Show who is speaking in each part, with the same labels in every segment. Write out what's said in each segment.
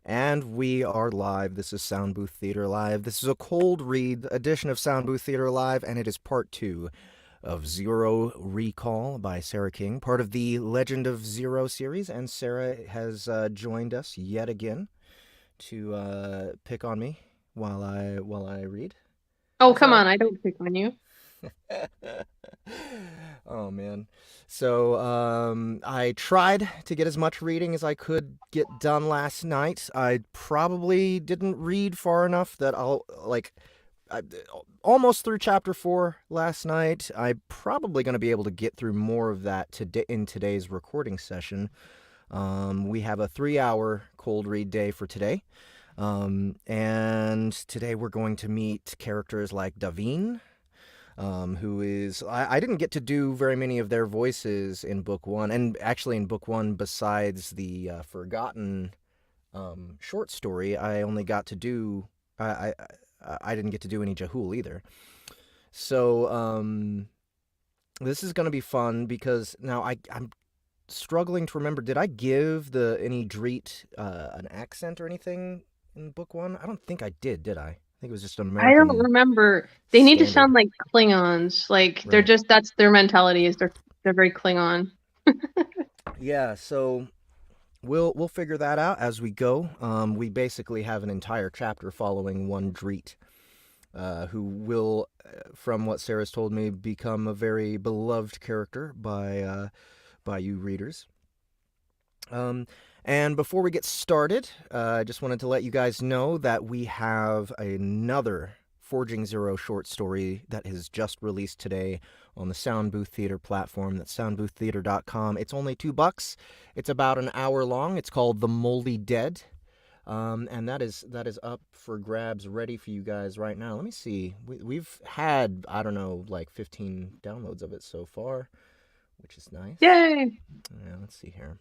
Speaker 1: And we are live. This is Sound Booth Theater Live. This is a cold read edition of Sound Booth Theater Live, and it is part two of Zero Recall by Sara King, part of the Legend of Zero series. And Sara has joined us yet again to pick on me while I read.
Speaker 2: Oh,
Speaker 1: Hi,
Speaker 2: come
Speaker 1: Sara.
Speaker 2: on, I don't pick on you.
Speaker 1: Oh man. So I tried to get as much reading as I could get done last night. I probably didn't read far enough that I, almost through chapter 4 last night. I'm probably going to be able to get through more of that today in today's recording session. We have a 3-hour cold read day for today. And today we're going to meet characters like Davine, who is I didn't get to do very many of their voices in book one, and actually in book one, besides the forgotten short story, I only got to do I didn't get to do any Jahul either. So this is going to be fun because now I'm struggling to remember. Did I give the any Dreet an accent or anything in book one? I don't think I did I? I think it was just an
Speaker 2: I don't
Speaker 1: American
Speaker 2: remember. They need to
Speaker 1: standard.
Speaker 2: sound like Klingons. Like they're
Speaker 1: Right.
Speaker 2: just that's their mentality is they're very Klingon.
Speaker 1: Yeah, so we'll figure that out as we go. We basically have an entire chapter following one Dreet, who will, from what Sarah's told me, become a very beloved character by you readers. Um, and before we get started, I just wanted to let you guys know that we have another Forging Zero short story that has just released today on the Sound Booth Theater platform. That's soundbooththeater.com. It's only $2. It's about an hour long. It's called The Moldy Dead. And that is up for grabs, ready for you guys right now. Let me see. We've had, I don't know, like 15 downloads of it so far, which is nice.
Speaker 2: Yay!
Speaker 1: Yeah, let's see here.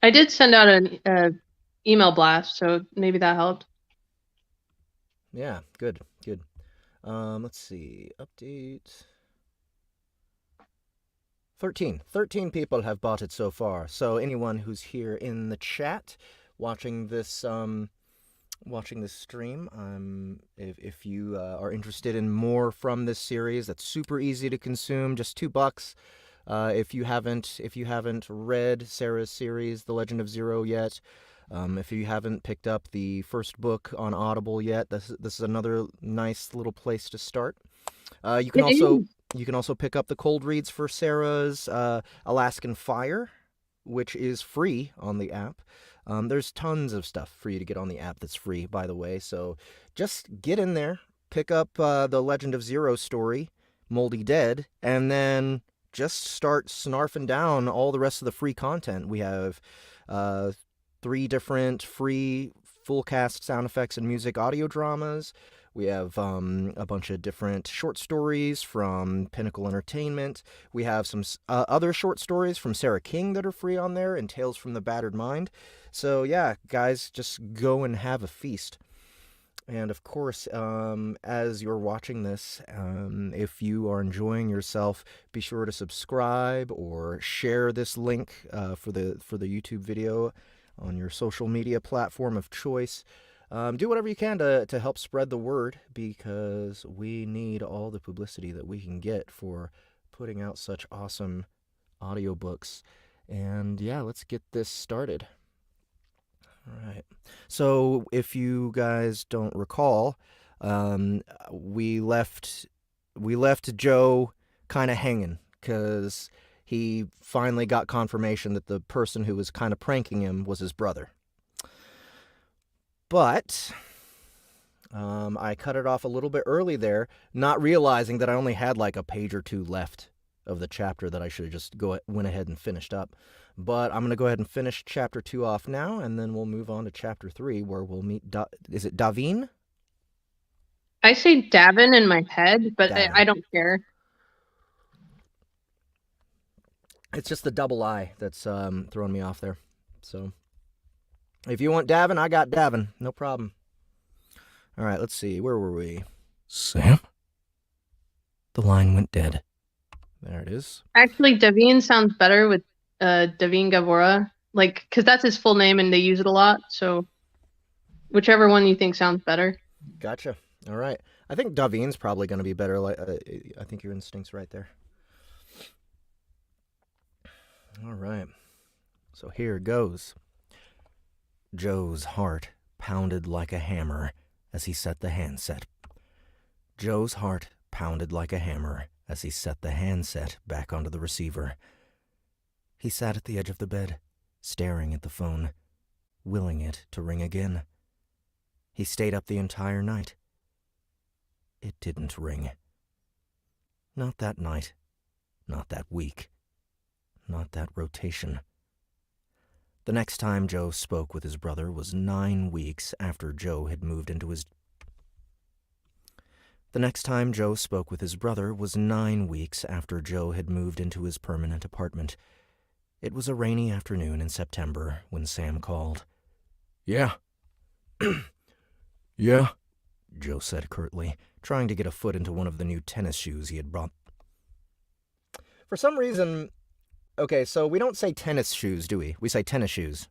Speaker 2: I did send out an email blast, so maybe that helped.
Speaker 1: Yeah, good, good. Let's see. Update. 13 people have bought it so far. So anyone who's here in the chat watching this stream, if you are interested in more from this series, that's super easy to consume, just $2. If you haven't read Sarah's series, The Legend of Zero, yet, if you haven't picked up the first book on Audible yet, this is another nice little place to start. You can
Speaker 2: It
Speaker 1: also
Speaker 2: is.
Speaker 1: you can also pick up the cold reads for Sarah's Alaskan Fire, which is free on the app. There's tons of stuff for you to get on the app that's free, by the way. So just get in there, pick up the Legend of Zero story, Moldy Dead, and then just start snarfing down all the rest of the free content. We have uh, 3 different free full cast sound effects and music audio dramas. We have a bunch of different short stories from Pinnacle Entertainment. We have some other short stories from Sara King that are free on there, and Tales from the Battered Mind. So yeah, guys, just go and have a feast. And of course, as you're watching this, if you are enjoying yourself, be sure to subscribe or share this link for the YouTube video on your social media platform of choice. Do whatever you can to help spread the word, because we need all the publicity that we can get for putting out such awesome audiobooks. And yeah, let's get this started. All right. So if you guys don't recall, um, we left Joe kind of hanging because he finally got confirmation that the person who was kind of pranking him was his brother. But I cut it off a little bit early there, not realizing that I only had like a page or two left of the chapter that I should have just went ahead and finished up. But I'm going to go ahead and finish chapter 2 off now, and then we'll move on to chapter 3, where we'll meet, is it Davine?
Speaker 2: I say Davin in my head, but I
Speaker 1: Davin.
Speaker 2: don't care.
Speaker 1: It's just the double I that's throwing me off there. So if you want Davin, I got Davin. No problem. All right, let's see. Where were we? Sam? The line went dead. There it is.
Speaker 2: Actually, Davin sounds better with Davin Gavora. like, because that's his full name and they use it a lot. So whichever one you think sounds better.
Speaker 1: Gotcha. All right. I think Daveen's probably going to be better. I think your instinct's right there. All right. So here goes. Joe's heart pounded like a hammer as he set the handset. Joe's heart pounded like a hammer as he set the handset back onto the receiver. He sat at the edge of the bed, staring at the phone, willing it to ring again. He stayed up the entire night. It didn't ring. Not that night. Not that week. Not that rotation. The next time Joe spoke with his brother was 9 weeks after Joe had moved into his... The next time Joe spoke with his brother was 9 weeks after Joe had moved into his permanent apartment. It was a rainy afternoon in September when Sam called. "Yeah." "Yeah," Joe said curtly, trying to get a foot into one of the new tennis shoes he had brought. For some reason... Okay, so we don't say tennis shoes, do we? We say tennis shoes.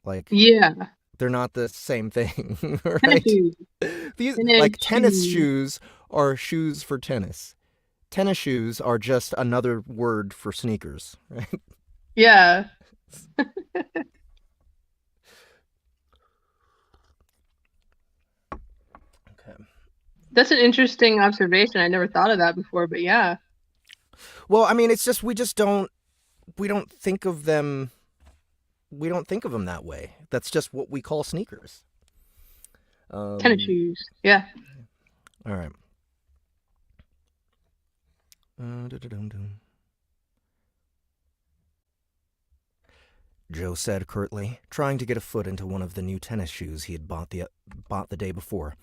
Speaker 1: Like,
Speaker 2: Yeah.
Speaker 1: they're not the same thing, right?
Speaker 2: Tennis shoes.
Speaker 1: These,
Speaker 2: Tennis
Speaker 1: like, tennis
Speaker 2: shoes.
Speaker 1: shoes are shoes for tennis. Tennis shoes are just another word for sneakers, right?
Speaker 2: Yeah.
Speaker 1: Okay.
Speaker 2: That's an interesting observation. I never thought of that before, but yeah.
Speaker 1: Well, I mean, it's just we don't think of them that way. That's just what we call sneakers.
Speaker 2: Tennis shoes. Yeah.
Speaker 1: All right. Joe said curtly, trying to get a foot into one of the new tennis shoes he had bought the day before.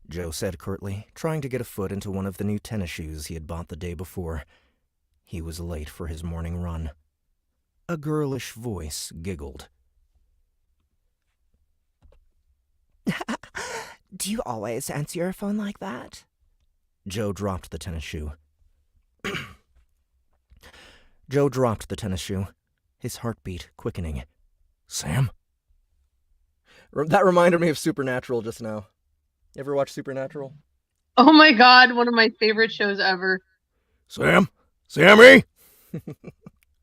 Speaker 1: Joe said curtly, trying to get a foot into one of the new tennis shoes he had bought the day before. He was late for his morning run. A girlish voice giggled.
Speaker 3: Do you always answer your phone like that?
Speaker 1: Joe dropped the tennis shoe. Joe dropped the tennis shoe, his heartbeat quickening. "Sam?" That reminded me of Supernatural just now. You ever watch Supernatural?
Speaker 2: Oh my God, one of my favorite shows ever.
Speaker 1: "Sam? Sammy?"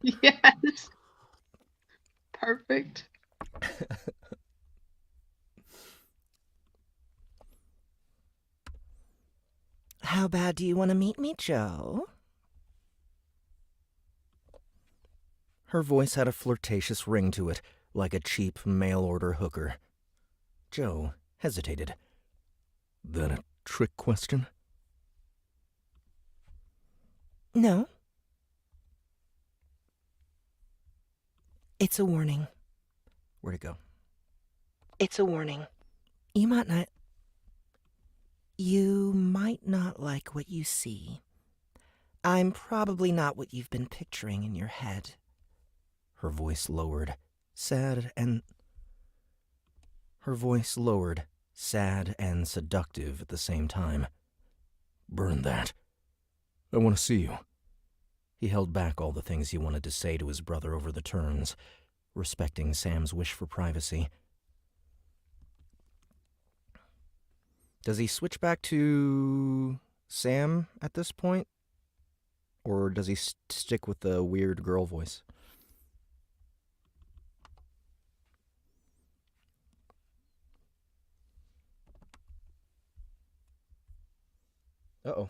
Speaker 2: Yes. Perfect.
Speaker 3: How bad do you want to meet me, Joe?
Speaker 1: Her voice had a flirtatious ring to it, like a cheap mail-order hooker. Joe hesitated. "That a trick question?"
Speaker 3: No. It's a warning.
Speaker 1: Where'd it go?
Speaker 3: It's a warning. You might not like what you see. I'm probably not what you've been picturing in your head.
Speaker 1: Her voice lowered, sad and seductive at the same time. "Burn that. I want to see you." He held back all the things he wanted to say to his brother over the turns, respecting Sam's wish for privacy. Does he switch back to Sam at this point? Or does he stick with the weird girl voice? Uh-oh.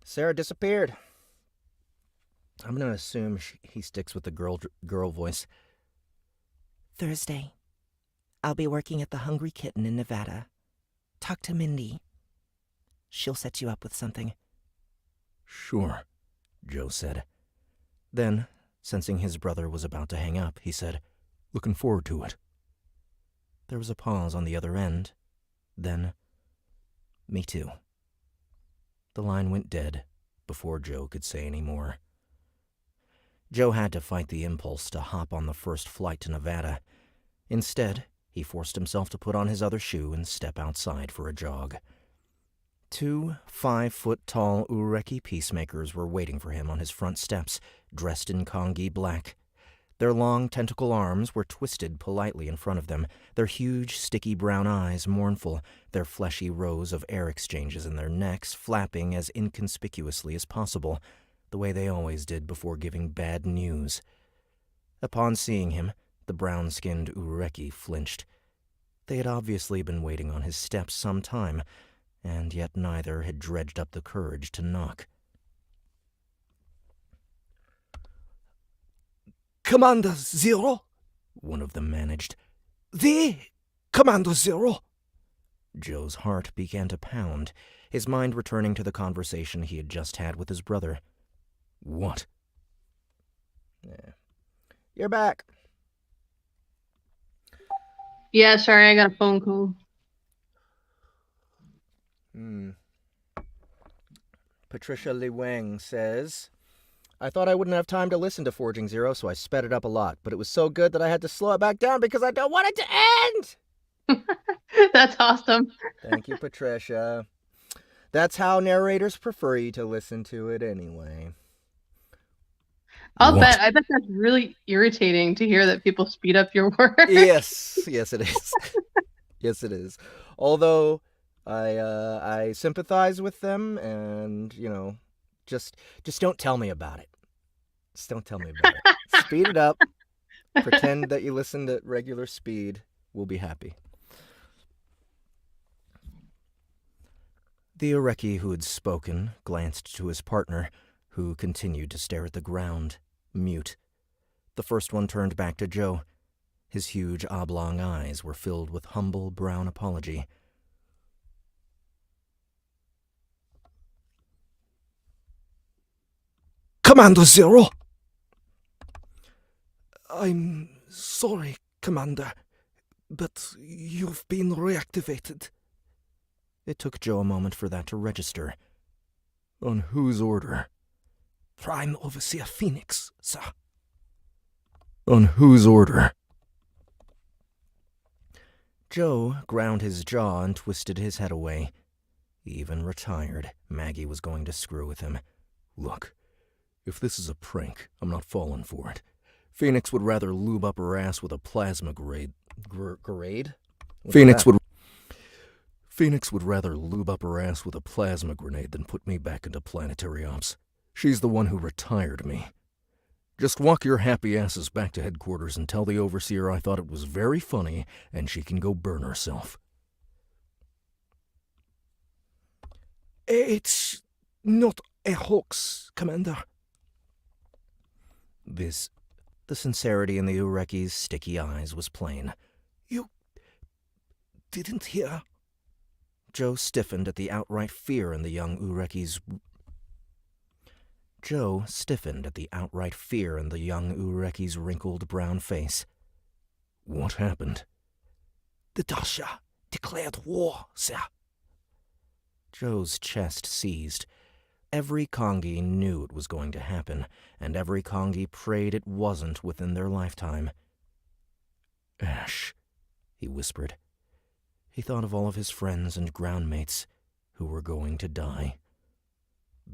Speaker 1: Sarah disappeared. I'm going to assume he sticks with the girl voice.
Speaker 3: Thursday. I'll be working at the Hungry Kitten in Nevada. Talk to Mindy. She'll set you up with something.
Speaker 1: "Sure," Joe said. Then, sensing his brother was about to hang up, he said, "Looking forward to it." There was a pause on the other end. Then, "Me too." The line went dead before Joe could say any more. Joe had to fight the impulse to hop on the first flight to Nevada. Instead, he forced himself to put on his other shoe and step outside for a jog. 2 5-foot-tall Huouyt peacemakers were waiting for him on his front steps dressed in Kongi black. Their long tentacle arms were twisted politely in front of them, their huge, sticky brown eyes mournful, their fleshy rows of air exchanges in their necks flapping as inconspicuously as possible, the way they always did before giving bad news. Upon seeing him, the brown-skinned Ureki flinched. They had obviously been waiting on his steps some time, and yet neither had dredged up the courage to knock.
Speaker 4: Commander Zero,
Speaker 1: one of them managed.
Speaker 4: The Commander Zero.
Speaker 1: Joe's heart began to pound, his mind returning to the conversation he had just had with his brother. What? Yeah. You're back.
Speaker 2: Yeah, sorry, I got a phone call.
Speaker 1: Patricia Li Wang says, I thought I wouldn't have time to listen to Forging Zero, so I sped it up a lot, but it was so good that I had to slow it back down because I don't want it to end!
Speaker 2: That's awesome.
Speaker 1: Thank you, Patricia. That's how narrators prefer you to listen to it anyway.
Speaker 2: I bet that's really irritating to hear that people speed up your work.
Speaker 1: Yes it is. Yes, it is. Although I sympathize with them, and just don't tell me about it. Just don't tell me about it. Speed it up. Pretend that you listened at regular speed. We'll be happy. The Ureki who had spoken glanced to his partner, who continued to stare at the ground, mute. The first one turned back to Joe. His huge oblong eyes were filled with humble brown apology.
Speaker 4: Commander Zero. I'm sorry, Commander, but you've been reactivated.
Speaker 1: It took Joe a moment for that to register. On whose order?
Speaker 4: Prime Overseer Phoenix, sir.
Speaker 1: On whose order? Joe ground his jaw and twisted his head away. Even retired, Maggie was going to screw with him. Look, if this is a prank, I'm not falling for it. Phoenix would rather lube up her ass with a plasma grade. Grade? Phoenix would rather lube up her ass with a plasma grenade than put me back into planetary ops. She's the one who retired me. Just walk your happy asses back to headquarters and tell the Overseer I thought it was very funny and she can go burn herself.
Speaker 4: It's not a hoax, Commander.
Speaker 1: The sincerity in the Ureki's sticky eyes was plain.
Speaker 4: You didn't hear?
Speaker 1: Joe stiffened at the outright fear in the young Ureki's wrinkled brown face. What happened?
Speaker 4: The Dasha declared war, sir.
Speaker 1: Joe's chest seized. Every Kongi knew it was going to happen, and every Kongi prayed it wasn't within their lifetime. Ash, he whispered. He thought of all of his friends and groundmates who were going to die.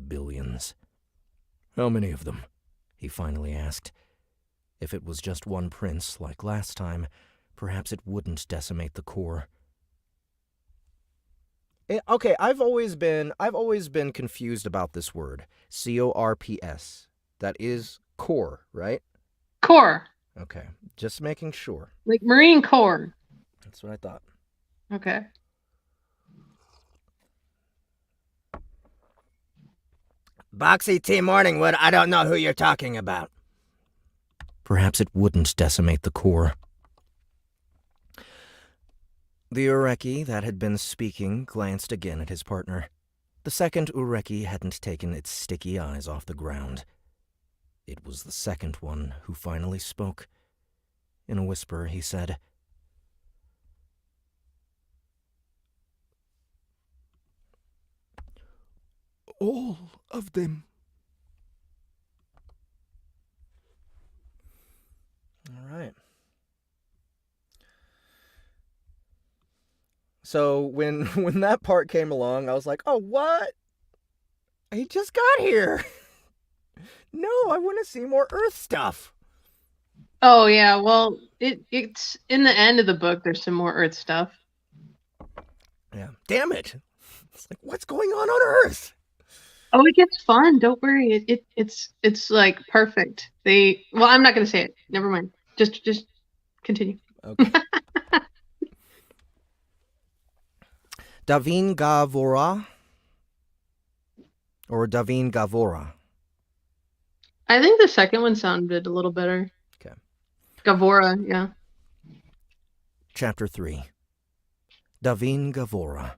Speaker 1: Billions. How many of them? He finally asked. If it was just one prince, like last time, perhaps it wouldn't decimate the core. Okay, I've always been confused about this word. C-O-R-P-S. That is core, right?
Speaker 2: Core.
Speaker 1: Okay, just making sure.
Speaker 2: Like Marine Corps.
Speaker 1: That's what I thought.
Speaker 2: Okay.
Speaker 1: Boxy T. Morningwood, I don't know who you're talking about. Perhaps it wouldn't decimate the core. The Ureki that had been speaking glanced again at his partner. The second Ureki hadn't taken its sticky eyes off the ground. It was the second one who finally spoke. In a whisper, he said,
Speaker 4: All of them.
Speaker 1: All right. So when that part came along, I was like, oh, what? He just got here. No, I want to see more Earth stuff.
Speaker 2: Oh yeah, well, it's in the end of the book. There's some more Earth stuff.
Speaker 1: Yeah. Damn it. It's like, what's going on Earth?
Speaker 2: Oh, it gets fun. Don't worry. It's like perfect. Well, I'm not gonna say it. Never mind. Just continue.
Speaker 1: Okay. Davin Gavora or Davin Gavora?
Speaker 2: I think the second one sounded a little better.
Speaker 1: Okay.
Speaker 2: Gavora, yeah.
Speaker 1: Chapter 3. Davin Gavora.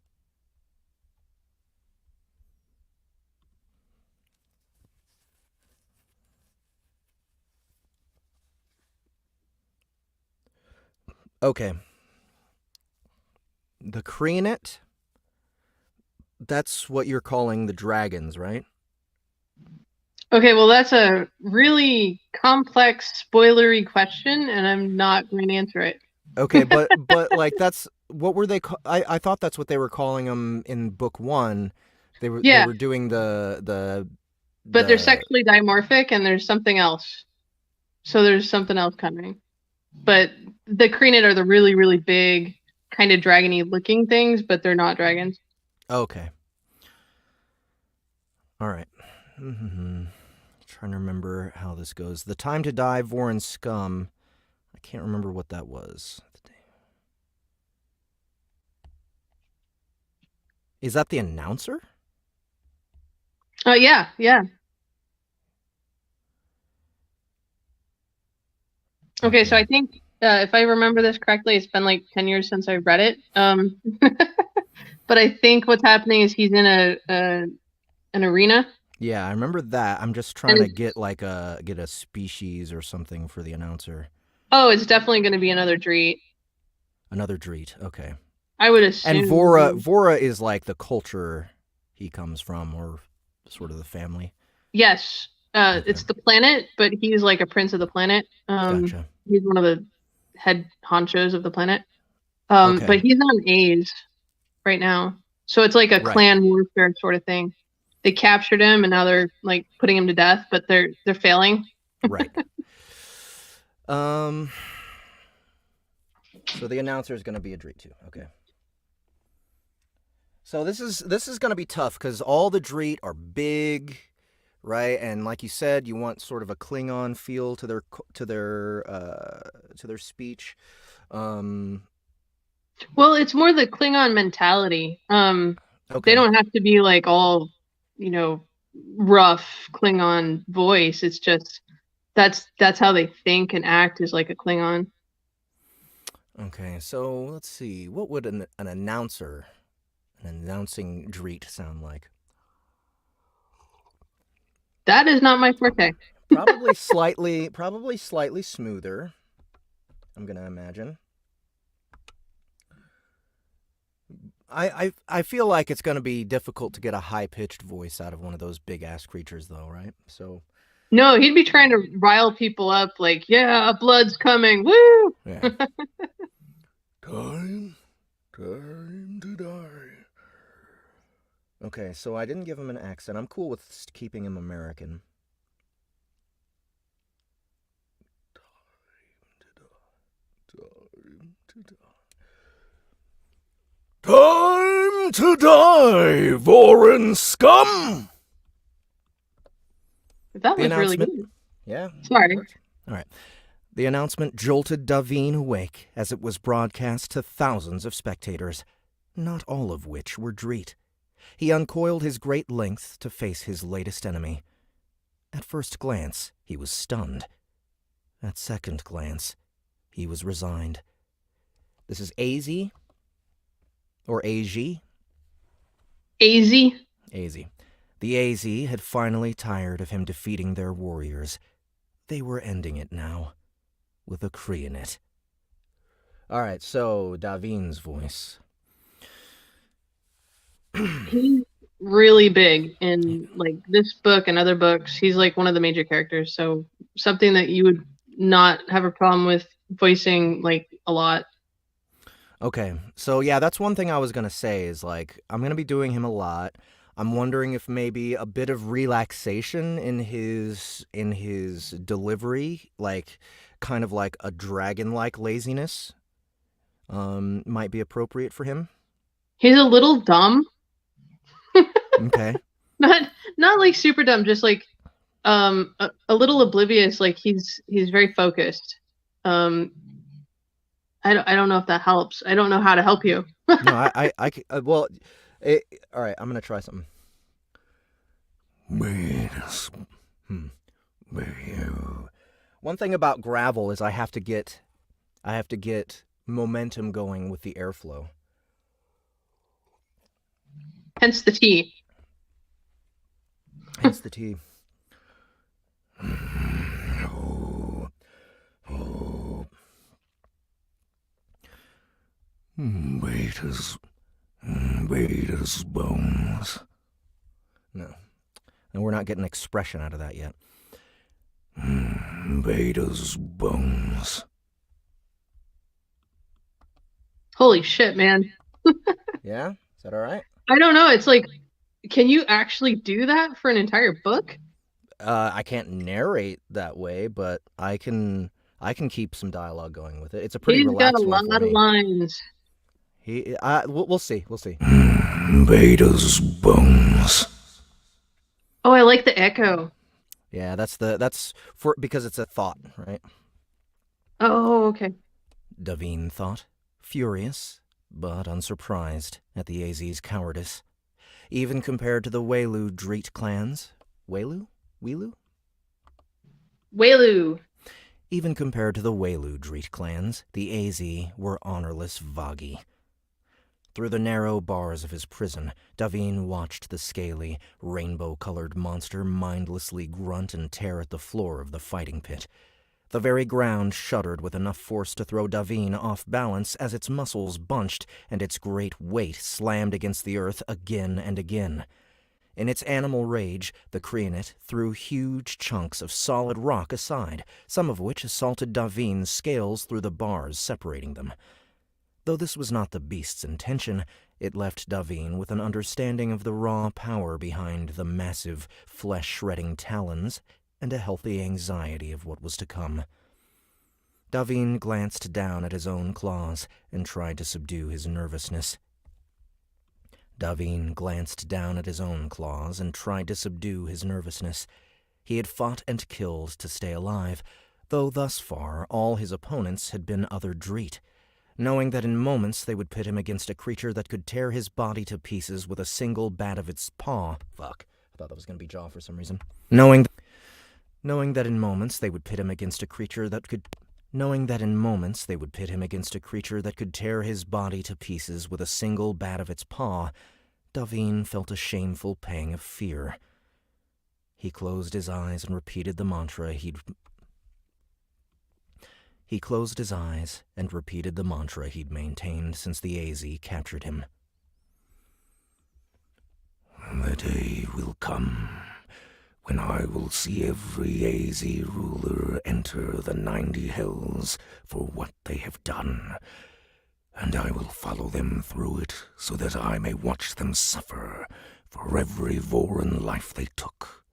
Speaker 1: Okay. The Kreenet, that's what you're calling the dragons, right?
Speaker 2: Okay, well, that's a really complex, spoilery question, and I'm not going to answer it.
Speaker 1: Okay, but like that's what were they? I thought that's what they were calling them in book 1. They were doing the.
Speaker 2: But they're sexually dimorphic, and there's something else. So there's something else coming. But the Kreenet are the really, really big, kind of dragony looking things, but they're not dragons.
Speaker 1: Okay. All right. Trying to remember how this goes. The time to die, Vorin scum. I can't remember what that was. Is that the announcer?
Speaker 2: Oh, yeah. Okay, so I think if I remember this correctly, it's been like 10 years since I read it. But I think what's happening is he's in an arena.
Speaker 1: Yeah, I remember that. I'm just trying to get a species or something for the announcer.
Speaker 2: Oh, it's definitely going to be another Dreet.
Speaker 1: Another Dreet, okay.
Speaker 2: I would assume.
Speaker 1: And Vora is like the culture he comes from, or sort of the family.
Speaker 2: Yes, okay. It's the planet, but he's like a prince of the planet.
Speaker 1: Gotcha.
Speaker 2: He's one of the head honchos of the planet. Okay. But he's on A's right now, so it's like a clan warfare sort of thing. They captured him, and now they're like putting him to death, but they're failing.
Speaker 1: Right. So the announcer is going to be a Dreet too. Okay. So this is going to be tough because all the Dreet are big, right? And like you said, you want sort of a Klingon feel to their speech. Well,
Speaker 2: it's more the Klingon mentality. Okay. They don't have to be like all, rough Klingon voice. It's just that's how they think and act, is like a Klingon.
Speaker 1: Okay, so let's see. What would an announcer, an announcing Dreet sound like?
Speaker 2: That is not my forte.
Speaker 1: Probably slightly smoother, I'm gonna imagine. I feel like it's gonna be difficult to get a high-pitched voice out of one of those big-ass creatures, though, right? So.
Speaker 2: No, he'd be trying to rile people up, like, yeah, blood's coming, woo!
Speaker 1: Yeah.
Speaker 4: Time to die.
Speaker 1: Okay, so I didn't give him an accent. I'm cool with keeping him American.
Speaker 4: Time to die, Vorin scum!
Speaker 2: That was really good.
Speaker 1: Yeah.
Speaker 2: Sorry.
Speaker 1: All right. The announcement jolted Davin awake as it was broadcast to thousands of spectators, not all of which were Dreet. He uncoiled his great length to face his latest enemy. At first glance, he was stunned. At second glance, he was resigned. This is AZ, or AZ?
Speaker 2: AZ.
Speaker 1: AZ. The AZ had finally tired of him defeating their warriors. They were ending it now, with a Kreenet. All right, so Davin's voice.
Speaker 2: He's really big in like this book and other books. He's like one of the major characters, so something that you would not have a problem with voicing like a lot.
Speaker 1: Okay, so yeah, that's one thing I was gonna say is like I'm gonna be doing him a lot. I'm wondering if maybe a bit of relaxation in his delivery, like kind of like a dragon-like laziness, might be appropriate for him.
Speaker 2: He's a little dumb.
Speaker 1: Okay.
Speaker 2: Not like super dumb, just like a little oblivious. Like he's very focused. I don't know if that helps. I don't know how to help you.
Speaker 1: No, well, all right. I'm gonna try something. One thing about gravel is I have to get momentum going with the airflow.
Speaker 2: Hence the tea.
Speaker 1: Hence the tea.
Speaker 4: Vader's bones.
Speaker 1: No. And we're not getting expression out of that yet.
Speaker 4: Vader's bones.
Speaker 2: Holy shit, man.
Speaker 1: Yeah? Is that all right?
Speaker 2: I don't know. It's like, can you actually do that for an entire book?
Speaker 1: I can't narrate that way, but I can keep some dialogue going with it. It's a pretty relaxed
Speaker 2: He's got a lot of lines.
Speaker 1: We'll see. We'll see.
Speaker 4: Vader's bones.
Speaker 2: Oh, I like the echo.
Speaker 1: Yeah, that's because it's a thought, right?
Speaker 2: Oh, okay.
Speaker 1: Davine thought, furious, but unsurprised at the AZ's cowardice, even compared to the Huouyt Dreet clans. Huouyt? Huouyt?
Speaker 2: Huouyt.
Speaker 1: Even compared to the Huouyt Dreet clans, the AZ were honorless Vagi. Through the narrow bars of his prison, Davine watched the scaly, rainbow-colored monster mindlessly grunt and tear at the floor of the fighting pit. The very ground shuddered with enough force to throw Davine off balance as its muscles bunched and its great weight slammed against the earth again and again. In its animal rage, the Creonate threw huge chunks of solid rock aside, some of which assaulted Davine's scales through the bars separating them. Though this was not the beast's intention, it left Davine with an understanding of the raw power behind the massive, flesh-shredding talons and a healthy anxiety of what was to come. Davine glanced down at his own claws and tried to subdue his nervousness. He had fought and killed to stay alive, though thus far all his opponents had been other Dreet. Knowing that in moments they would pit him against a creature that could tear his body to pieces with a single bat of its paw. Fuck. I thought that was going to be Jaw for some reason. Knowing that in moments they would pit him against a creature that could tear his body to pieces with a single bat of its paw, Davine felt a shameful pang of fear. He closed his eyes and repeated the mantra he'd maintained since the AZ captured him.
Speaker 4: The day will come when I will see every AZ ruler enter the 90 hells for what they have done, and I will follow them through it so that I may watch them suffer for every Voran life they took.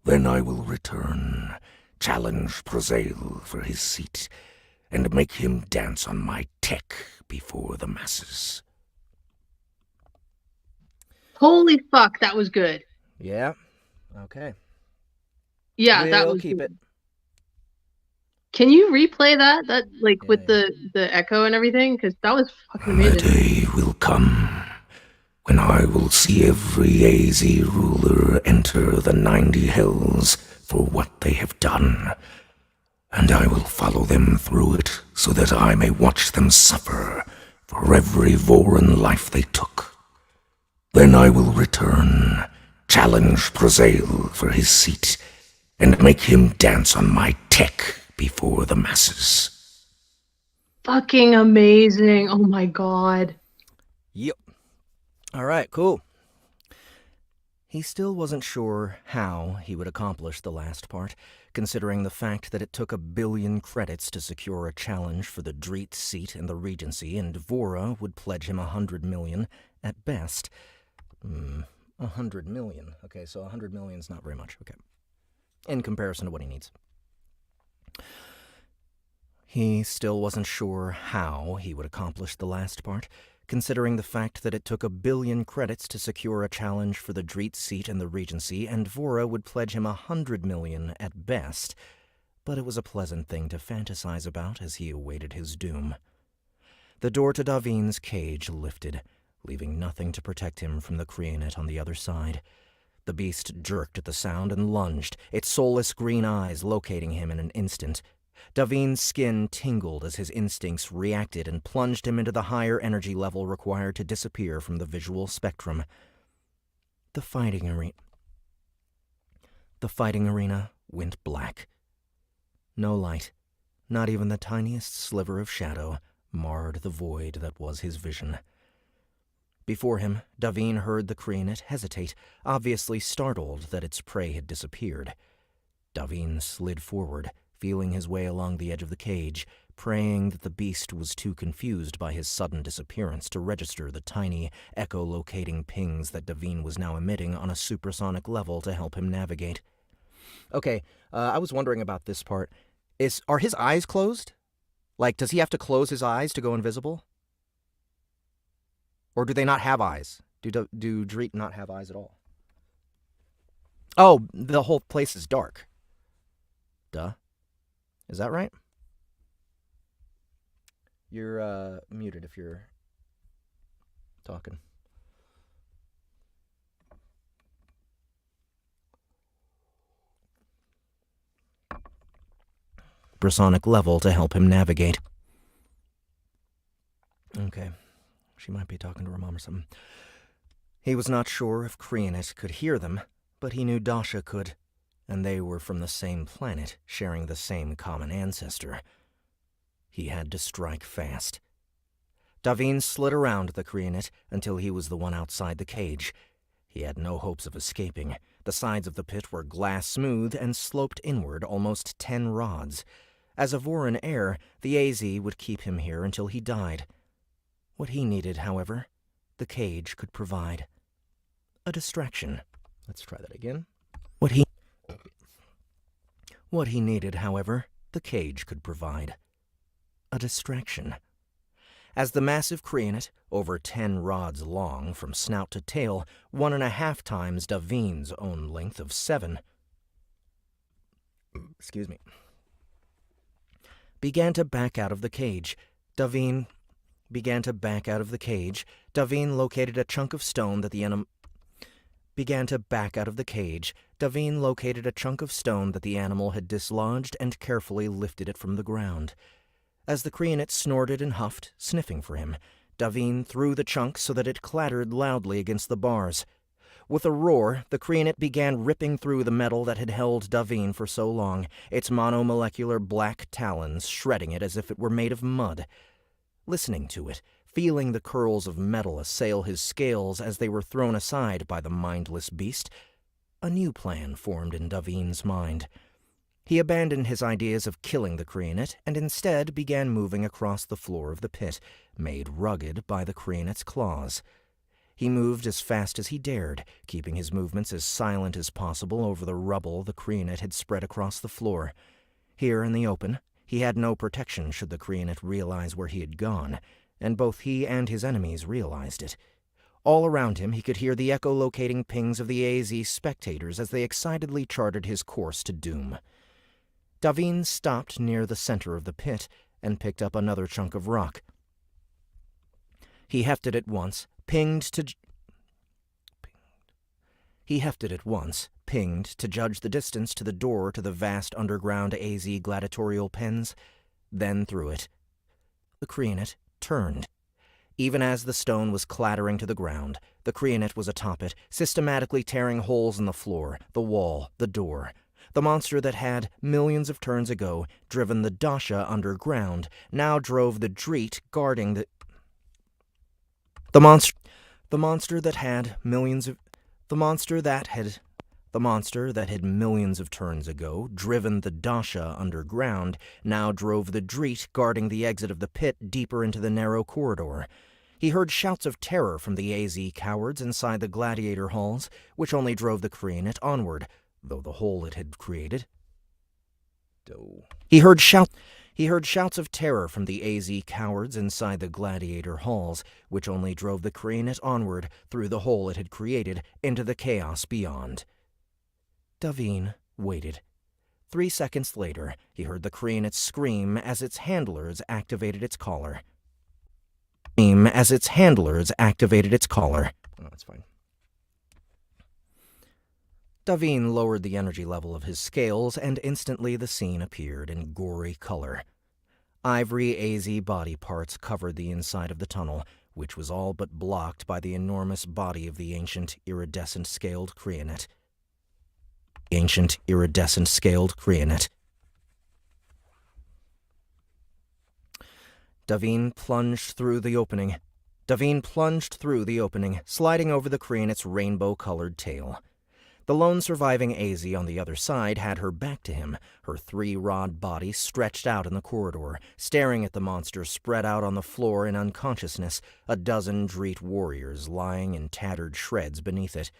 Speaker 4: Then I will return, challenge Prozail for his seat, and make him dance on my tech before the masses.
Speaker 2: Holy fuck, that was good.
Speaker 1: Yeah. Okay.
Speaker 2: Yeah, that was
Speaker 1: keep
Speaker 2: good.
Speaker 1: it.
Speaker 2: Can you replay that? That with the echo and everything? Because that was fucking amazing.
Speaker 4: The day will come when I will see every AZ ruler enter the 90 hells for what they have done, and I will follow them through it so that I may watch them suffer for every Voran life they took. Then I will return, challenge Prozail for his seat, and make him dance on my tech before the masses.
Speaker 2: Fucking amazing. Oh my god.
Speaker 1: Yep. All right, cool. He still wasn't sure how he would accomplish the last part, considering the fact that it took 1 billion credits to secure a challenge for the Dreet seat in the Regency, and Vora would pledge him 100 million at best. 100 million. Okay, so 100 million is not very much. Okay. In comparison to what he needs. He still wasn't sure how he would accomplish the last part, considering the fact that it took 1 billion credits to secure a challenge for the Dreet seat in the Regency, and Vora would pledge him 100 million at best. But it was a pleasant thing to fantasize about as he awaited his doom. The door to Davin's cage lifted, leaving nothing to protect him from the Kreenet on the other side. The beast jerked at the sound and lunged, its soulless green eyes locating him in an instant. Davin's skin tingled as his instincts reacted and plunged him into the higher energy level required to disappear from the visual spectrum. The fighting arena went black. No light, not even the tiniest sliver of shadow, marred the void that was his vision. Before him, Davin heard the Kreenet hesitate, obviously startled that its prey had disappeared. Davin slid forward, feeling his way along the edge of the cage, praying that the beast was too confused by his sudden disappearance to register the tiny, echolocating pings that Davin was now emitting on a supersonic level to help him navigate. Okay, I was wondering about this part. Are his eyes closed? Like, does he have to close his eyes to go invisible? Or do they not have eyes? Do Dreet not have eyes at all? Oh, the whole place is dark. Duh. Is that right? You're muted if you're talking. Supersonic level to help him navigate. Okay. She might be talking to her mom or something. He was not sure if Kreenet could hear them, but he knew Dasha could, and they were from the same planet, sharing the same common ancestor. He had to strike fast. Davin slid around the Kreenet until he was the one outside the cage. He had no hopes of escaping. The sides of the pit were glass smooth and sloped inward almost 10 rods. As a Voran heir, the AZ would keep him here until he died. What he needed, however, the cage could provide. A distraction. Let's try that again. What he needed, however, the cage could provide. A distraction. As the massive Kreenet, over 10 rods long from snout to tail, 1.5 times Davin's own length of 7, began to back out of the cage. Davin located a chunk of stone that the animal had dislodged and carefully lifted it from the ground. As the Kreenet snorted and huffed, sniffing for him, Davin threw the chunk so that it clattered loudly against the bars. With a roar, the Kreenet began ripping through the metal that had held Davin for so long, its monomolecular black talons shredding it as if it were made of mud. Listening to it, feeling the curls of metal assail his scales as they were thrown aside by the mindless beast, a new plan formed in Davin's mind. He abandoned his ideas of killing the Kreenet and instead began moving across the floor of the pit, made rugged by the Kreenet's claws. He moved as fast as he dared, keeping his movements as silent as possible over the rubble the Kreenet had spread across the floor. Here in the open, he had no protection should the Kreenet realize where he had gone, and both he and his enemies realized it. All around him he could hear the echolocating pings of the AZ spectators as they excitedly charted his course to doom. Davin stopped near the center of the pit and picked up another chunk of rock. He hefted it once, pinged to judge the distance to the door to the vast underground AZ gladiatorial pens, then threw it. The Kreenet turned. Even as the stone was clattering to the ground, the Kreenet was atop it, systematically tearing holes in the floor, the wall, the door. The monster that had, millions of turns ago, driven the Dasha underground, now drove the Dreet guarding the monster that had millions of turns ago driven the Dasha underground now drove the Dreet guarding the exit of the pit deeper into the narrow corridor. He heard shouts of terror from the AZ cowards inside the gladiator halls, which only drove the Kreenet onward, though the hole it had created. He heard shouts of terror from the AZ cowards inside the gladiator halls, which only drove the Kreenet onward through the hole it had created into the chaos beyond. Davin waited. 3 seconds later, he heard the Kreenet scream as its handlers activated its collar. Oh, that's fine. Davin lowered the energy level of his scales, and instantly the scene appeared in gory color. Ivory AZ body parts covered the inside of the tunnel, which was all but blocked by the enormous body of the ancient iridescent-scaled Kreenet. Davin plunged through the opening, sliding over the Kreenet's rainbow-colored tail. The lone surviving AZ on the other side had her back to him, her 3-rod body stretched out in the corridor, staring at the monster spread out on the floor in unconsciousness, a dozen Dreet warriors lying in tattered shreds beneath it.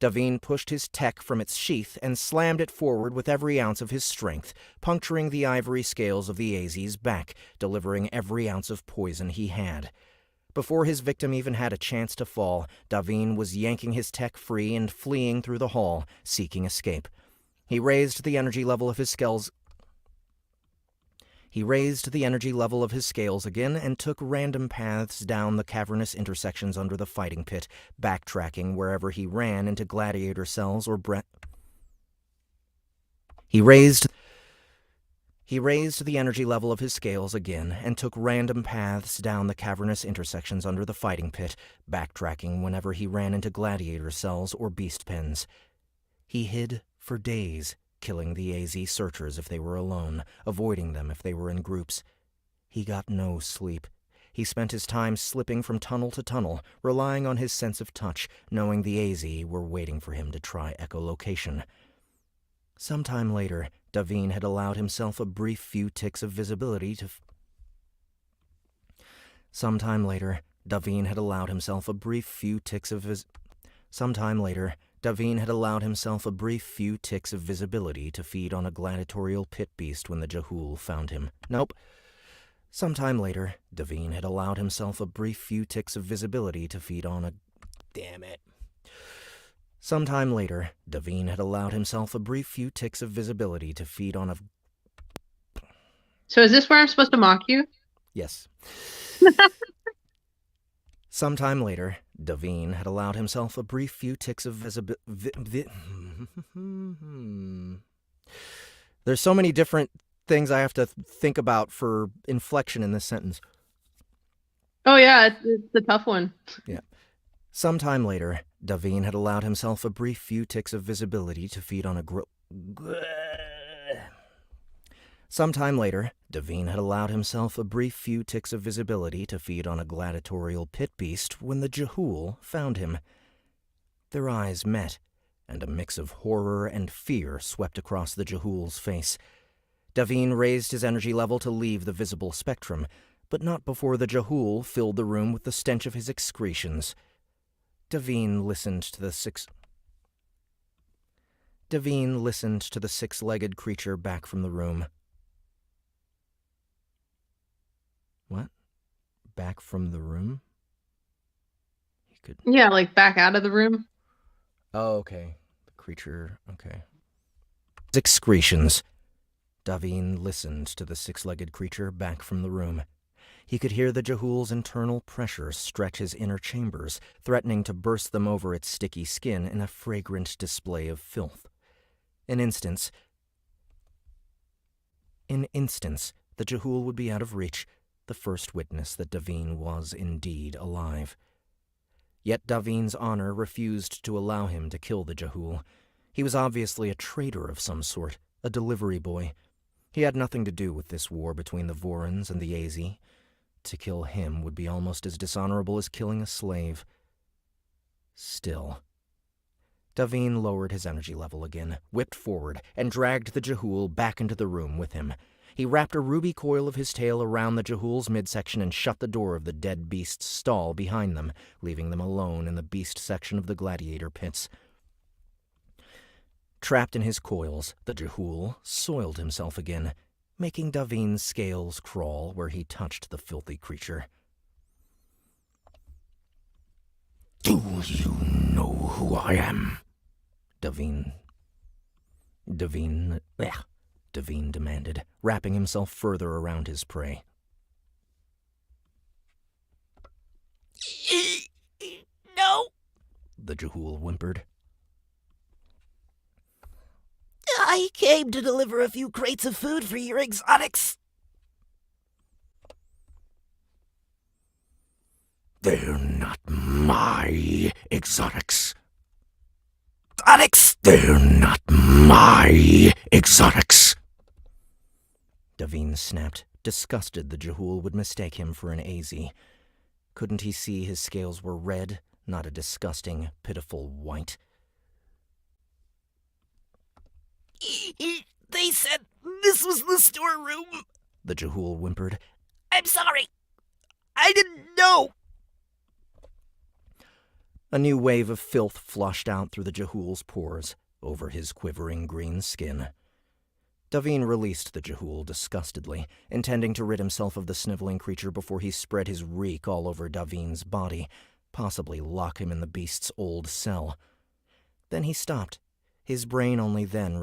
Speaker 1: Davin pushed his tech from its sheath and slammed it forward with every ounce of his strength, puncturing the ivory scales of the AZ's back, delivering every ounce of poison he had. Before his victim even had a chance to fall, Davin was yanking his tech free and fleeing through the hall, seeking escape. He raised the energy level of his scales again and took random paths down the cavernous intersections under the fighting pit, backtracking wherever he ran into gladiator cells or He raised the energy level of his scales again and took random paths down the cavernous intersections under the fighting pit, backtracking whenever he ran into gladiator cells or beast pens. He hid for days, killing the AZ searchers if they were alone, avoiding them if they were in groups. He got no sleep. He spent his time slipping from tunnel to tunnel, relying on his sense of touch, knowing the AZ were waiting for him to try echolocation. Sometime later, Davin had allowed himself a brief few ticks of visibility to feed on a gladiatorial pit beast when the Jahul found him. Sometime later, Davin had allowed himself a brief few ticks of visibility to feed on a... Damn it. Sometime later, Davin had allowed himself a brief few ticks of visibility to feed on a...
Speaker 2: So is this where I'm supposed to mock you?
Speaker 1: Yes. Sometime later, Davin had allowed himself a brief few ticks of visibility... There's so many different things I have to think about for inflection in this sentence.
Speaker 2: Oh yeah, it's a tough one.
Speaker 1: Yeah. Sometime later, Davin had allowed himself a brief few ticks of visibility to feed on a Sometime later, Davin had allowed himself a brief few ticks of visibility to feed on a gladiatorial pit beast when the Jahul found him. Their eyes met, and a mix of horror and fear swept across the Jahul's face. Davin raised his energy level to leave the visible spectrum, but not before the Jahul filled the room with the stench of his excretions. Davin listened to the six-legged creature back from the room. What? Back from the room? He could...
Speaker 2: Yeah, like back out of the room.
Speaker 1: Oh, okay. The creature, okay. Excretions. Davin listened to the six-legged creature back from the room. He could hear the Jahul's internal pressure stretch his inner chambers, threatening to burst them over its sticky skin in a fragrant display of filth. In instants, the Jahul would be out of reach, the first witness that Davin was indeed alive. Yet Davin's honor refused to allow him to kill the Jahul. He was obviously a traitor of some sort, a delivery boy. He had nothing to do with this war between the Vorans and the AZ. To kill him would be almost as dishonorable as killing a slave. Still. Davin lowered his energy level again, whipped forward, and dragged the Jahul back into the room with him. He wrapped a ruby coil of his tail around the Jehul's midsection and shut the door of the dead beast's stall behind them, leaving them alone in the beast section of the gladiator pits. Trapped in his coils, the Jehul soiled himself again, making Davin's scales crawl where he touched the filthy creature.
Speaker 4: Do you know who I am?
Speaker 1: Davin demanded, wrapping himself further around his prey.
Speaker 3: No,
Speaker 1: The Jehul whimpered.
Speaker 3: I came to deliver a few crates of food for your exotics.
Speaker 4: They're not my exotics.
Speaker 3: Exotics!
Speaker 4: They're not my exotics.
Speaker 1: Davin snapped, disgusted the Jehul would mistake him for an AZ. Couldn't he see his scales were red, not a disgusting, pitiful white?
Speaker 3: They said this was the storeroom.
Speaker 1: The Jehul whimpered.
Speaker 3: I'm sorry. I didn't know.
Speaker 1: A new wave of filth flushed out through the Jehul's pores, over his quivering green skin. Davin released the Jehul disgustedly, intending to rid himself of the sniveling creature before he spread his reek all over Davin's body, possibly lock him in the beast's old cell. Then he stopped, his brain only then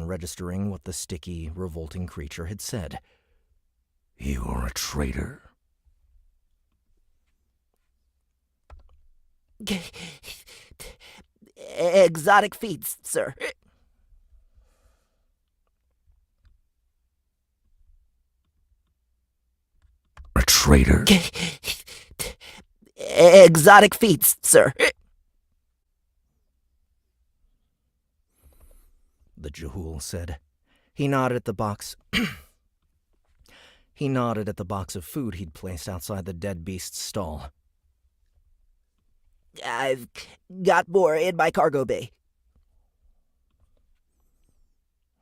Speaker 1: registering what the sticky, revolting creature had said.
Speaker 4: You're a traitor.
Speaker 3: Exotic feeds, sir.
Speaker 4: A traitor?
Speaker 3: Exotic feeds, sir.
Speaker 1: The Jehul said. He nodded at the box. He nodded at the box of food he'd placed outside the dead beast's stall.
Speaker 3: I've got more in my cargo bay.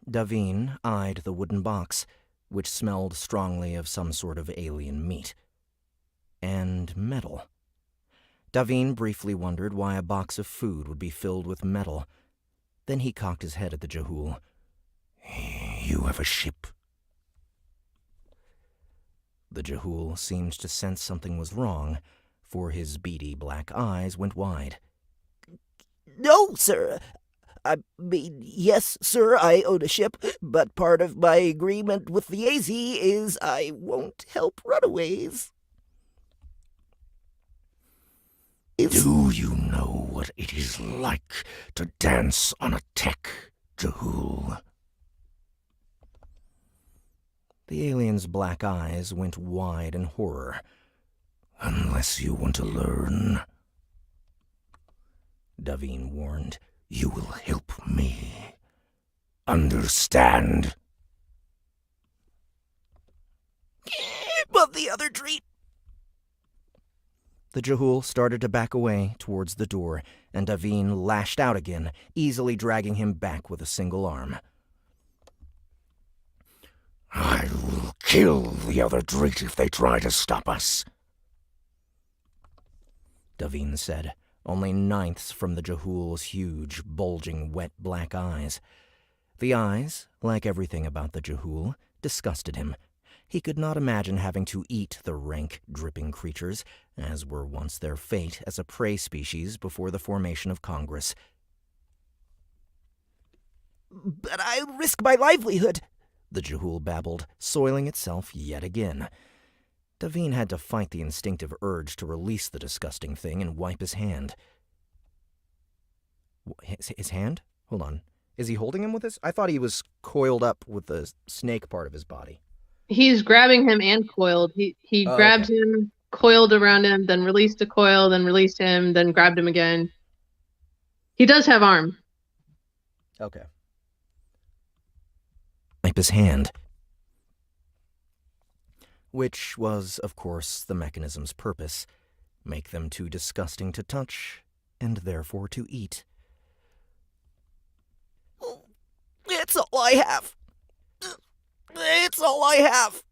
Speaker 1: Davin eyed the wooden box, which smelled strongly of some sort of alien meat. And metal. Davin briefly wondered why a box of food would be filled with metal. Then he cocked his head at the Jehul.
Speaker 4: You have a ship.
Speaker 1: The Jehul seemed to sense something was wrong, for his beady black eyes went wide.
Speaker 3: No, sir. I mean, yes, sir, I own a ship, but part of my agreement with the AZ is I won't help runaways.
Speaker 4: Do you know what it is like to dance on a tech, Jehul?
Speaker 1: The alien's black eyes went wide in horror.
Speaker 4: Unless you want to learn,
Speaker 1: Davin warned.
Speaker 4: You will help me. Understand?
Speaker 3: But the other treat.
Speaker 1: The Jehul started to back away towards the door, and Davin lashed out again, easily dragging him back with a single arm.
Speaker 4: I will kill the other Dreet if they try to stop us,
Speaker 1: Davin said, only ninths from the Jehul's huge, bulging, wet black eyes. The eyes, like everything about the Jehul, disgusted him. He could not imagine having to eat the rank, dripping creatures, as were once their fate as a prey species before the formation of Congress.
Speaker 3: But I risk my livelihood,
Speaker 1: the Jehul babbled, soiling itself yet again. Davin had to fight the instinctive urge to release the disgusting thing and wipe his hand. His hand? Hold on. Is he holding him with his? I thought he was coiled up with the snake part of his body.
Speaker 2: He's grabbing him and coiled. He grabbed him, coiled around him, then released the coil, then released him, then grabbed him again. He does have arm.
Speaker 1: Okay. Wipe his hand. Which was, of course, the mechanism's purpose. Make them too disgusting to touch, and therefore to eat.
Speaker 3: all I have. It's all I have.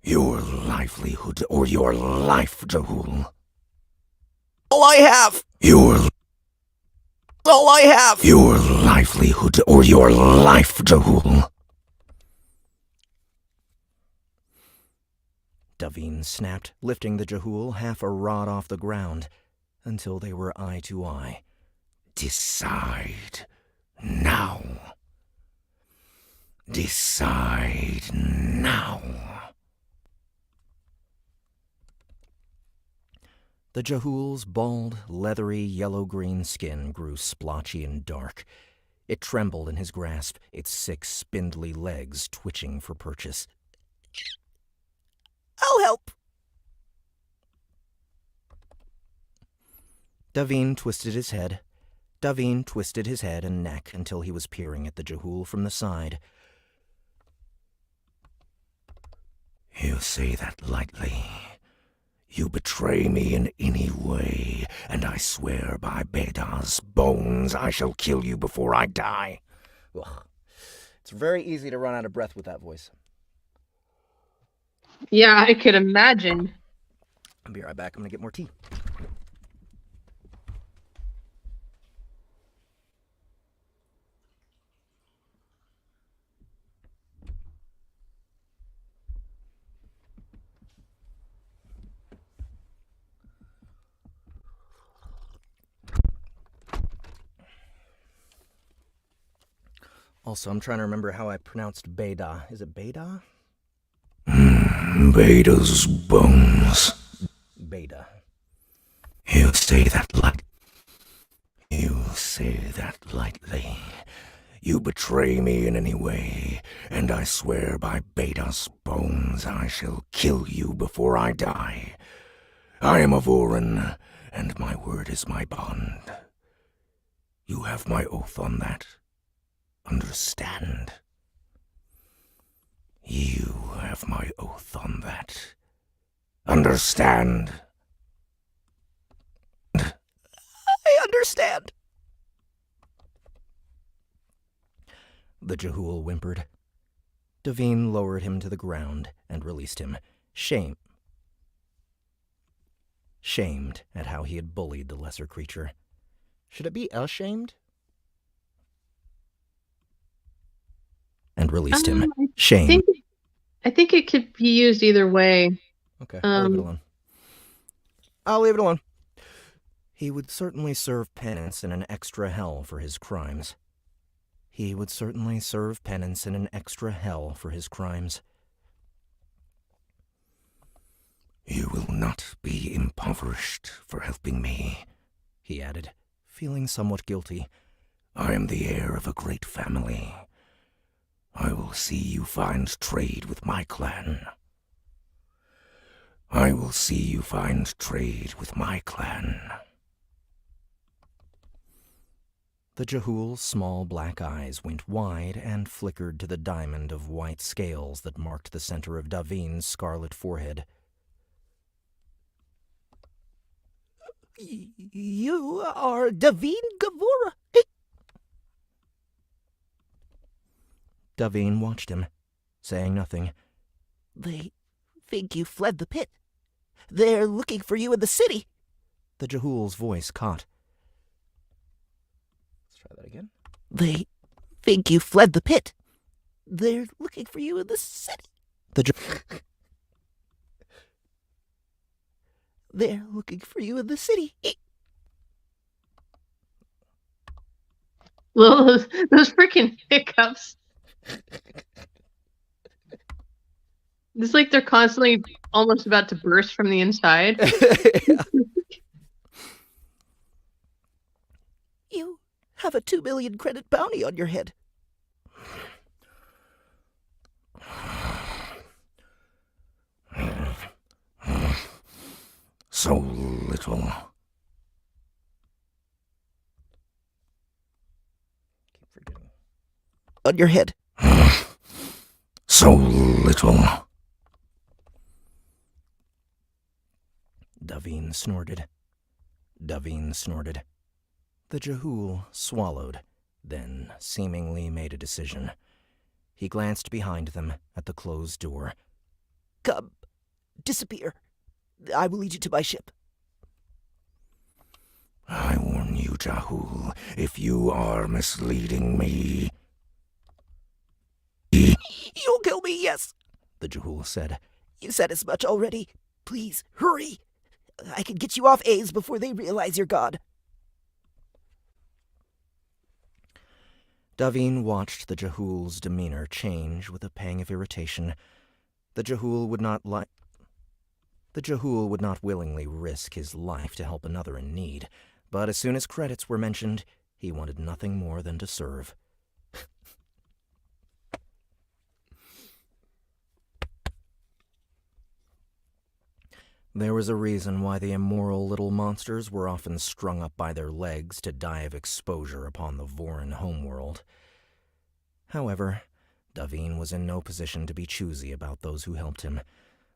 Speaker 4: Your livelihood or your life, Jahul.
Speaker 3: All I have. All I have.
Speaker 4: Your livelihood or your life, Jahul.
Speaker 1: Davin snapped, lifting the Jahul half a rod off the ground, until they were eye to eye.
Speaker 4: Decide now. Decide now.
Speaker 1: The Jahul's bald, leathery, yellow-green skin grew splotchy and dark. It trembled in his grasp, its 6 spindly legs twitching for purchase.
Speaker 3: I'll help.
Speaker 1: Davin twisted his head. Davin twisted his head and neck until he was peering at the Jahul from the side.
Speaker 4: You say that lightly. You betray me in any way, and I swear by Beda's bones I shall kill you before I die.
Speaker 1: Ugh. It's very easy to run out of breath with that voice.
Speaker 2: Yeah, I could imagine.
Speaker 1: I'll be right back. I'm going to get more tea. Also, I'm trying to remember how I pronounced Beda. Is it Beda?
Speaker 4: Beda's bones.
Speaker 1: Beda.
Speaker 4: You say that lightly. You betray me in any way, and I swear by Beda's bones I shall kill you before I die. I am a Vorin, and my word is my bond. You have my oath on that. Understand? You have my oath on that. Understand?
Speaker 3: I understand.
Speaker 1: The Jahul whimpered. Davin lowered him to the ground and released him, shamed at how he had bullied the lesser creature. Should it be ashamed? And released him, shamed.
Speaker 2: I think it could be used either way.
Speaker 1: Okay, I'll leave it alone. I'll leave it alone. He would certainly serve penance in an extra hell for his crimes. He would certainly serve penance in an extra hell for his crimes.
Speaker 4: You will not be impoverished for helping me,
Speaker 1: he added, feeling somewhat guilty.
Speaker 4: I am the heir of a great family. I will see you find trade with my clan. I will see you find trade with my clan.
Speaker 1: The Jahul's small black eyes went wide and flickered to the diamond of white scales that marked the center of Davin's scarlet forehead.
Speaker 3: You are Davin Gavura.
Speaker 1: Davin watched him, saying nothing.
Speaker 3: They think you fled the pit. They're looking for you in the city.
Speaker 1: The Jahul's voice caught. Let's try that again.
Speaker 3: They think you fled the pit. They're looking for you in the city. They're looking for you in the city.
Speaker 2: Those freaking hiccups. It's like they're constantly almost about to burst from the inside.
Speaker 1: Yeah.
Speaker 3: You have a 2 million credit bounty on your head.
Speaker 4: So little.
Speaker 1: Keep forgetting.
Speaker 3: On your head.
Speaker 4: So little.
Speaker 1: Davin snorted. Davin snorted. The Jahul swallowed, then seemingly made a decision. He glanced behind them at the closed door.
Speaker 3: Come, disappear. I will lead you to my ship.
Speaker 4: I warn you, Jahul, if you are misleading me...
Speaker 3: You'll kill me, yes,
Speaker 1: the Jahul said.
Speaker 3: You said as much already. Please, hurry. I can get you off A's before they realize you're gone.
Speaker 1: Davin watched the Jahul's demeanor change with a pang of irritation. The Jahul would not willingly risk his life to help another in need, but as soon as credits were mentioned, he wanted nothing more than to serve. There was a reason why the immoral little monsters were often strung up by their legs to die of exposure upon the Vorin homeworld. However, Davin was in no position to be choosy about those who helped him.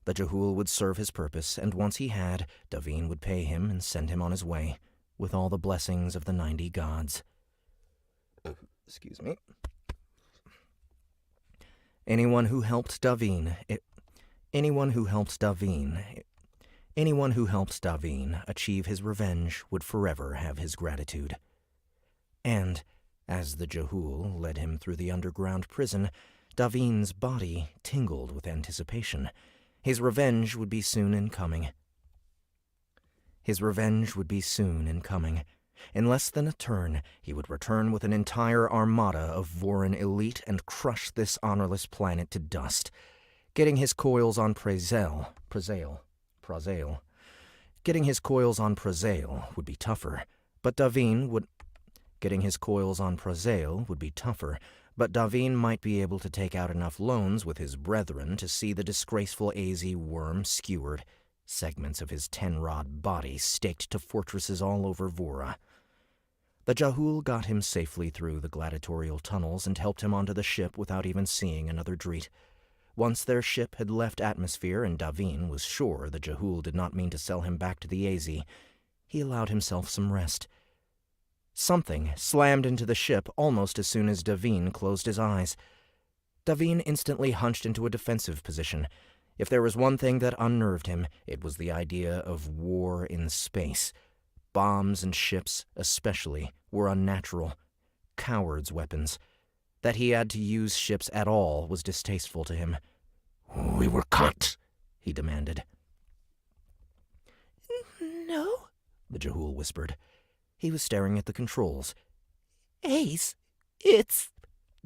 Speaker 1: The Jahul would serve his purpose, and once he had, Davin would pay him and send him on his way, with all the blessings of the 90 gods. Excuse me. Anyone who helped Davin achieve his revenge would forever have his gratitude. And, as the Jahul led him through the underground prison, Davin's body tingled with anticipation. His revenge would be soon in coming. In less than a turn, he would return with an entire armada of Vorin elite and crush this honorless planet to dust. Getting his coils on Prazail would be tougher, but Davin might be able to take out enough loans with his brethren to see the disgraceful AZ worm skewered, segments of his 10-rod body staked to fortresses all over Vora. The Jahul got him safely through the gladiatorial tunnels and helped him onto the ship without even seeing another Dreet. Once their ship had left atmosphere and Davin was sure the Jahul did not mean to sell him back to the AZ, he allowed himself some rest. Something slammed into the ship almost as soon as Davin closed his eyes. Davin instantly hunched into a defensive position. If there was one thing that unnerved him, it was the idea of war in space. Bombs and ships, especially, were unnatural. Cowards' weapons. That he had to use ships at all was distasteful to him.
Speaker 4: "We were caught,"
Speaker 1: he demanded.
Speaker 3: No,
Speaker 1: the Jahul whispered. He was staring at the controls.
Speaker 3: Ace, it's...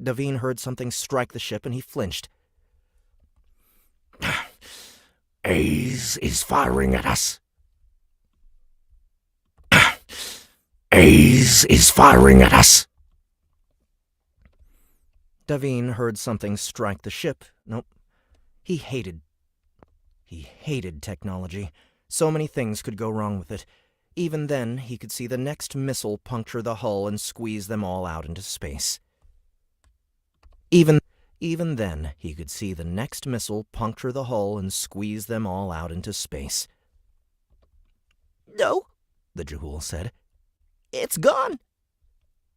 Speaker 1: Davin heard something strike the ship and he flinched.
Speaker 4: Ace is firing at us. Ace is firing at us.
Speaker 1: Davin heard something strike the ship. Nope. He hated technology. So many things could go wrong with it. Even then, he could see the next missile puncture the hull and squeeze them all out into space. Even then, he could see the next missile puncture the hull and squeeze them all out into space.
Speaker 3: No,
Speaker 1: the Jahul said.
Speaker 3: It's gone.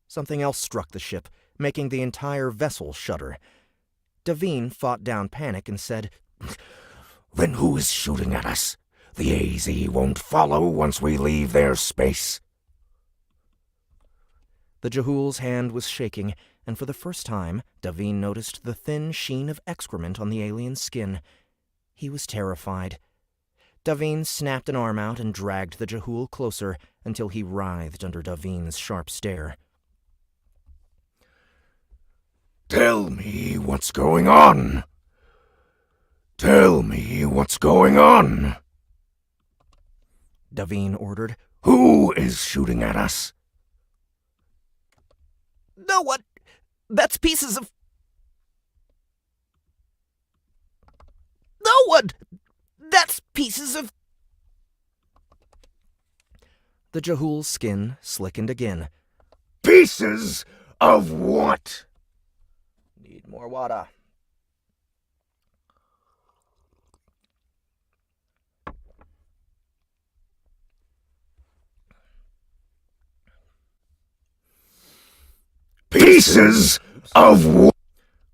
Speaker 1: Something else struck the ship, making the entire vessel shudder. Davin fought down panic and said,
Speaker 4: "Then who is shooting at us? The AZ won't follow once we leave their space."
Speaker 1: The Jahul's hand was shaking, and for the first time, Davin noticed the thin sheen of excrement on the alien's skin. He was terrified. Davin snapped an arm out and dragged the Jahul closer until he writhed under Davin's sharp stare.
Speaker 4: "Tell me what's going on. Tell me what's going on,"
Speaker 1: Davin ordered.
Speaker 4: "Who is shooting at us?"
Speaker 3: No one. That's pieces of... No one. That's pieces of...
Speaker 1: The Jahul's skin slickened again.
Speaker 4: "Pieces of what?"
Speaker 1: Need more water.
Speaker 4: Pieces of what?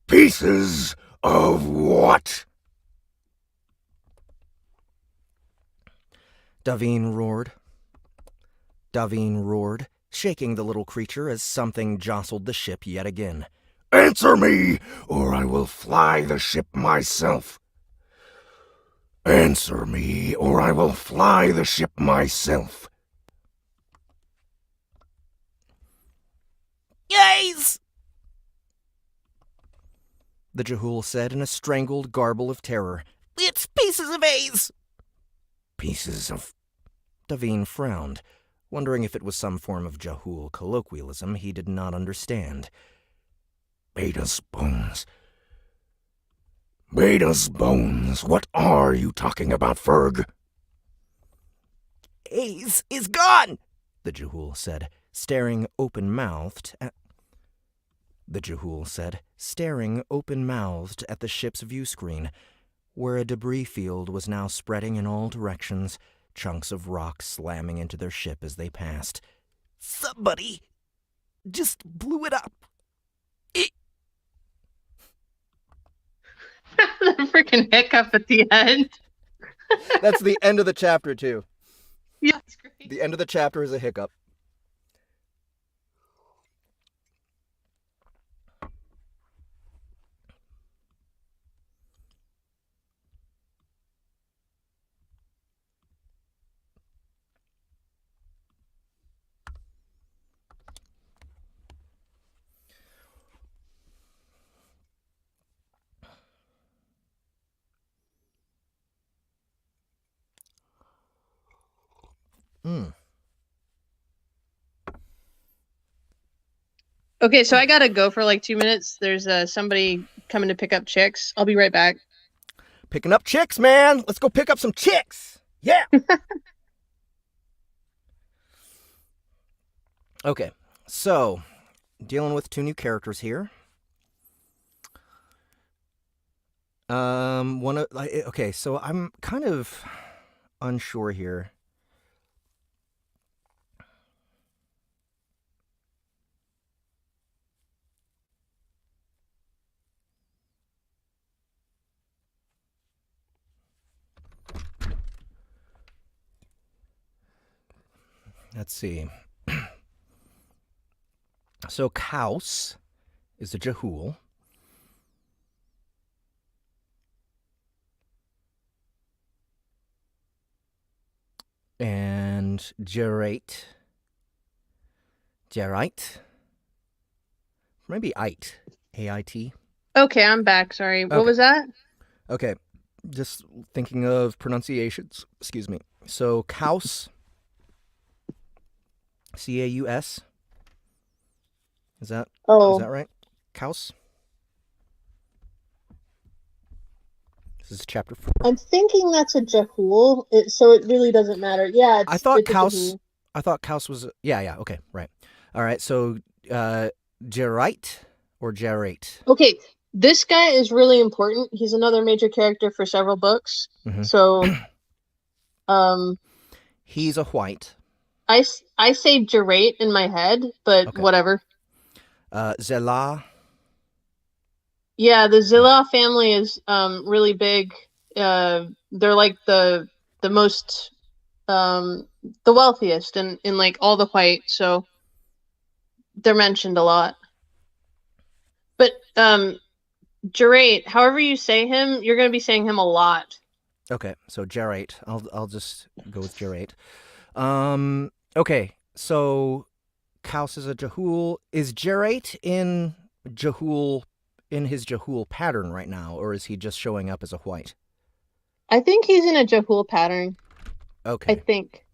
Speaker 4: Pieces of what?
Speaker 1: Davine roared. Davine roared, shaking the little creature as something jostled the ship yet again.
Speaker 4: Answer me, or I will fly the ship myself. Answer me, or I will fly the ship myself.
Speaker 3: Yays!
Speaker 1: The Jehool said in a strangled garble of terror.
Speaker 3: It's pieces of A's!
Speaker 4: Pieces of...
Speaker 1: Davine frowned, wondering if it was some form of Jehool colloquialism he did not understand.
Speaker 4: Beta's bones. Beta's bones. What are you talking about, Ferg?
Speaker 3: A's is gone!
Speaker 1: The Jehool said, staring open-mouthed at... The Jehool said, staring open-mouthed at the ship's view screen, where a debris field was now spreading in all directions, chunks of rock slamming into their ship as they passed.
Speaker 3: Somebody just blew it up.
Speaker 2: The freaking hiccup at the end.
Speaker 1: That's the end of the chapter, too.
Speaker 2: Yeah, it's great.
Speaker 1: The end of the chapter is a hiccup.
Speaker 2: Okay, so I gotta go for like 2 minutes. There's somebody coming to pick up chicks. I'll be right back.
Speaker 1: Picking up chicks, man! Let's go pick up some chicks! Yeah! Okay, so, dealing with 2 new characters here. Okay, so I'm kind of unsure here. Let's see. So Kaus is a Jehool. And Jerate. Maybe Ait. A-I-T.
Speaker 2: Okay, I'm back. Sorry. What was that?
Speaker 1: Okay. Just thinking of pronunciations. Excuse me. So Kaus. C-A-U-S. Is that right? Kaus? This is chapter 4.
Speaker 2: I'm thinking that's a Jehool, so it really doesn't matter. Yeah,
Speaker 1: I thought Kaus was... Yeah, okay, right. All right, so Jerite or Jerate?
Speaker 2: Okay, this guy is really important. He's another major character for several books.
Speaker 1: Mm-hmm.
Speaker 2: So,
Speaker 1: he's a Huouyt.
Speaker 2: I say Jerate in my head, but okay. Whatever.
Speaker 1: Zela.
Speaker 2: Yeah, the Zela family is really big. They're like the most the wealthiest in like all the Huouyt, so they're mentioned a lot. But Jerate, however you say him, you're going to be saying him a lot.
Speaker 1: Okay, so Jerate. I'll just go with Jerate. Okay, so Kaus is a Jehool. Is Jerate in his Jehool pattern right now, or is he just showing up as a Huouyt?
Speaker 2: I think he's in a Jehool pattern.
Speaker 1: Okay.
Speaker 2: I think.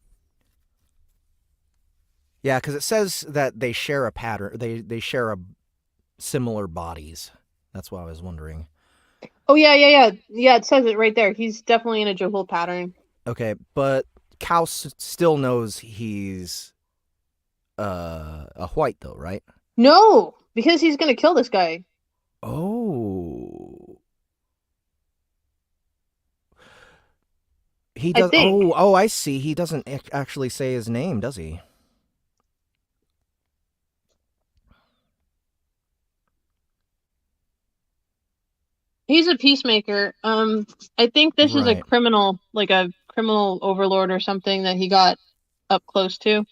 Speaker 1: Yeah, because it says that they share a pattern. They share a similar bodies. That's why I was wondering.
Speaker 2: Oh, yeah. Yeah, it says it right there. He's definitely in a Jehool pattern.
Speaker 1: Okay, but Kaus still knows he's a Huouyt, though, right?
Speaker 2: No, because he's going to kill this guy.
Speaker 1: Oh. He does. Oh, I see. He doesn't actually say his name, does he?
Speaker 2: He's a peacemaker. I think this is a criminal, like a criminal overlord or something that he got up close to.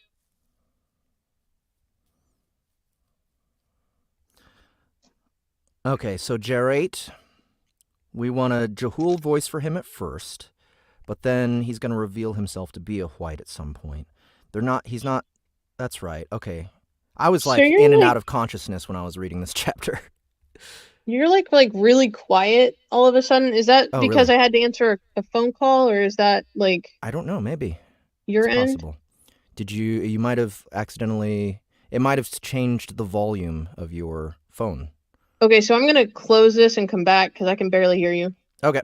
Speaker 1: Okay, so Jarate, we want a Jahul voice for him at first, but then he's going to reveal himself to be a Huouyt at some point. He's not, that's right, okay. I was like in and out of consciousness when I was reading this chapter.
Speaker 2: You're like really quiet all of a sudden. Is that because
Speaker 1: really?
Speaker 2: I had to answer a phone call, or is that like...
Speaker 1: I don't know, maybe.
Speaker 2: Your
Speaker 1: it's
Speaker 2: end?
Speaker 1: Possible. Did you might have accidentally, it might have changed the volume of your phone.
Speaker 2: Okay, so I'm going to close this and come back because I can barely hear you.
Speaker 1: Okay.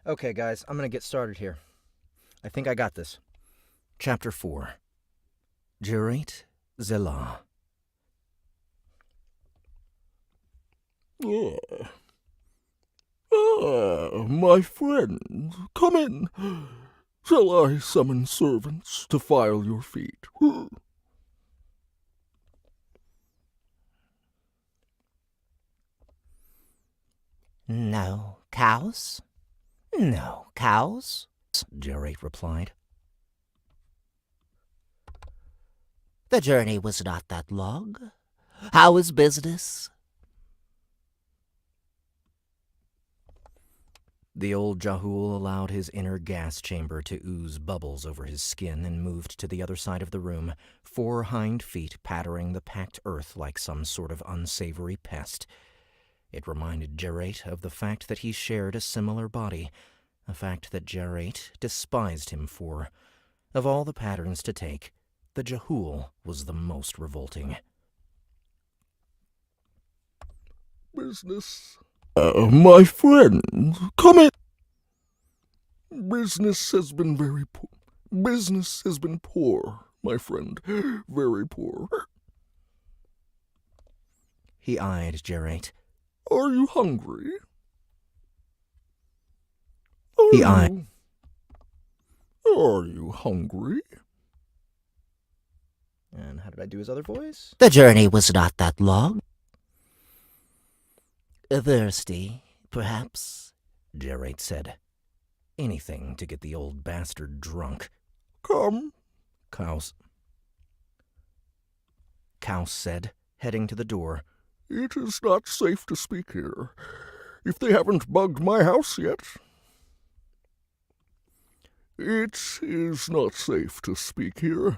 Speaker 1: Okay, guys, I'm going to get started here. I think I got this. Chapter 4. Jarate Zelah.
Speaker 4: My friend, come in. Shall I summon servants to file your feet?
Speaker 3: No cows? No cows, Jarate replied. The journey was not that long. How is business?
Speaker 1: The old Jahul allowed his inner gas chamber to ooze bubbles over his skin and moved to the other side of the room, 4 hind feet pattering the packed earth like some sort of unsavory pest. It reminded Jarate of the fact that he shared a similar body, a fact that Jarate despised him for. Of all the patterns to take, the Jahul was the most revolting.
Speaker 4: Business. My friend, come in. Business has been very poor. Business has been poor, my friend. Very poor.
Speaker 1: He eyed Jarate.
Speaker 4: Are you hungry?
Speaker 1: He eyed.
Speaker 4: Are you hungry?
Speaker 1: And how did I do his other voice?
Speaker 3: The journey was not that long. Thirsty, perhaps,
Speaker 1: Jarate said. Anything to get the old bastard drunk.
Speaker 4: Come,
Speaker 1: Kaus said, heading to the door.
Speaker 4: It is not safe to speak here. If they haven't bugged my house yet. It is not safe to speak here.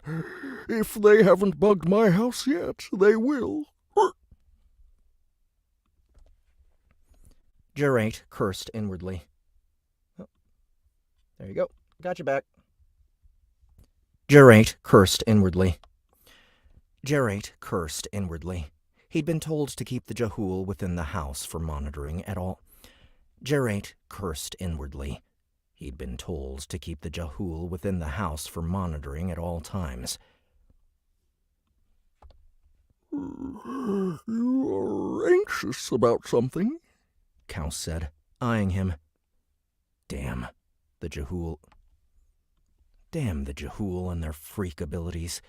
Speaker 4: If they haven't bugged my house yet, they will.
Speaker 1: Jarate cursed inwardly. Oh, there you go. Got you back. Jarate cursed inwardly. Jarate cursed inwardly. He'd been told to keep the Jahul within the house for monitoring at all. Jarate cursed inwardly. He'd been told to keep the Jahul within the house for monitoring at all times.
Speaker 4: You are anxious about something,
Speaker 1: Kaus said, eyeing him. Damn the Jahul and their freak abilities.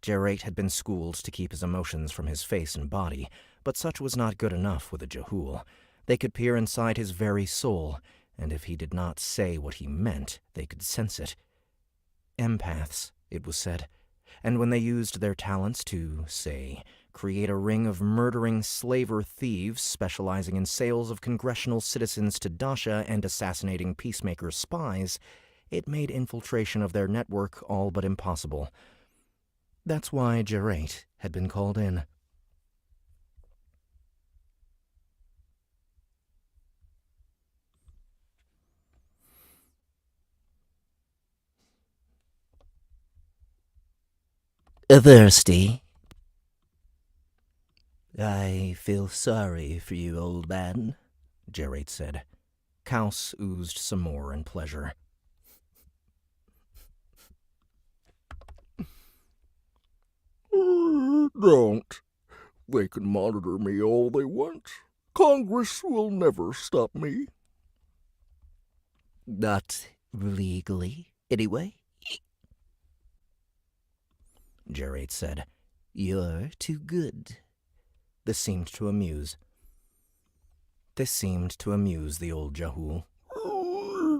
Speaker 1: Jarate had been schooled to keep his emotions from his face and body, but such was not good enough with a Jahul. They could peer inside his very soul, and if he did not say what he meant, they could sense it. Empaths, it was said, and when they used their talents to, say, create a ring of murdering slaver thieves specializing in sales of congressional citizens to Dasha and assassinating Peacemaker spies, it made infiltration of their network all but impossible. That's why Jarate had been called in.
Speaker 3: Thirsty? I feel sorry for you, old man,
Speaker 1: Gerate said. Kaus oozed some more in pleasure.
Speaker 4: Don't. They can monitor me all they want. Congress will never stop me.
Speaker 3: Not legally, anyway,
Speaker 1: Gerate said.
Speaker 3: You're too good.
Speaker 1: This seemed to amuse the old Jahul.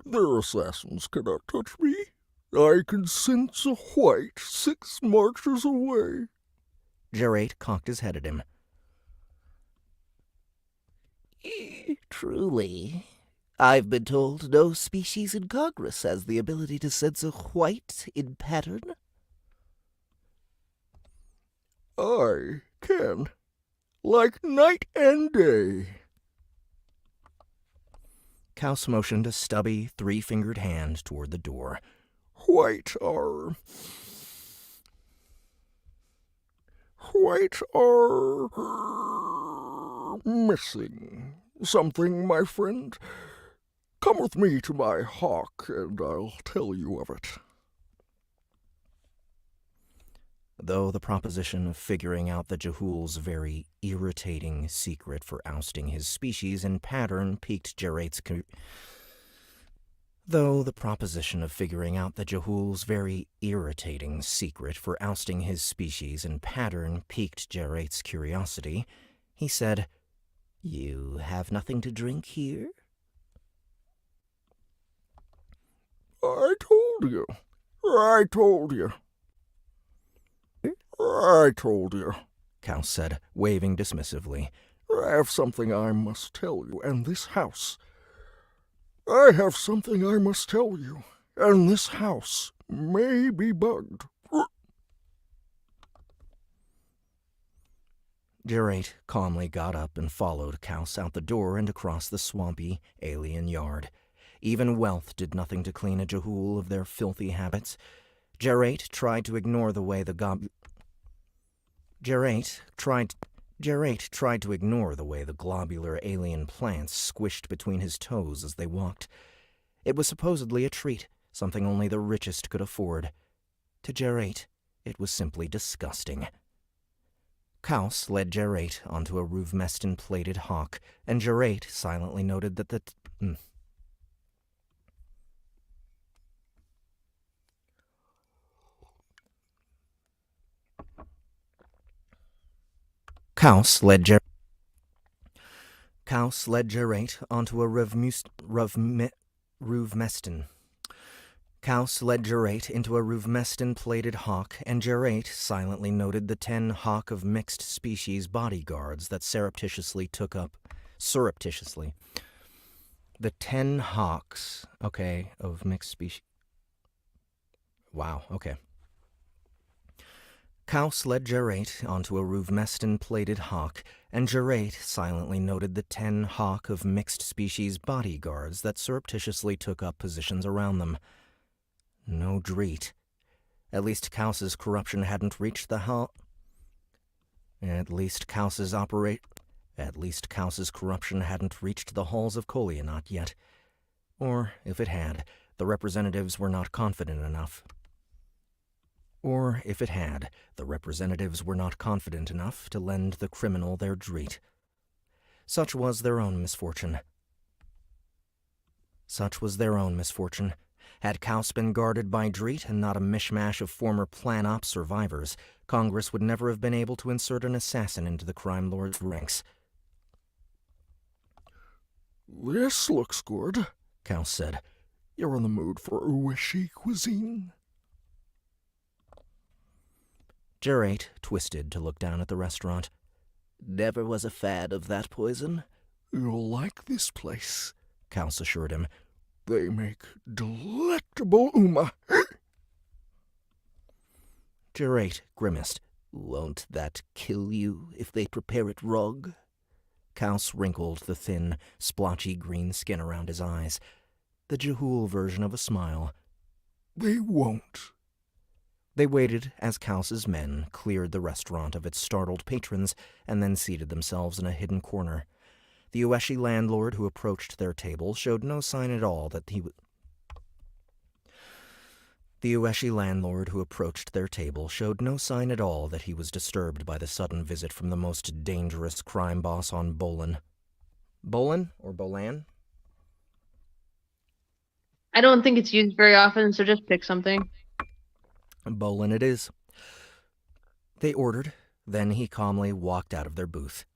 Speaker 4: Their assassins cannot touch me. I can sense a Huouyt 6 marches away.
Speaker 1: Gerate cocked his head at him.
Speaker 3: Truly. I've been told no species in Congress has the ability to sense a Huouyt in pattern.
Speaker 4: I can. Like night and day.
Speaker 1: Kaus motioned a stubby, 3-fingered hand toward the door.
Speaker 4: Huouyt are missing something, my friend. Come with me to my hawk, and I'll tell you of it.
Speaker 1: Though the proposition of figuring out the Jahul's very irritating secret for ousting his species in pattern piqued Gerate's curiosity, he said,
Speaker 3: You have nothing to drink here?
Speaker 4: I told you.
Speaker 1: Kaus said, waving dismissively.
Speaker 4: I have something I must tell you, and this house. I have something I must tell you, and this house may be bugged.
Speaker 1: Gerate calmly got up and followed Kaus out the door and across the swampy, alien yard. Even wealth did nothing to clean a Jahul of their filthy habits. Gerate tried to ignore the way the globular alien plants squished between his toes as they walked. It was supposedly a treat, something only the richest could afford. To Gerate, it was simply disgusting. Kaus led Gerate onto a Ruvmestan-plated hawk, and Gerate silently noted that the... Kaus led Gerate onto a Ruvmestan. Kaus led Gerate into a Ruvmestan-plated hawk, and Gerate silently noted the 10 hawk of mixed species bodyguards that surreptitiously. The 10 hawks, of mixed species. Wow, okay. Kaus led Gerate onto a Ruvmestan-plated hawk, and Gerate silently noted the 10 hawk of mixed species bodyguards that surreptitiously took up positions around them. No dreet. At least Kaus's corruption hadn't reached the At least Kaus's corruption hadn't reached the halls of Huouyt yet. Or, if it had, the representatives were not confident enough. To lend the criminal their dreet. Such was their own misfortune. Had Kaus been guarded by dreet and not a mishmash of former Plan Op survivors, Congress would never have been able to insert an assassin into the crime lord's ranks.
Speaker 4: This looks good, Kaus said. You're in the mood for Huouyt cuisine?
Speaker 1: Gerate twisted to look down at the restaurant.
Speaker 3: Never was a fan of that poison.
Speaker 4: You'll like this place, Kaus assured him. They make delectable uma.
Speaker 1: Gerate grimaced.
Speaker 3: Won't that kill you if they prepare it wrong?
Speaker 1: Kaus wrinkled the thin, splotchy green skin around his eyes. The Jahul version of a smile.
Speaker 4: They won't.
Speaker 1: They waited as Kaus's men cleared the restaurant of its startled patrons and then seated themselves in a hidden corner. The Huouyt landlord who approached their table showed no sign at all that he was disturbed by the sudden visit from the most dangerous crime boss on Bolin. Bolin or Bolan?
Speaker 2: I don't think it's used very often, so just pick something.
Speaker 1: Bolin it is. They ordered, then he calmly walked out of their booth.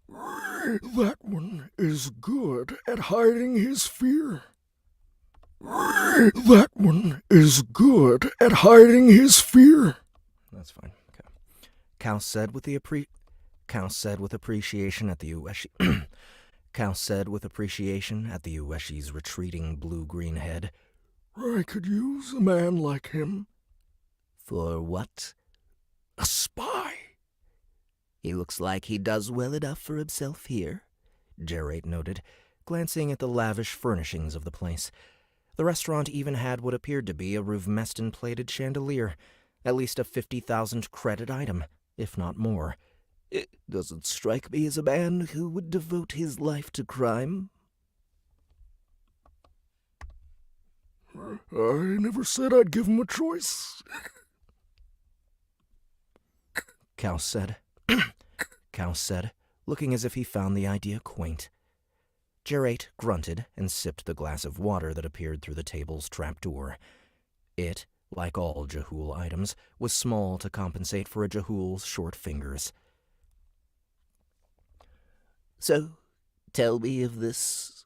Speaker 5: That one is good at hiding his fear. That one is good at hiding his fear.
Speaker 1: That's fine. Okay. Kaus said with appreciation at the Huouyt. Kaus said with appreciation at the Huouyt's retreating blue-green head.
Speaker 5: I could use a man like him.
Speaker 3: For what?
Speaker 5: A spy.
Speaker 3: He looks like he does well enough for himself here,
Speaker 1: Huouyt noted, glancing at the lavish furnishings of the place. The restaurant even had what appeared to be a Ruvmestan-plated chandelier, at least a 50,000 credit item, if not more.
Speaker 3: It doesn't strike me as a man who would devote his life to crime.
Speaker 5: I never said I'd give him a choice.
Speaker 1: Kaus said, looking as if he found the idea quaint. Huouyt grunted and sipped the glass of water that appeared through the table's trapdoor. It, like all Jehool items, was small to compensate for a Jehool's short fingers.
Speaker 3: So, tell me of this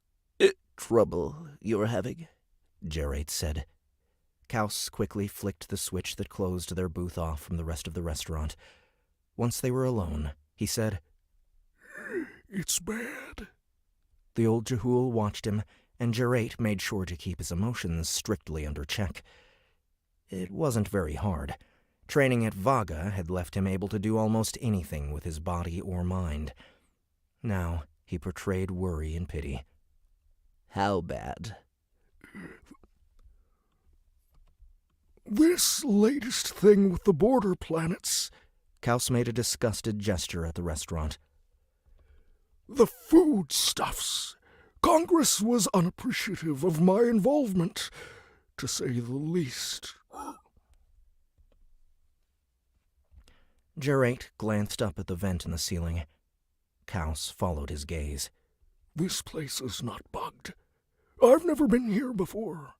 Speaker 3: trouble you're having,
Speaker 1: Huouyt said. Kaus quickly flicked the switch that closed their booth off from the rest of the restaurant. Once they were alone, he said,
Speaker 5: It's bad.
Speaker 1: The old Jehool watched him, and Huouyt made sure to keep his emotions strictly under check. It wasn't very hard. Training at Vaga had left him able to do almost anything with his body or mind. Now he portrayed worry and pity.
Speaker 3: How bad?
Speaker 5: This latest thing with the border planets.
Speaker 1: Kaus made a disgusted gesture at the restaurant.
Speaker 5: The foodstuffs. Congress was unappreciative of my involvement, to say the least.
Speaker 1: Huouyt glanced up at the vent in the ceiling. Kaus followed his gaze.
Speaker 5: This place is not bugged. I've never been here before.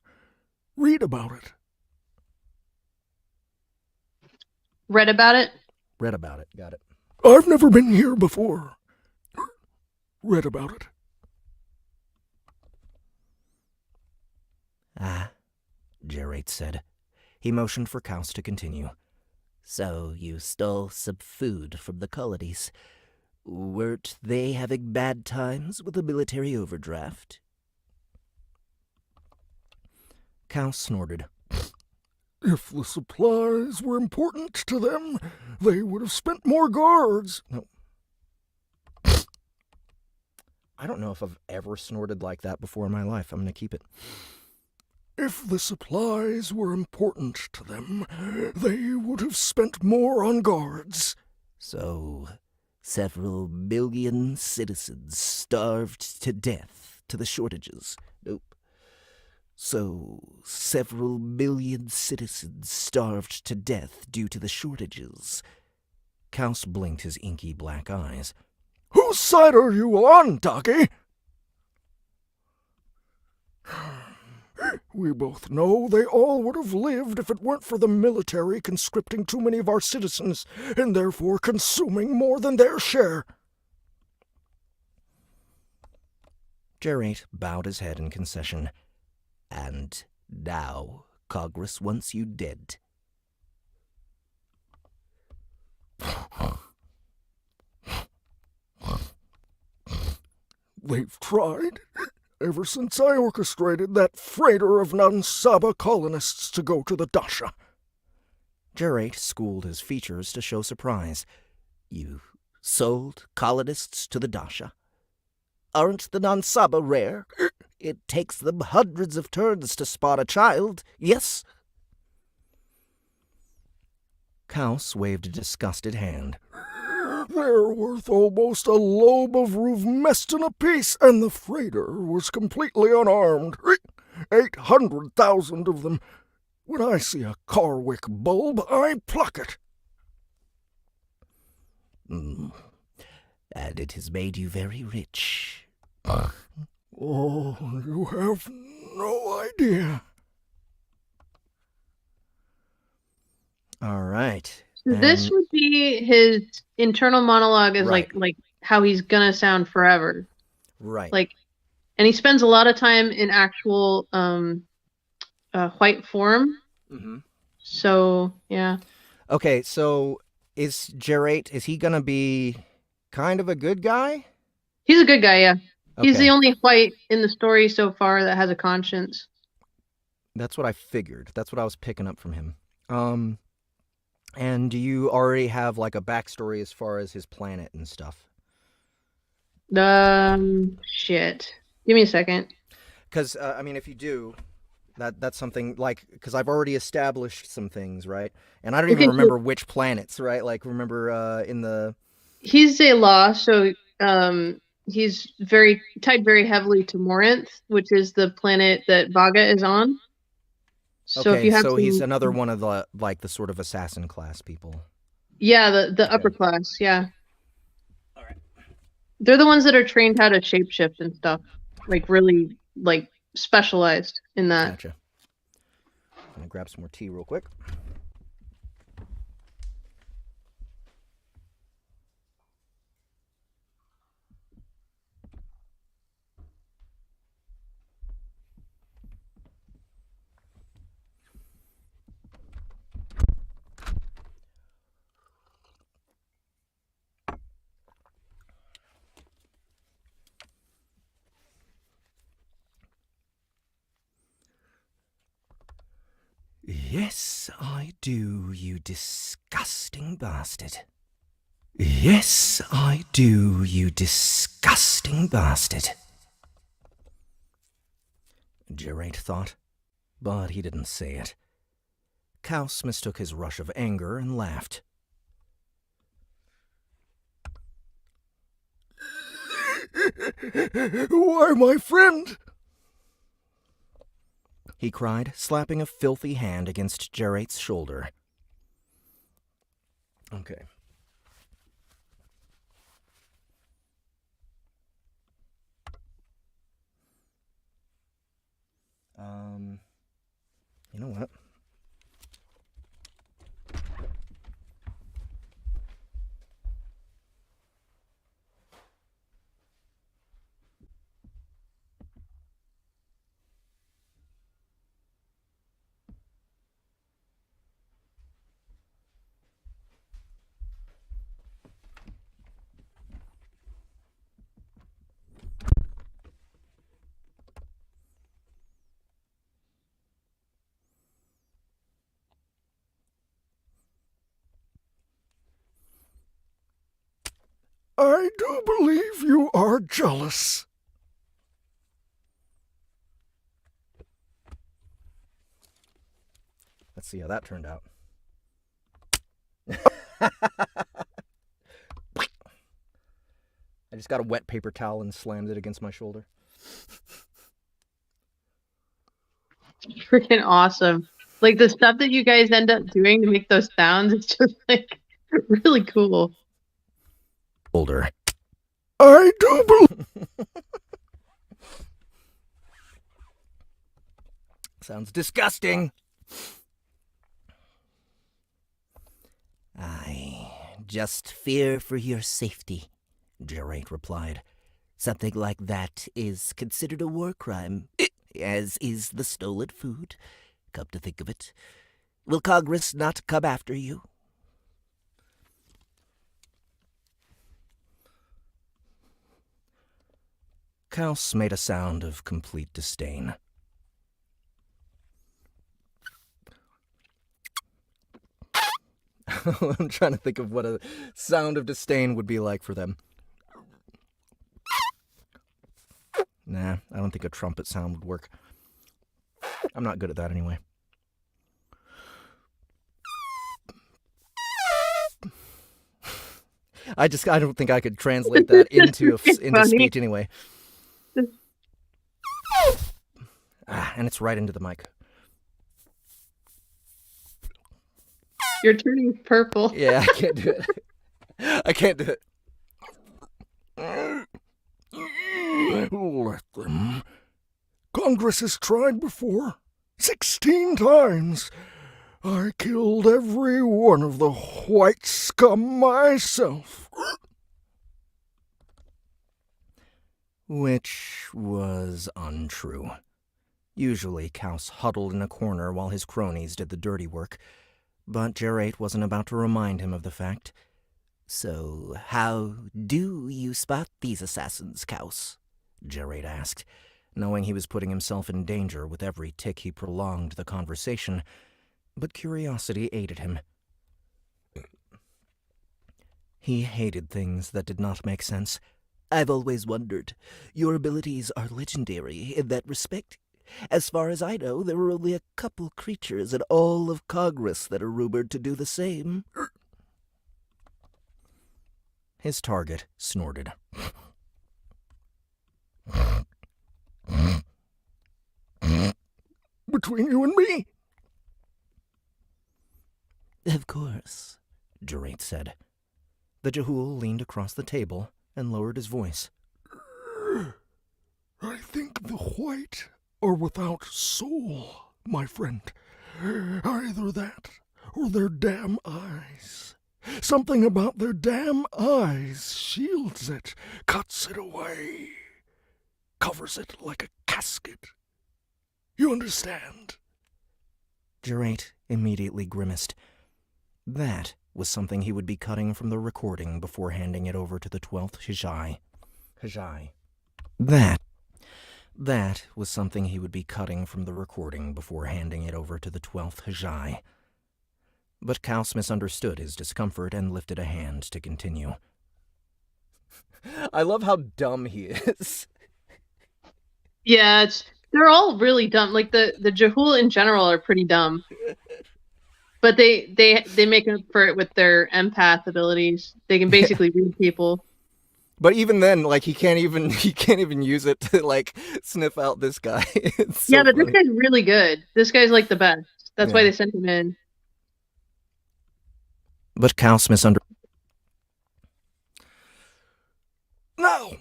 Speaker 5: Read about it.
Speaker 2: Read about it?
Speaker 1: Read about it. Got it.
Speaker 5: I've never been here before. Read about it.
Speaker 1: Ah, Huouyt said. He motioned for Kaus to continue.
Speaker 3: So you stole some food from the colonies. Weren't they having bad times with the military overdraft?
Speaker 1: Kaus snorted.
Speaker 5: If the supplies were important to them, they would have spent more guards.
Speaker 1: No. I don't know if I've ever snorted like that before in my life. I'm going to keep it.
Speaker 5: If the supplies were important to them, they would have spent more on guards.
Speaker 3: So, several million citizens starved to death to the shortages. Nope. So, several million citizens starved to death due to the shortages.
Speaker 1: Kaus blinked his inky black eyes.
Speaker 5: Whose side are you on, Taki? We both know they all would have lived if it weren't for the military conscripting too many of our citizens, and therefore consuming more than their share.
Speaker 1: Huouyt bowed his head in concession.
Speaker 3: And now Congress wants you dead.
Speaker 5: They've tried. Ever since I orchestrated that freighter of non-Saba colonists to go to the Dasha.
Speaker 1: Huouyt schooled his features to show surprise.
Speaker 3: You sold colonists to the Dasha? Aren't the non-Saba rare? It takes them hundreds of turns to spot a child, yes?
Speaker 1: Kaus waved a disgusted hand.
Speaker 5: They're worth almost a lobe of Ruvmeston apiece, and the freighter was completely unarmed. 800,000 of them. When I see a Carwick bulb, I pluck it.
Speaker 3: And it has made you very rich.
Speaker 5: Oh, you have no idea.
Speaker 1: All right.
Speaker 2: This would be his internal monologue as
Speaker 1: Right.
Speaker 2: like how he's gonna sound forever.
Speaker 1: Right.
Speaker 2: Like, and he spends a lot of time in actual white form.
Speaker 1: Mm-hmm.
Speaker 2: So yeah.
Speaker 1: Okay, so is Gerate, is he gonna be kind of a good guy?
Speaker 2: He's a good guy, yeah. He's
Speaker 1: Okay.
Speaker 2: the only white in the story so far that has a conscience.
Speaker 1: That's what I figured. That's what I was picking up from him. And do you already have like a backstory as far as his planet and stuff?
Speaker 2: Shit. Give me a second.
Speaker 1: Because I mean, if you do, that's something like because I've already established some things, right? And I don't even remember which planets, right? Like remember in the
Speaker 2: he's a law, so he's tied very heavily to Morinth, which is the planet that Vaga is on. So
Speaker 1: okay,
Speaker 2: if you have
Speaker 1: he's another one of the like the sort of assassin class people.
Speaker 2: Yeah, the upper class, yeah. All right. They're the ones that are trained how to shapeshift and stuff. Like really like specialized in that.
Speaker 1: Gotcha. I'm gonna grab some more tea real quick.
Speaker 3: Yes, I do, you disgusting bastard. Yes, I do, you disgusting bastard.
Speaker 1: Gerate thought, but he didn't say it. Kaus mistook his rush of anger and laughed.
Speaker 5: Why, my friend?
Speaker 1: He cried, slapping a filthy hand against Gerate's shoulder. Okay. You know what?
Speaker 5: I do believe you are jealous.
Speaker 1: Let's see how that turned out. I just got a wet paper towel and slammed it against my shoulder.
Speaker 2: Freaking awesome. Like the stuff that you guys end up doing to make those sounds, it's just like really cool.
Speaker 1: Older.
Speaker 5: I do believe.
Speaker 1: Sounds disgusting.
Speaker 3: I just fear for your safety, Gerate replied. Something like that is considered a war crime, as is the stolen food. Come to think of it, will Congress not come after you?
Speaker 1: Kaus made a sound of complete disdain. I'm trying to think of what a sound of disdain would be like for them. Nah, I don't think a trumpet sound would work. I'm not good at that anyway. I don't think I could translate that into speech anyway. And it's right into the mic.
Speaker 2: You're turning purple.
Speaker 1: Yeah, I can't do it. I can't do it.
Speaker 5: Let them. Congress has tried before. 16 times. I killed every one of the white scum myself.
Speaker 1: Which was untrue. Usually, Kaus huddled in a corner while his cronies did the dirty work, but Gerate wasn't about to remind him of the fact.
Speaker 3: So, how do you spot these assassins, Kaus?
Speaker 1: Gerate asked, knowing he was putting himself in danger with every tick he prolonged the conversation, but curiosity aided him. He hated things that did not make sense.
Speaker 3: I've always wondered. Your abilities are legendary in that respect. As far as I know, there are only a couple creatures in all of Congress that are rumored to do the same.
Speaker 1: His target snorted.
Speaker 5: Between you and me?
Speaker 3: Of course,
Speaker 1: Gerate said. The Jehul leaned across the table and lowered his voice.
Speaker 5: I think the white are without soul, my friend. Either that or their damn eyes. Something about their damn eyes shields it, cuts it away, covers it like a casket. You understand?
Speaker 1: Gerate immediately grimaced. That was something he would be cutting from the recording before handing it over to the 12th Huouyt. That was something he would be cutting from the recording before handing it over to the 12th Huouyt. But Kaus misunderstood his discomfort and lifted a hand to continue. I love how dumb he is.
Speaker 2: Yeah, they're all really dumb. Like the Jehul in general are pretty dumb. But they make up for it with their empath abilities. They can basically read people.
Speaker 1: But even then, like he can't even use it to like sniff out this guy. So
Speaker 2: yeah, but
Speaker 1: funny.
Speaker 2: This guy's really good. This guy's like the best. That's why they sent him in.
Speaker 1: But Kaus misunderstood.
Speaker 5: Now,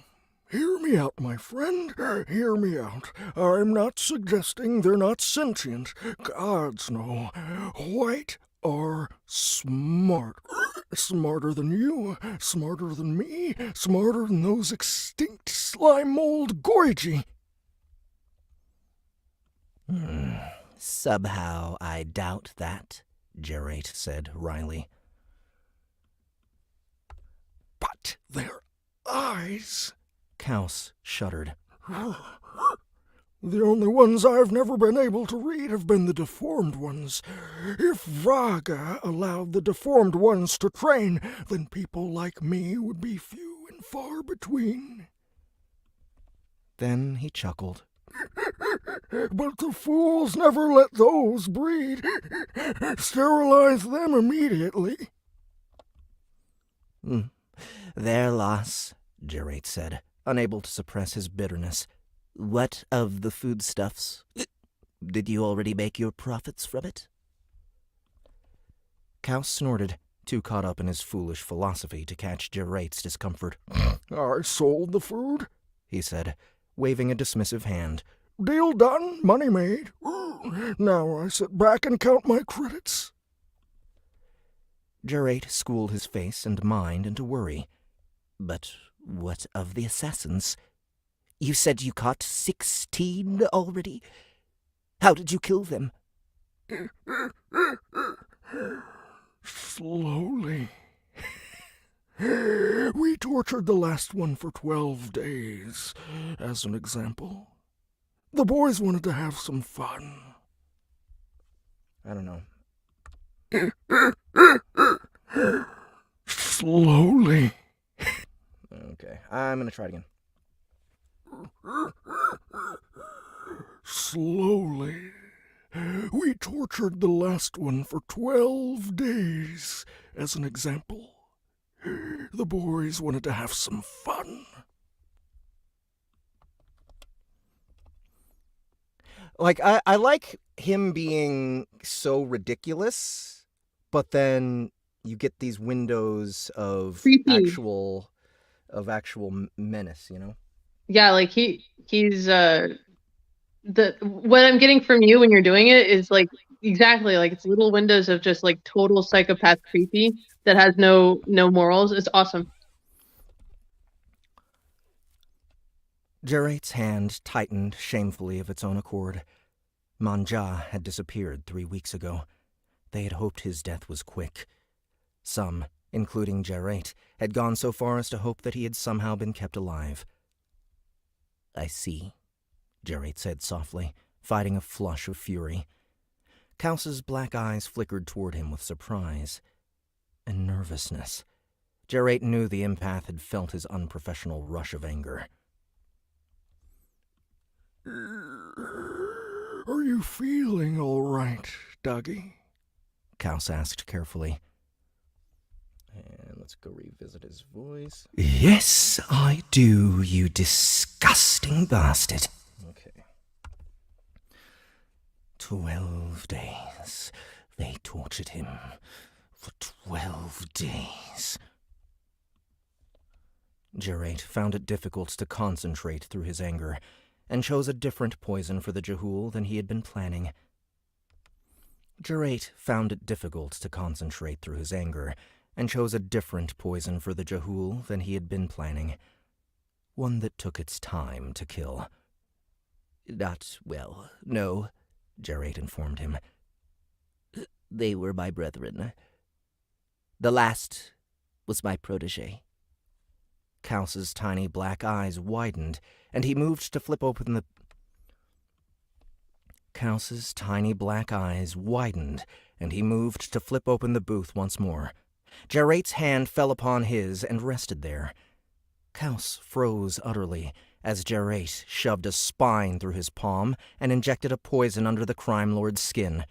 Speaker 5: hear me out, my friend. Hear me out. I'm not suggesting they're not sentient. Gods, no. White are smart. Smarter than you, smarter than me, smarter than those extinct slime mold Goiji.
Speaker 1: Somehow I doubt that, Gerate said wryly.
Speaker 5: But their eyes...
Speaker 1: Kaus shuddered.
Speaker 5: The only ones I've never been able to read have been the deformed ones. If Vraga allowed the deformed ones to train, then people like me would be few and far between.
Speaker 1: Then he chuckled.
Speaker 5: But the fools never let those breed. Sterilize them immediately.
Speaker 1: Their loss, Gerate said, unable to suppress his bitterness.
Speaker 3: What of the foodstuffs? Did you already make your profits from it?
Speaker 1: Kaus snorted, too caught up in his foolish philosophy to catch Gerate's discomfort.
Speaker 5: I sold the food,
Speaker 1: he said, waving a dismissive hand.
Speaker 5: Deal done, money made. Now I sit back and count my credits.
Speaker 1: Gerate schooled his face and mind into worry.
Speaker 3: But what of the assassins? You said you caught 16 already? How did you kill them?
Speaker 5: Slowly. We tortured the last one for 12 days, as an example. The boys wanted to have some fun.
Speaker 1: I don't know.
Speaker 5: Slowly.
Speaker 1: Okay, I'm gonna try it again.
Speaker 5: Slowly. We tortured the last one for 12 days as an example. The boys wanted to have some fun.
Speaker 1: Like, I like him being so ridiculous, but then you get these windows of
Speaker 2: Creepy.
Speaker 1: actual menace, you know?
Speaker 2: Yeah, like he's what I'm getting from you when you're doing it is like exactly like it's little windows of just like total psychopath creepy that has no morals. It's awesome.
Speaker 1: Jerate's hand tightened shamefully of its own accord. Manja had disappeared 3 weeks ago. They had hoped his death was quick. Some, including Jerate, had gone so far as to hope that he had somehow been kept alive. "I see," Jerate said softly, fighting a flush of fury. Kaus's black eyes flickered toward him with surprise and nervousness. Jerate knew the empath had felt his unprofessional rush of anger.
Speaker 5: Are you feeling all right, Dougie?
Speaker 1: Kaus asked carefully. And let's go revisit his voice.
Speaker 3: "Yes, I do, you disgusting bastard."
Speaker 1: Okay.
Speaker 3: 12 days. They tortured him for 12 days.
Speaker 1: Jerate found it difficult to concentrate through his anger, and chose a different poison for the Jehul than he had been planning. Jerate found it difficult to concentrate through his anger, and chose a different poison for the Jehul than he had been planning. One that took its time to kill.
Speaker 3: "Not well, no," Jerate informed him. "They were my brethren. The last was my protege."
Speaker 1: Kaus's tiny black eyes widened, and he moved to flip open the... Kaus's tiny black eyes widened, and he moved to flip open the booth once more. Jerate's hand fell upon his and rested there. Kaus froze utterly as Jerate shoved a spine through his palm and injected a poison under the crime lord's skin.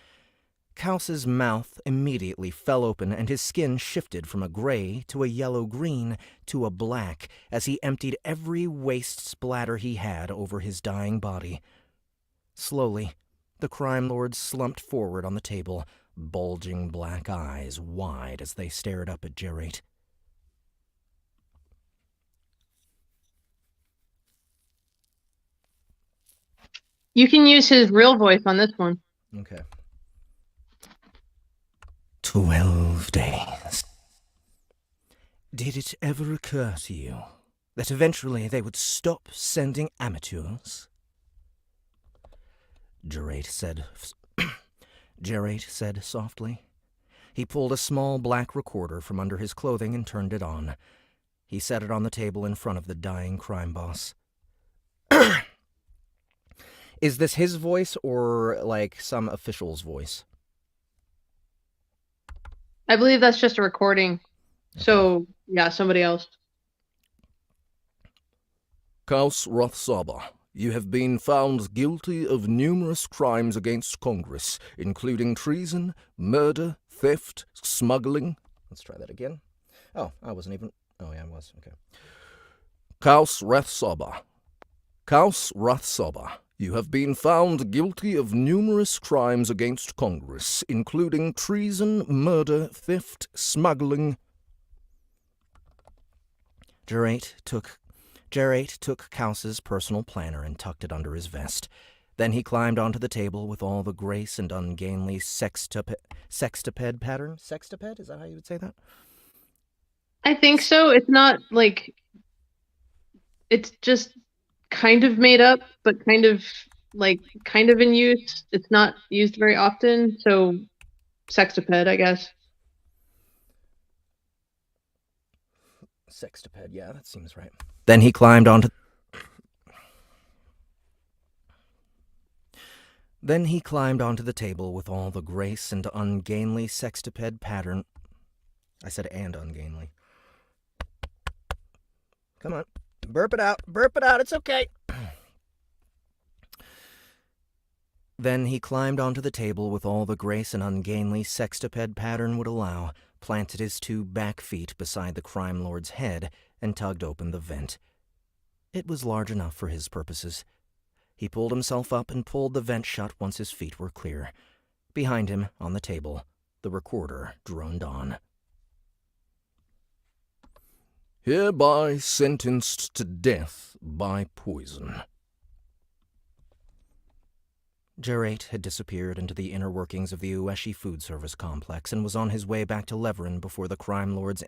Speaker 1: Kaus's mouth immediately fell open, and his skin shifted from a gray to a yellow-green to a black as he emptied every waste splatter he had over his dying body. Slowly, the crime lord slumped forward on the table, bulging black eyes wide as they stared up at Jerate.
Speaker 2: You can use his real voice on this one.
Speaker 1: Okay.
Speaker 3: 12 days.
Speaker 1: Did it ever occur to you that eventually they would stop sending amateurs? Jerate said softly. He pulled a small black recorder from under his clothing and turned it on. He set it on the table in front of the dying crime boss. Is this his voice or, like, some official's voice?
Speaker 2: I believe that's just a recording. Okay. So, yeah, somebody else.
Speaker 5: Kaus Rothsaba, you have been found guilty of numerous crimes against Congress, including treason, murder, theft, smuggling.
Speaker 1: Let's try that again. Oh, I wasn't even... Oh, yeah, I was. Okay.
Speaker 5: Kaus Rothsaba. Kaus Rothsaba, you have been found guilty of numerous crimes against Congress, including treason, murder, theft, smuggling.
Speaker 1: Jerate took Kaus's personal planner and tucked it under his vest. Then he climbed onto the table with all the grace and ungainly sextuped pattern. Sextuped? Is that how you would say that?
Speaker 2: I think so. It's not like... It's just kind of made up, but kind of in use. It's not used very often, so sextuped, I guess.
Speaker 1: Sextuped, yeah, that seems right. Then he climbed onto the table with all the grace and ungainly sextuped pattern. I said and ungainly. Come on. Burp it out, it's okay. Then he climbed onto the table with all the grace an ungainly sextuped pattern would allow, planted his 2 back feet beside the crime lord's head, and tugged open the vent. It was large enough for his purposes. He pulled himself up and pulled the vent shut once his feet were clear. Behind him, on the table, the recorder droned on.
Speaker 5: Hereby sentenced to death by poison.
Speaker 1: Jarate had disappeared into the inner workings of the Huouyt food service complex and was on his way back to Leverin before the crime lord's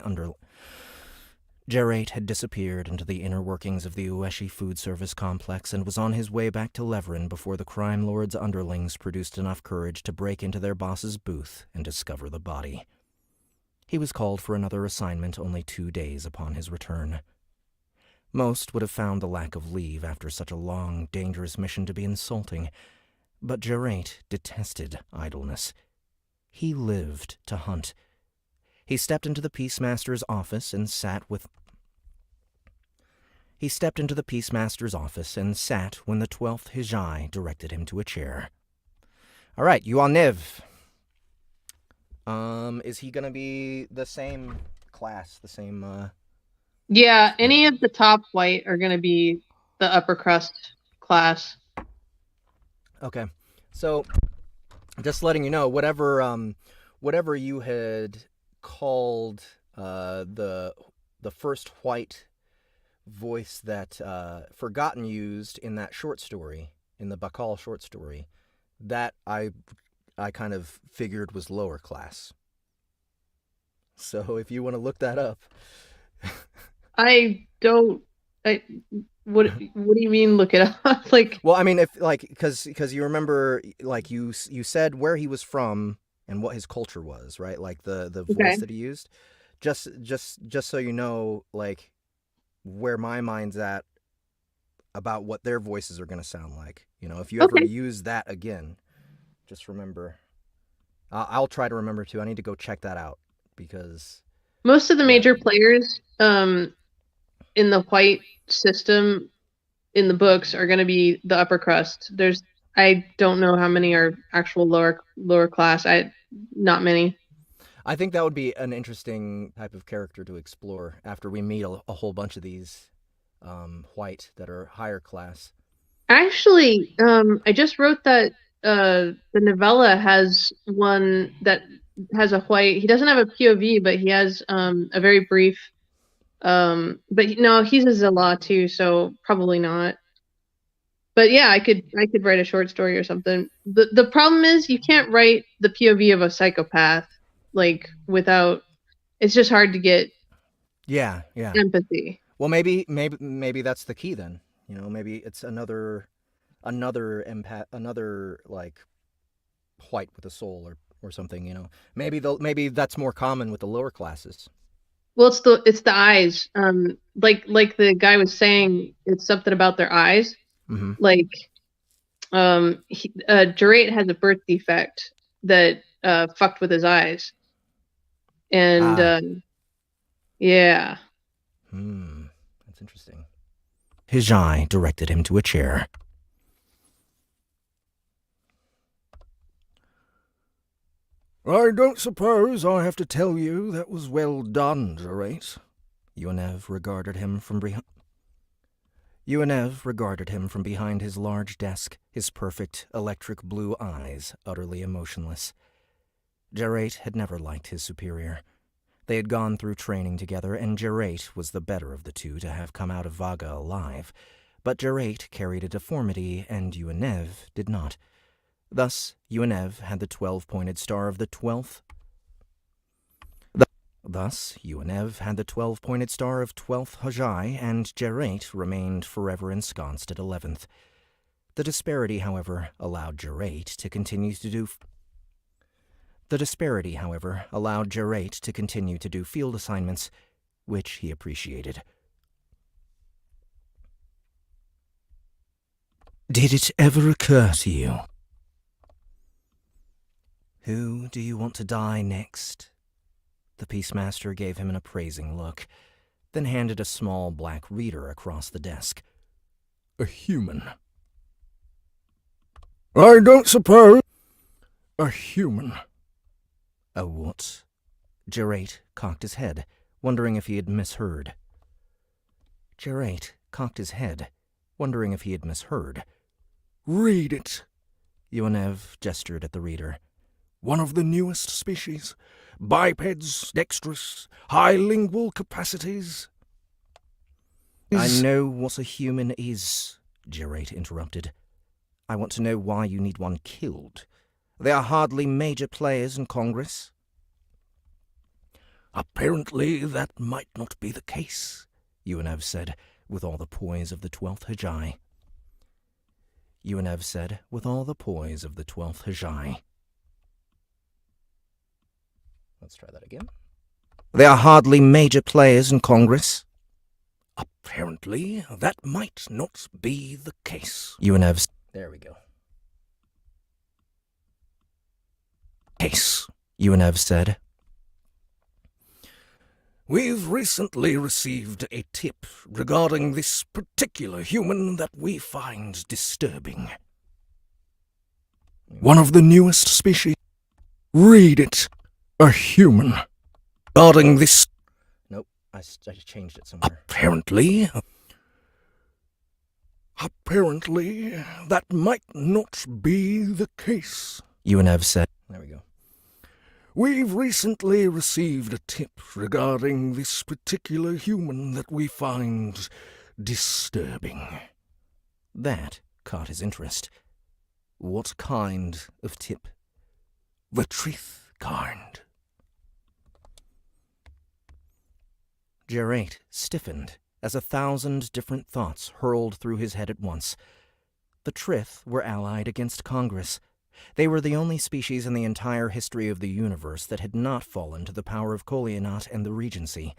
Speaker 1: Jarate had disappeared into the inner workings of the Huouyt food service complex and was on his way back to Leverin before the crime lord's underlings produced enough courage to break into their boss's booth and discover the body. He was called for another assignment only 2 days upon his return. Most would have found the lack of leave after such a long, dangerous mission to be insulting, but Jarate detested idleness. He lived to hunt. He stepped into the Peacemaster's office and sat when the 12th Huouyt directed him to a chair. All right, Huouyt. Is he gonna be the same class, the same,
Speaker 2: Yeah, any of the top white are gonna be the upper crust class.
Speaker 1: Okay, so just letting you know, whatever you had called the first white voice that Forgotten used in that short story, in the Bakal short story, that I kind of figured was lower class. So if you want to look that up.
Speaker 2: What do you mean look it up? Like,
Speaker 1: well, I mean, if because you remember, like you said where he was from and what his culture was, right? Like the voice that he used. Just so you know, like where my mind's at about what their voices are going to sound like. You know, if you ever use that again, just remember. I'll try to remember too. I need to go check that out because
Speaker 2: most of the major players in the white system in the books are going to be the upper crust. I don't know how many are actual lower class. Not many.
Speaker 1: I think that would be an interesting type of character to explore after we meet a whole bunch of these white that are higher class.
Speaker 2: Actually, I just wrote that the novella has one that has a white. He doesn't have a POV, but he has a very brief. But no, he's a Zala too, so probably not. But yeah, I could write a short story or something. The problem is you can't write the POV of a psychopath like without. It's just hard to get.
Speaker 1: Yeah.
Speaker 2: Empathy.
Speaker 1: Well, maybe that's the key then. You know, maybe it's another empath, another like white with a soul or something. You know, maybe that's more common with the lower classes.
Speaker 2: Well, it's the eyes. Like the guy was saying, it's something about their eyes.
Speaker 1: Mm-hmm.
Speaker 2: Like, Jarate has a birth defect that fucked with his eyes, and yeah.
Speaker 1: That's interesting. Huouyt directed him to a chair.
Speaker 5: I don't suppose I have to tell you that was well done, Jarate.
Speaker 1: Huouyt regarded him from behind his large desk, his perfect electric blue eyes utterly emotionless. Jarate had never liked his superior. They had gone through training together, and Jarate was the better of the two to have come out of Vaga alive. But Jarate carried a deformity, and Huouyt did not. Thus, Huouyt had the 12-pointed star of the 12th. Thus, Huouyt had the 12-pointed star of 12th Huouyt, and Jarate remained forever ensconced at 11th. The disparity, however, allowed Jarate to continue to do field assignments, which he appreciated.
Speaker 3: Did it ever occur to you?
Speaker 1: Who do you want to die next? The Peacemaster gave him an appraising look, then handed a small black reader across the desk.
Speaker 5: A human. I don't suppose a human.
Speaker 1: A what? Gerate cocked his head, wondering if he had misheard. Gerate cocked his head, wondering if he had misheard.
Speaker 5: Read it.
Speaker 1: Yuanev gestured at the reader.
Speaker 5: One of the newest species. Bipeds, dexterous, high lingual capacities.
Speaker 1: I know what a human is, Gerate interrupted. I want to know why you need one killed. They are hardly major players in Congress.
Speaker 5: Apparently that might not be the case,
Speaker 1: Yuanev said, with all the poise of the 12th Hajai. Yuanev said, with all the poise of the 12th Hajai. Let's try that again. They are hardly major players in Congress.
Speaker 5: Apparently that might not be the case.
Speaker 1: Yuanev. There we go.
Speaker 5: Case.
Speaker 1: Yuanev said.
Speaker 5: We've recently received a tip regarding this particular human that we find disturbing. One of the newest species. Read it. A human. Regarding this.
Speaker 1: Nope, I changed it somewhere.
Speaker 5: Apparently that might not be the case.
Speaker 1: Yuanev said. There we go.
Speaker 5: We've recently received a tip regarding this particular human that we find disturbing.
Speaker 1: That caught his interest. What kind of tip?
Speaker 5: The truth kind.
Speaker 1: Gerate stiffened as 1,000 different thoughts hurled through his head at once. The Trith were allied against Congress. They were the only species in the entire history of the universe that had not fallen to the power of Huouyt and the Regency.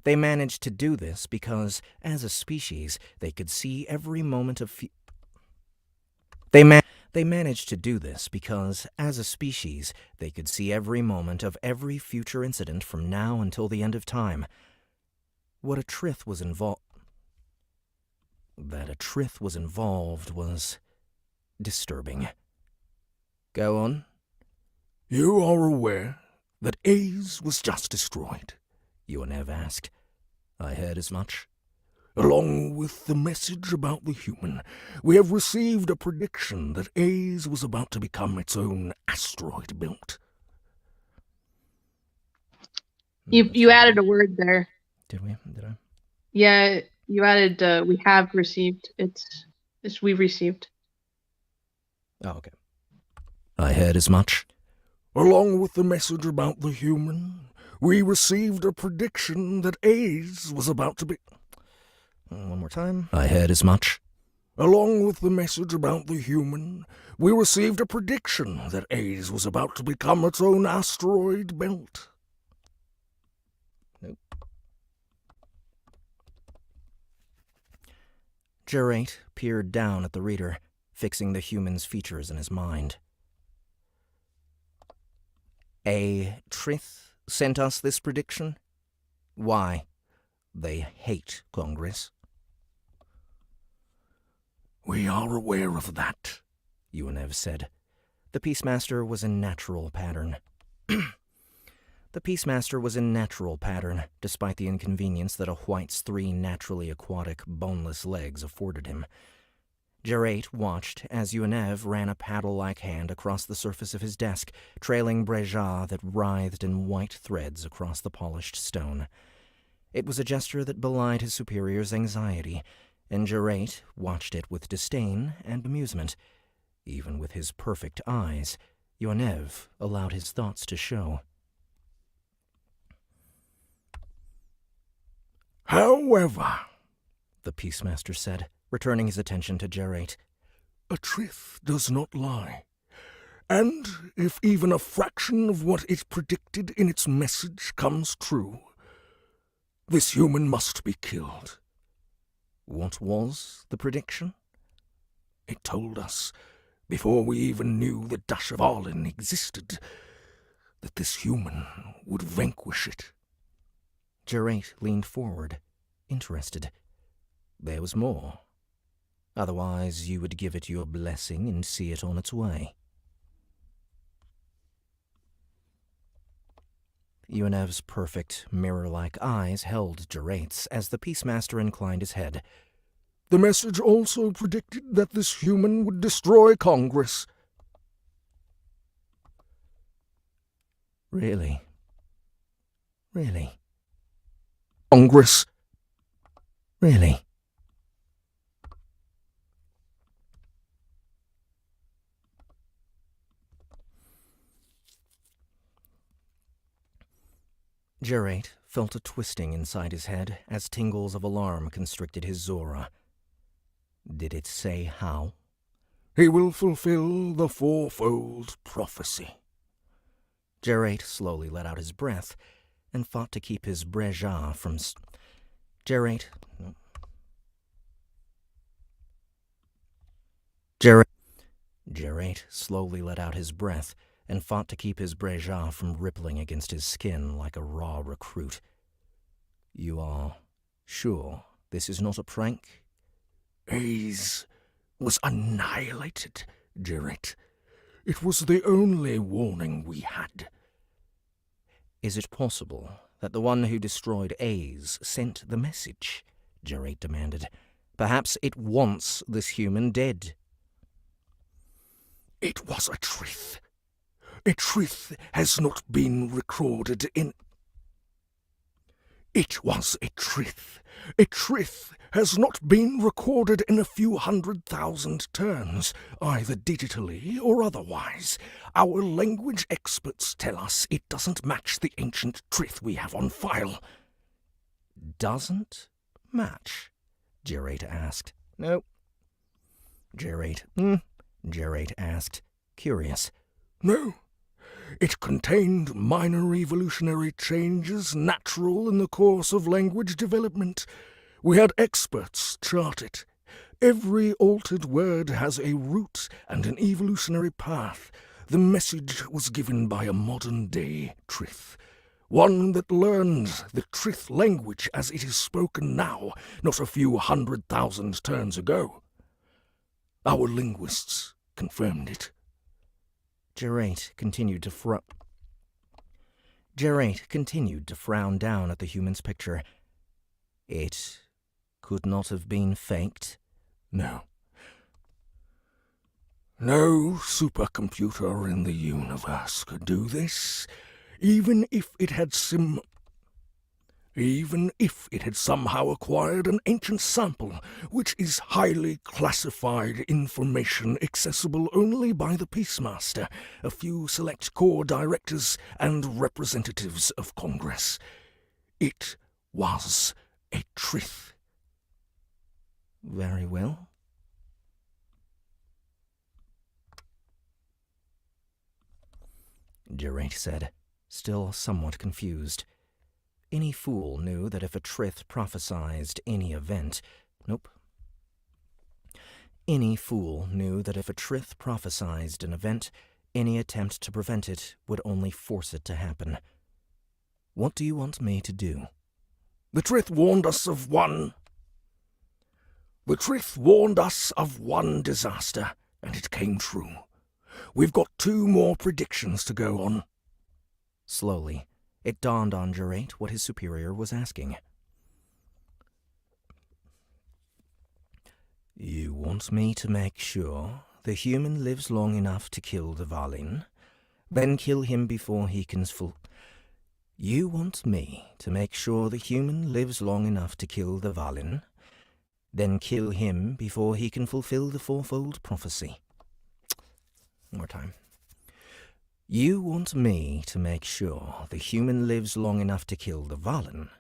Speaker 1: They managed to do this because, as a species, they could see every moment of They managed to do this because, as a species, they could see every moment of every future incident from now until the end of time. What a Trith was involved... That a Trith was involved was disturbing. Go on.
Speaker 5: You are aware that A's was just destroyed?
Speaker 1: Yuanev asked. I heard as much.
Speaker 5: Along with the message about the human, we have received a prediction that A's was about to become its own asteroid belt.
Speaker 2: You added a word there.
Speaker 1: Did we? Did I?
Speaker 2: Yeah, you added we have received. It's we've received.
Speaker 1: Oh, okay. I heard as much.
Speaker 5: Along with the message about the human, we received a prediction that A's was about to be...
Speaker 1: One more time. I heard as much.
Speaker 5: Along with the message about the human, we received a prediction that A's was about to become its own asteroid belt.
Speaker 1: Nope. Gerate peered down at the reader, fixing the human's features in his mind. A Trith sent us this prediction? Why? They hate Congress.
Speaker 5: We are aware of that,
Speaker 1: Yuanev said. The Peacemaster was in natural pattern. The Peacemaster was in natural pattern, despite the inconvenience that a Huoyt's 3 naturally aquatic, boneless legs afforded him. Gerate watched as Yuanev ran a paddle-like hand across the surface of his desk, trailing breja that writhed in white threads across the polished stone. It was a gesture that belied his superior's anxiety, and Gerate watched it with disdain and amusement. Even with his perfect eyes, Yuanev allowed his thoughts to show.
Speaker 5: However,
Speaker 1: the Peacemaster said, returning his attention to Gerate,
Speaker 5: a Trith does not lie. And if even a fraction of what it predicted in its message comes true, this human must be killed.
Speaker 1: What was the prediction?
Speaker 5: It told us, before we even knew that Dashavalin existed, that this human would vanquish it.
Speaker 1: Gerate leaned forward, interested. There was more.
Speaker 3: Otherwise, you would give it your blessing and see it on its way. Yuanev's perfect, mirror-like eyes held Jerate's as the Peacemaster inclined his head.
Speaker 5: The message also predicted that this human would destroy Congress.
Speaker 3: Really? Really?
Speaker 5: Congress.
Speaker 3: Really? Jerate felt a twisting inside his head as tingles of alarm constricted his Zora. Did it say how?
Speaker 5: He will fulfill the fourfold prophecy.
Speaker 3: Jerate slowly let out his breath and fought to keep his breja from... Jerate slowly let out his breath and fought to keep his breja from rippling against his skin like a raw recruit. You are sure this is not a prank?
Speaker 5: Hayes was annihilated, Jerate. It was the only warning we had.
Speaker 3: Is it possible that the one who destroyed A's sent the message? Jerate demanded. Perhaps it wants this human dead.
Speaker 5: It was a truth. A truth has not been recorded in... It was a truth. A truth has not been recorded in a few 100,000 turns, either digitally or otherwise. Our language experts tell us it doesn't match the ancient truth we have on file.
Speaker 3: Doesn't match? Jerate asked.
Speaker 1: No.
Speaker 3: Jerate asked, curious.
Speaker 5: No. It contained minor evolutionary changes natural in the course of language development. We had experts chart it. Every altered word has a root and an evolutionary path. The message was given by a modern-day Trith, one that learned the Trith language as it is spoken now, not a few 100,000 turns ago. Our linguists confirmed it.
Speaker 3: Jerate continued to frown down at the human's picture. It could not have been faked?
Speaker 5: No. No supercomputer in the universe could do this, even if it had somehow acquired an ancient sample, which is highly classified information accessible only by the Peacemaster, a few select core directors, and representatives of Congress. It was a truth.
Speaker 3: Very well. Jerate said, still somewhat confused. Any fool knew that if a Trith prophesied any event... Any fool knew that if a Trith prophesied an event, any attempt to prevent it would only force it to happen. What do you want me to do?
Speaker 5: The Trith warned us of one... The Trith warned us of one disaster, and it came true. We've got 2 more predictions to go on.
Speaker 3: Slowly, it dawned on Jerate what his superior was asking. You want me to make sure the human lives long enough to kill the Valin, then kill him before he can You want me to make sure the human lives long enough to kill the Valin, then kill him before he can fulfill the fourfold prophecy. One more time. You want me to make sure the human lives long enough to kill the Valin,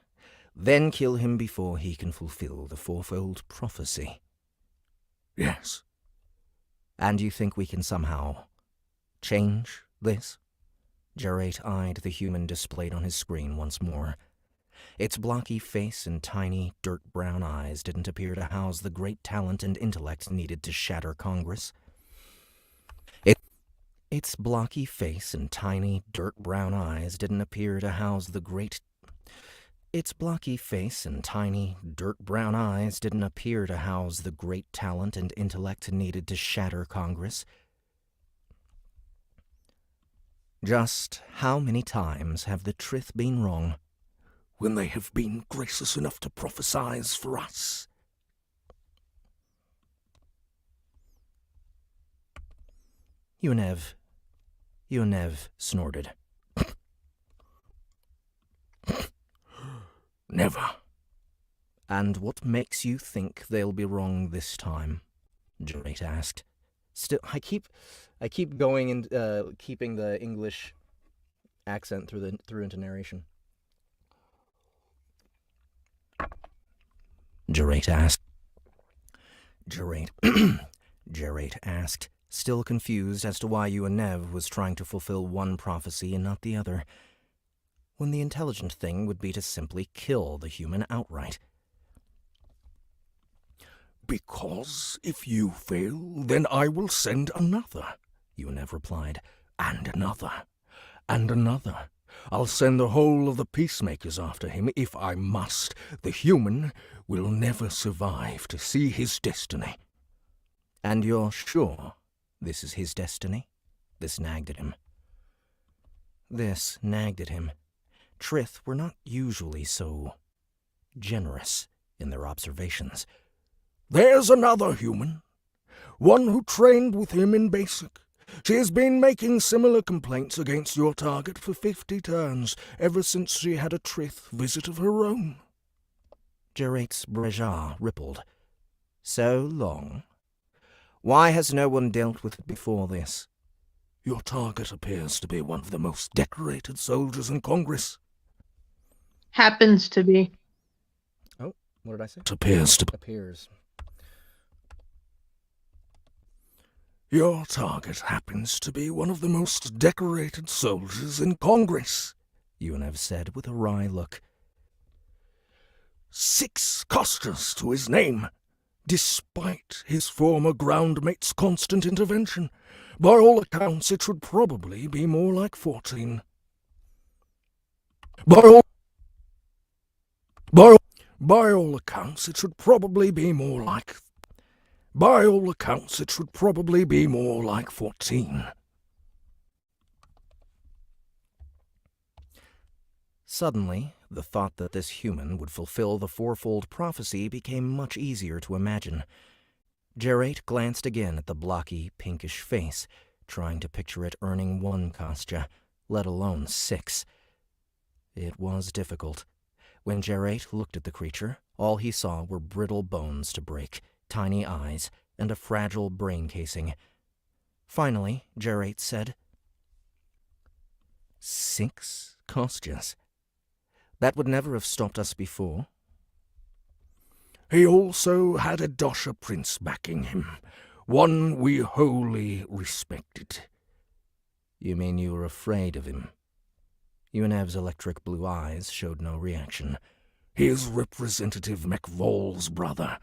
Speaker 3: then kill him before he can fulfill the fourfold prophecy.
Speaker 5: Yes.
Speaker 3: And you think we can somehow change this? Jerate eyed the human displayed on his screen once more. Its blocky face and tiny, dirt-brown eyes didn't appear to house the great talent and intellect needed to shatter Congress. Its blocky face and tiny, dirt-brown eyes didn't appear to house the great...
Speaker 1: Its blocky face and tiny, dirt-brown eyes didn't appear to house the great talent and intellect needed to shatter Congress. Just how many times have the Trith been wrong?
Speaker 4: When they have been gracious enough to prophesize for us.
Speaker 1: Huouyt snorted.
Speaker 4: Never.
Speaker 1: And what makes you think they'll be wrong this time? Joe asked. Still, I keep going and keeping the English accent through into narration. Jarate asked, still confused as to why Huouyt was trying to fulfill one prophecy and not the other, when the intelligent thing would be to simply kill the human outright.
Speaker 4: Because if you fail, then I will send another,
Speaker 1: Huouyt replied.
Speaker 4: And another, and another. I'll send the whole of the Peacemakers after him if I must. The human will never survive to see his destiny.
Speaker 1: And you're sure this is his destiny? This nagged at him. Trith were not usually so generous in their observations.
Speaker 5: There's another human, one who trained with him in basic. She has been making similar complaints against your target for 50 turns, ever since she had a Trith visit of her own.
Speaker 1: Jerate's breja rippled. So long? Why has no one dealt with it before this?
Speaker 4: Your target appears to be one of the most decorated soldiers in Congress.
Speaker 2: Happens to be.
Speaker 1: Oh, what did I say?
Speaker 4: Appears.
Speaker 5: Your target happens to be one of the most decorated soldiers in Congress,
Speaker 1: Huouyt said with a wry look.
Speaker 5: 6 Costas to his name, despite his former groundmate's constant intervention. By all accounts, it should probably be more like 14. By all accounts, it should probably be more like 14.
Speaker 1: Suddenly, the thought that this human would fulfill the fourfold prophecy became much easier to imagine. Jarate glanced again at the blocky, pinkish face, trying to picture it earning 1 kostja, let alone 6. It was difficult. When Jarate looked at the creature, all he saw were brittle bones to break, tiny eyes, and a fragile brain casing. Finally, Jarate said, 6 kostjas. That would never have stopped us before.
Speaker 5: He also had a Dosha prince backing him, one we wholly respected.
Speaker 1: You mean you were afraid of him? Huouyt's electric blue eyes showed no reaction.
Speaker 5: His representative McVall's brother,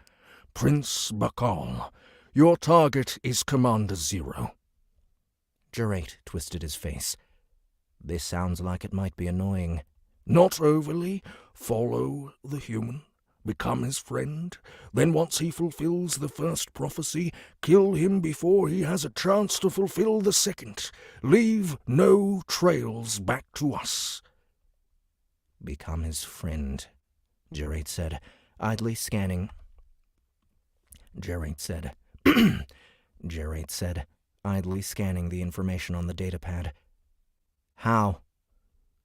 Speaker 5: Prince Bakal. Your target is Commander Zero.
Speaker 1: Jarate twisted his face. This sounds like it might be annoying.
Speaker 5: Not overly. Follow the human. Become his friend. Then once he fulfills the first prophecy, kill him before he has a chance to fulfill the second. Leave no trails back to us.
Speaker 1: Become his friend, Jarate said, idly scanning. Jarate said, idly scanning the information on the datapad. How?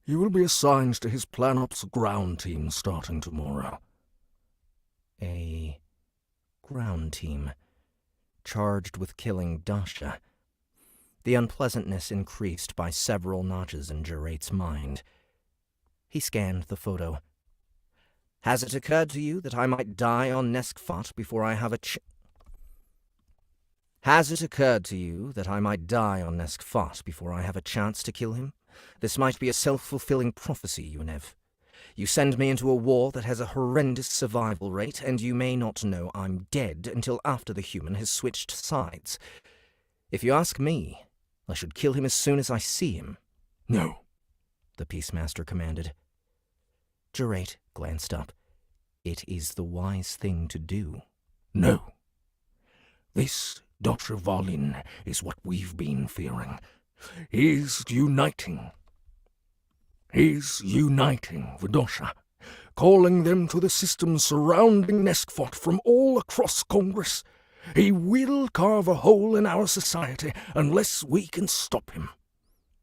Speaker 5: You will be assigned to his Planops ground team starting tomorrow.
Speaker 1: A ground team, charged with killing Dasha. The unpleasantness increased by several notches in Jerate's mind. He scanned the photo. Has it occurred to you that I might die on Neskfat before I have a chance to kill him? This might be a self-fulfilling prophecy, Huouyt. You send me into a war that has a horrendous survival rate, and you may not know I'm dead until after the human has switched sides. If you ask me, I should kill him as soon as I see him.
Speaker 5: No,
Speaker 1: the Peacemaster commanded.
Speaker 3: Jurate glanced up. It is the wise thing to do.
Speaker 4: No. This Dr. Valin is what we've been fearing. He's uniting. He's uniting Vidosha, calling them to the systems surrounding Neskfot from all across Congress. He will carve a hole in our society unless we can stop him.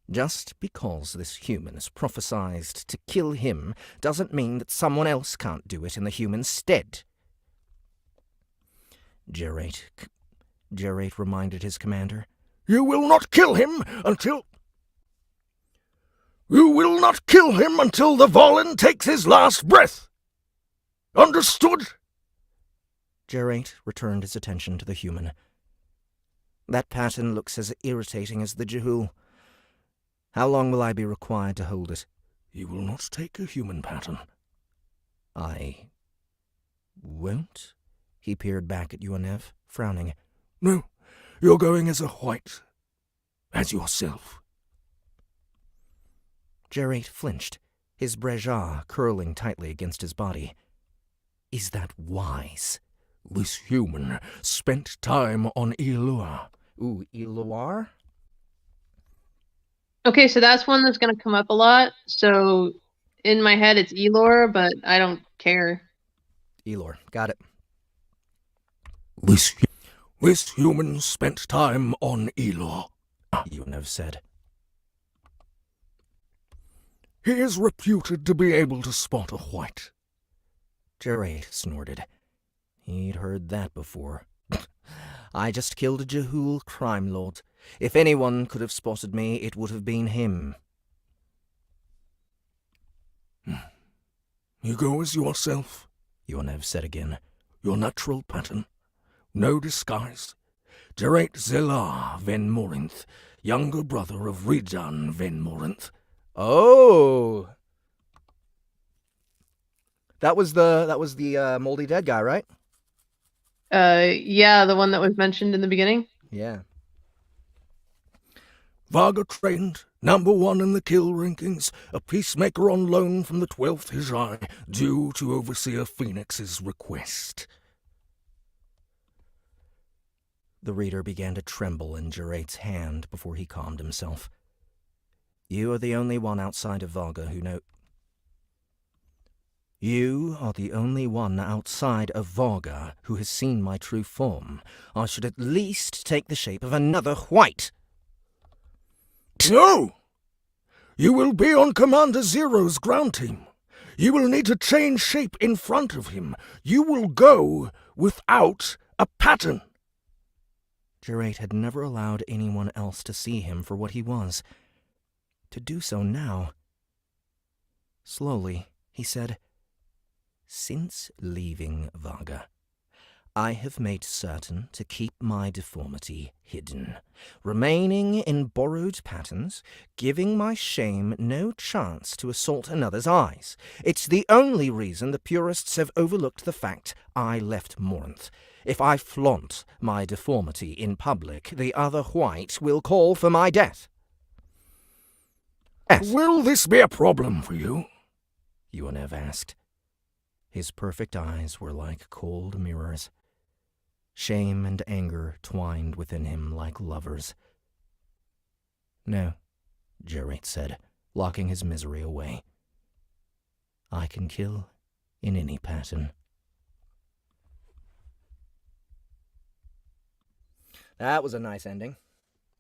Speaker 3: Just because this human is prophesied to kill him doesn't mean that someone else can't do it in the human's stead. Jurate reminded his commander.
Speaker 5: You will not kill him until... You will not kill him until the Valin takes his last breath. Understood?
Speaker 3: Jurate returned his attention to the human. That pattern looks as irritating as the Jehul. How long will I be required to hold it?
Speaker 4: You will not take a human pattern.
Speaker 3: I won't? He peered back at Yuanev, frowning.
Speaker 4: No, you're going as a Huouyt. As yourself.
Speaker 3: Jurate flinched, his breja curling tightly against his body. Is that wise?
Speaker 4: This human spent time on Elua.
Speaker 3: Ooh, Eloir?
Speaker 2: Okay, so that's one that's going to come up a lot. So in my head, it's Elor, but I don't care.
Speaker 3: Elor, got it.
Speaker 4: This human spent time on Elor,
Speaker 3: Yuanev said.
Speaker 5: He is reputed to be able to spot a Huouyt.
Speaker 3: Jurate snorted. He'd heard that before. I just killed a Jehul crime lord. If anyone could have spotted me, it would have been him.
Speaker 4: You go as yourself,
Speaker 3: Yuanev said again.
Speaker 4: Your natural pattern. No disguise. Jurate Zelar Ven Morinth, younger brother of Rijan Ven Morinth.
Speaker 1: Oh! That was the moldy dead guy, right?
Speaker 2: Yeah, the one that was mentioned in the beginning.
Speaker 1: Yeah.
Speaker 5: Varga trained, #1 in the kill rankings, a peacemaker on loan from the 12th Hijai, due to Overseer Phoenix's request.
Speaker 3: The reader began to tremble in Jurate's hand before he calmed himself. You are the only one outside of Varga who know... You are the only one outside of Varga who has seen my true form. I should at least take the shape of another Huouyt.
Speaker 5: No! You will be on Commander Zero's ground team. You will need to change shape in front of him. You will go without a pattern.
Speaker 3: Jurate had never allowed anyone else to see him for what he was. To do so now. Slowly, he said, Since leaving Varga, I have made certain to keep my deformity hidden, remaining in borrowed patterns, giving my shame no chance to assault another's eyes. It's the only reason the purists have overlooked the fact I left Morinth. If I flaunt my deformity in public, the other Huouyt will call for my death.
Speaker 5: Yes. Will this be a problem for you?
Speaker 3: Yuanev asked. His perfect eyes were like cold mirrors. Shame and anger twined within him like lovers. No, Jurate said, locking his misery away. I can kill in any pattern.
Speaker 1: That was a nice ending.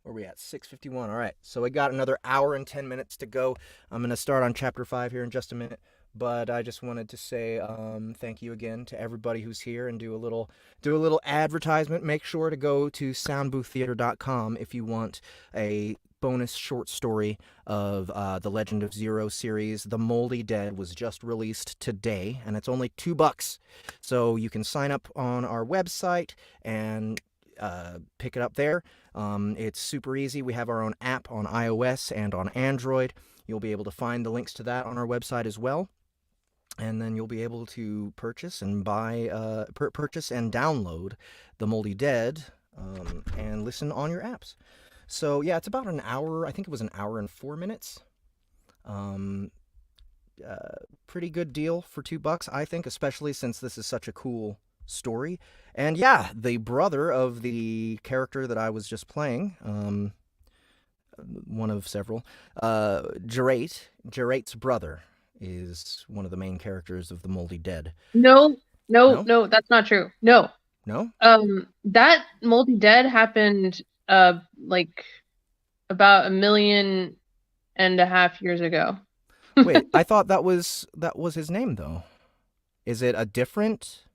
Speaker 1: Where are we at? 6:51. All right. So we got another hour and 10 minutes to go. I'm going to start on Chapter 5 here in just a minute. But I just wanted to say thank you again to everybody who's here and do a little advertisement. Make sure to go to soundbooththeater.com if you want a bonus short story of the Legend of Zero series. The Moldy Dead was just released today, and it's only $2. So you can sign up on our website and pick it up there. It's super easy. We have our own app on iOS and on Android. You'll be able to find the links to that on our website as well. And then you'll be able to purchase and purchase and download The Moldy Dead and listen on your apps. So yeah, it's about an hour. I think it was an hour and 4 minutes. pretty good deal for $2, I think, especially since this is such a cool story. And yeah, the brother of the character that I was just playing, one of several, Jerait's brother is one of the main characters of The Moldy Dead.
Speaker 2: No, that's not true. No. That Moldy Dead happened like about 1.5 million years ago.
Speaker 1: Wait, I thought that was his name though. Is it a different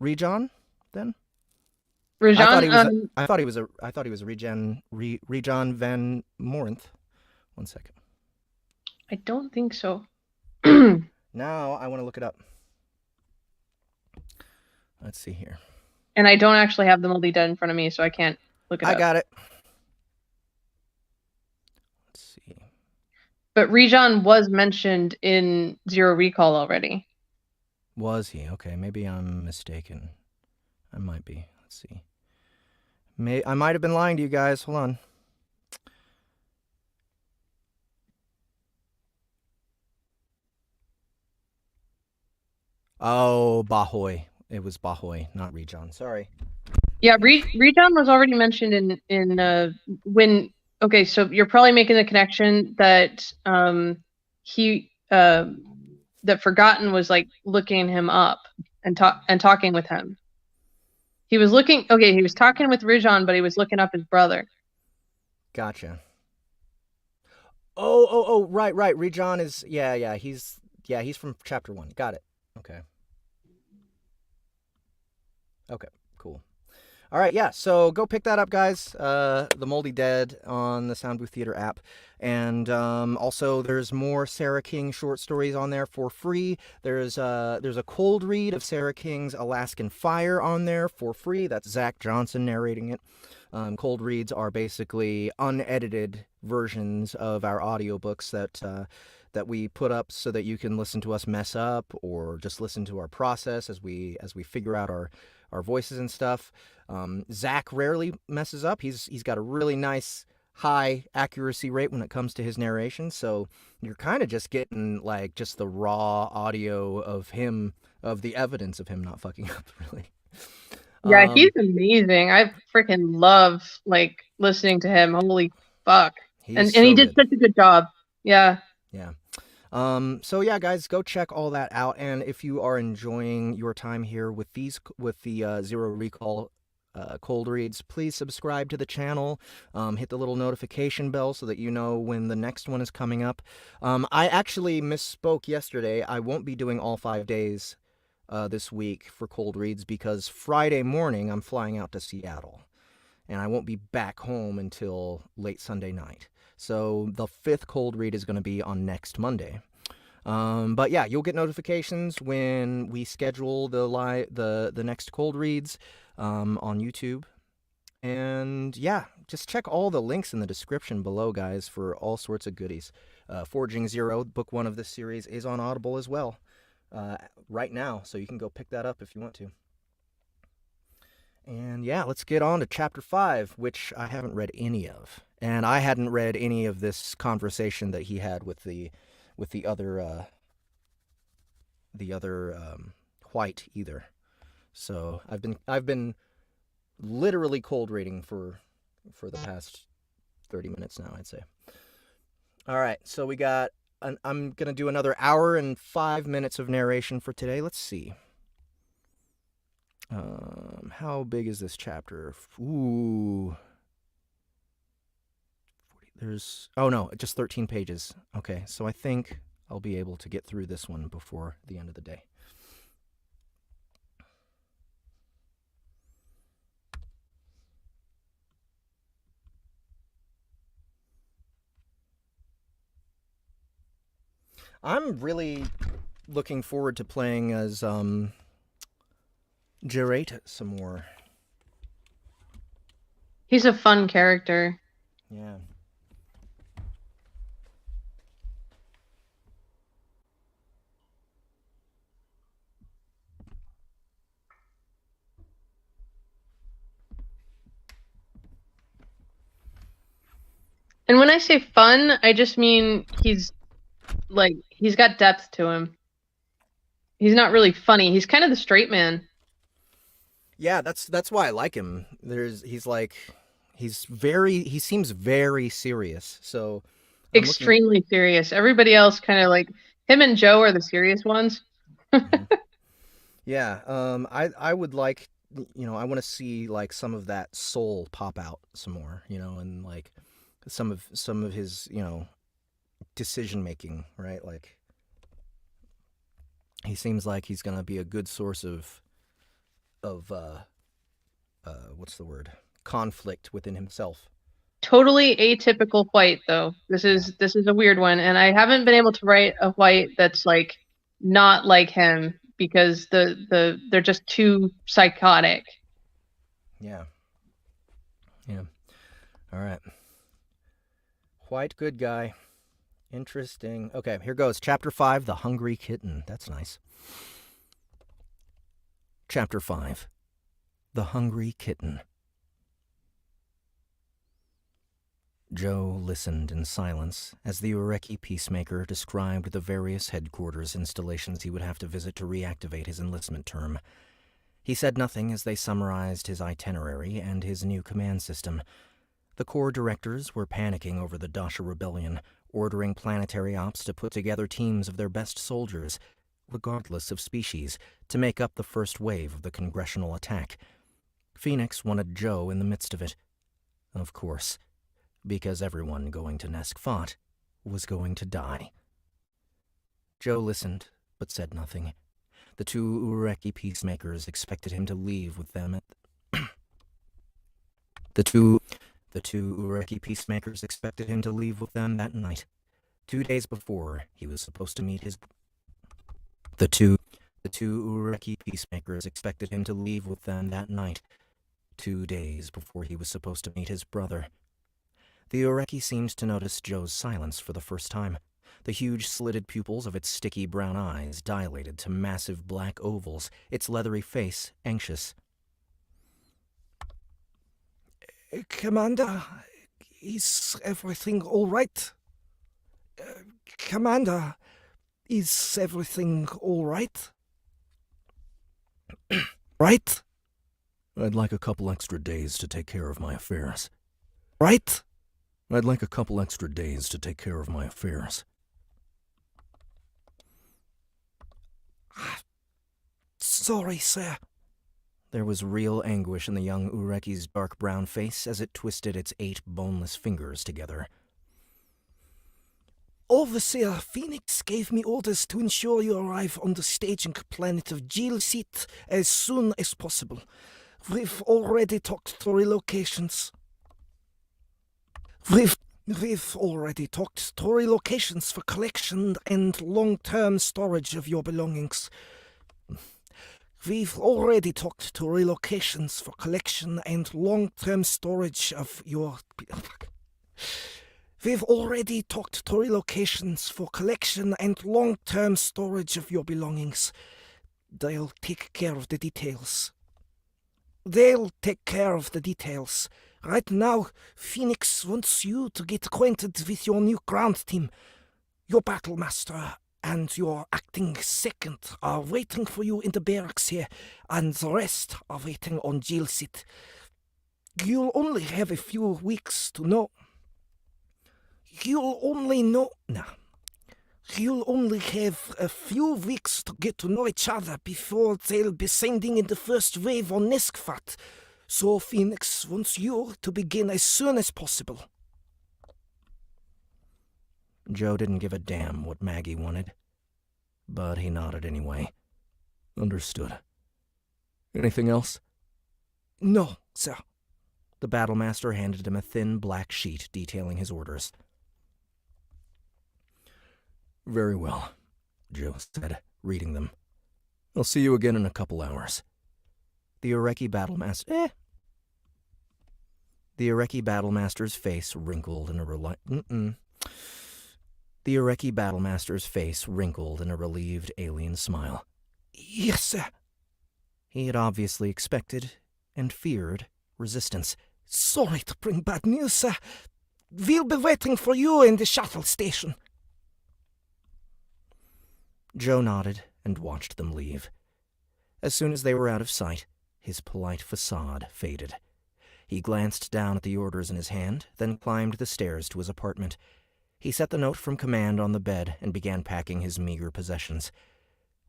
Speaker 1: Rejon then?
Speaker 2: Rejon,
Speaker 1: I thought he was Rejon van Morinth. One second.
Speaker 2: I don't think so.
Speaker 1: Now I want to look it up. Let's see here.
Speaker 2: And I don't actually have the Moldy Dead in front of me, so I can't look it up.
Speaker 1: I got it. Let's see.
Speaker 2: But Rejon was mentioned in Zero Recall already.
Speaker 1: Was he? Okay, maybe I'm mistaken. I might be. Let's see. I might have been lying to you guys. Hold on. Oh, Bahoy. It was Bahoy, not Rejon. Sorry.
Speaker 2: Yeah, Rejon was already mentioned in when. Okay, so you're probably making the connection that that Forgotten was like looking him up and talking with him. He was looking. Okay, he was talking with Rejon, but he was looking up his brother.
Speaker 1: Gotcha. Oh, right. Rejon is he's from chapter 1. Got it. Okay, cool. All right, yeah, so go pick that up, guys. The Moldy Dead on the Sound Booth Theater app. And also, there's more Sara King short stories on there for free. There's a cold read of Sara King's Alaskan Fire on there for free. That's Zach Johnson narrating it. Cold reads are basically unedited versions of our audiobooks that we put up so that you can listen to us mess up or just listen to our process as we figure out our voices and stuff. Zach rarely messes up. He's got a really nice high accuracy rate when it comes to his narration, so you're kind of just getting like just the raw audio of the evidence of him not fucking up, really.
Speaker 2: Yeah, he's amazing. I freaking love like listening to him. Holy fuck. And he did such a good job. Yeah.
Speaker 1: So yeah, guys, go check all that out. And if you are enjoying your time here with the Zero Recall cold reads, please subscribe to the channel. Hit the little notification bell so that you know when the next one is coming up. I actually misspoke yesterday. I won't be doing all 5 days this week for cold reads because Friday morning I'm flying out to Seattle, and I won't be back home until late Sunday night. So the 5th cold read is going to be on next Monday. But yeah, you'll get notifications when we schedule the next cold reads on YouTube. And yeah, just check all the links in the description below, guys, for all sorts of goodies. Forging Zero, book 1 of this series, is on Audible as well right now, so you can go pick that up if you want to. And yeah, let's get on to chapter 5, which I haven't read any of. And I hadn't read any of this conversation that he had with the other Huouyt either. So I've been literally cold reading for the past 30 minutes now, I'd say. All right, so we got I'm gonna do another hour and 5 minutes of narration for today. Let's see. How big is this chapter? Ooh. Oh no, just 13 pages. Okay, so I think I'll be able to get through this one before the end of the day. I'm really looking forward to playing as Jerait some more.
Speaker 2: He's a fun character.
Speaker 1: Yeah.
Speaker 2: And when I say fun, I just mean he's like, he's got depth to him. He's not really funny. He's kind of the straight man.
Speaker 1: Yeah, that's why I like him. He seems very serious. So
Speaker 2: extremely serious. Everybody else kind of like him and Joe are the serious ones.
Speaker 1: Yeah, I would like, I want to see like some of that soul pop out some more, and like some of his, decision making, right? Like he seems like he's gonna be a good source of what's the word? Conflict within himself.
Speaker 2: Totally atypical Huouyt, though. This is a weird one, and I haven't been able to write a Huouyt that's like not like him because they're just too psychotic.
Speaker 1: Yeah. All right. Huouyt, good guy. Interesting. Okay, here goes. Chapter 5, The Hungry Kitten. That's nice. Chapter 5, The Hungry Kitten. Joe listened in silence as the Huouyt Peacemaker described the various headquarters installations he would have to visit to reactivate his enlistment term. He said nothing as they summarized his itinerary and his new command system. The Corps directors were panicking over the Dasha Rebellion, ordering planetary ops to put together teams of their best soldiers, regardless of species, to make up the first wave of the congressional attack. Phoenix wanted Joe in the midst of it. Of course, because everyone going to Neskfat was going to die. Joe listened, but said nothing. The two Huouyt Peacemakers expected him to leave with them at The two Huouyt Peacemakers expected him to leave with them that night, 2 days before he was supposed to meet his... The two Huouyt Peacemakers expected him to leave with them that night, 2 days before he was supposed to meet his brother. The Huouyt seemed to notice Joe's silence for the first time. The huge slitted pupils of its sticky brown eyes dilated to massive black ovals, its leathery face anxious.
Speaker 5: Commander, is everything all right? Commander, is everything all right? Right?
Speaker 4: I'd like a couple extra days to take care of my affairs.
Speaker 5: Right?
Speaker 4: I'd like a couple extra days to take care of my affairs.
Speaker 5: Sorry, sir.
Speaker 1: There was real anguish in the young Huouyt's dark brown face as it twisted its 8 boneless fingers together.
Speaker 5: Overseer Phoenix gave me orders to ensure you arrive on the staging planet of Jilsit as soon as possible. We've already talked to relocations. We've already talked to relocations for collection and long-term storage of your belongings. We've already talked to relocations for collection and long-term storage of your... We've already talked to relocations for collection and long-term storage of your belongings. They'll take care of the details. Right now, Phoenix wants you to get acquainted with your new ground team. Your battle master and your acting second are waiting for you in the barracks here, and the rest are waiting on Jilsit. You'll only have a few weeks to know. You'll only have a few weeks to get to know each other before they'll be sending in the first wave on Neskfat. So Phoenix wants you to begin as soon as possible.
Speaker 1: Joe didn't give a damn what Maggie wanted, but he nodded anyway.
Speaker 4: Understood. Anything else?
Speaker 5: No, sir.
Speaker 1: The battlemaster handed him a thin black sheet detailing his orders.
Speaker 4: Very well, Joe said, reading them. I'll see you again in a couple hours.
Speaker 1: The Huouyt battlemaster's face wrinkled in a The Huouyt battlemaster's face wrinkled in a relieved alien smile.
Speaker 5: Yes, sir.
Speaker 1: He had obviously expected and feared resistance.
Speaker 5: Sorry to bring bad news, sir. We'll be waiting for you in the shuttle station.
Speaker 1: Joe nodded and watched them leave. As soon as they were out of sight, his polite facade faded. He glanced down at the orders in his hand, then climbed the stairs to his apartment. He set the note from command on the bed and began packing his meager possessions.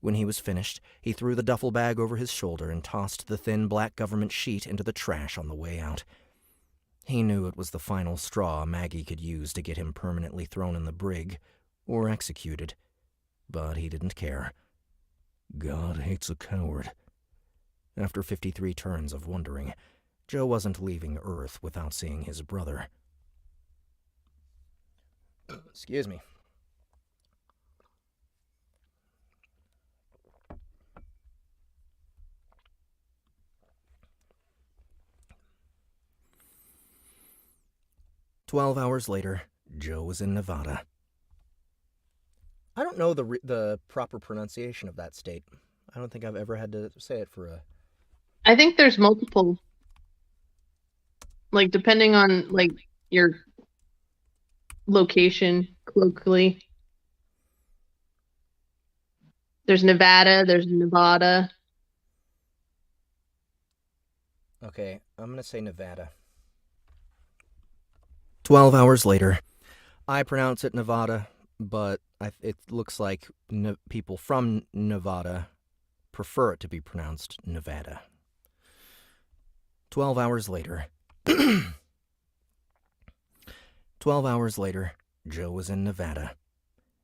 Speaker 1: When he was finished, he threw the duffel bag over his shoulder and tossed the thin black government sheet into the trash on the way out. He knew it was the final straw Maggie could use to get him permanently thrown in the brig, or executed. But he didn't care. God hates a coward. After 53 turns of wondering, Joe wasn't leaving Earth without seeing his brother. Excuse me. "12 hours later, Joe was in Nevada. I don't know the proper pronunciation of that state. I don't think I've ever had to say it for a...
Speaker 2: I think there's multiple. Like, depending on, like, your location, colloquially. There's Nevada, there's Nevada.
Speaker 1: Okay, I'm going to say Nevada. 12 hours later. I pronounce it Nevada, but it looks like people from Nevada prefer it to be pronounced Nevada. 12 hours later. 12 hours later, Joe was in Nevada.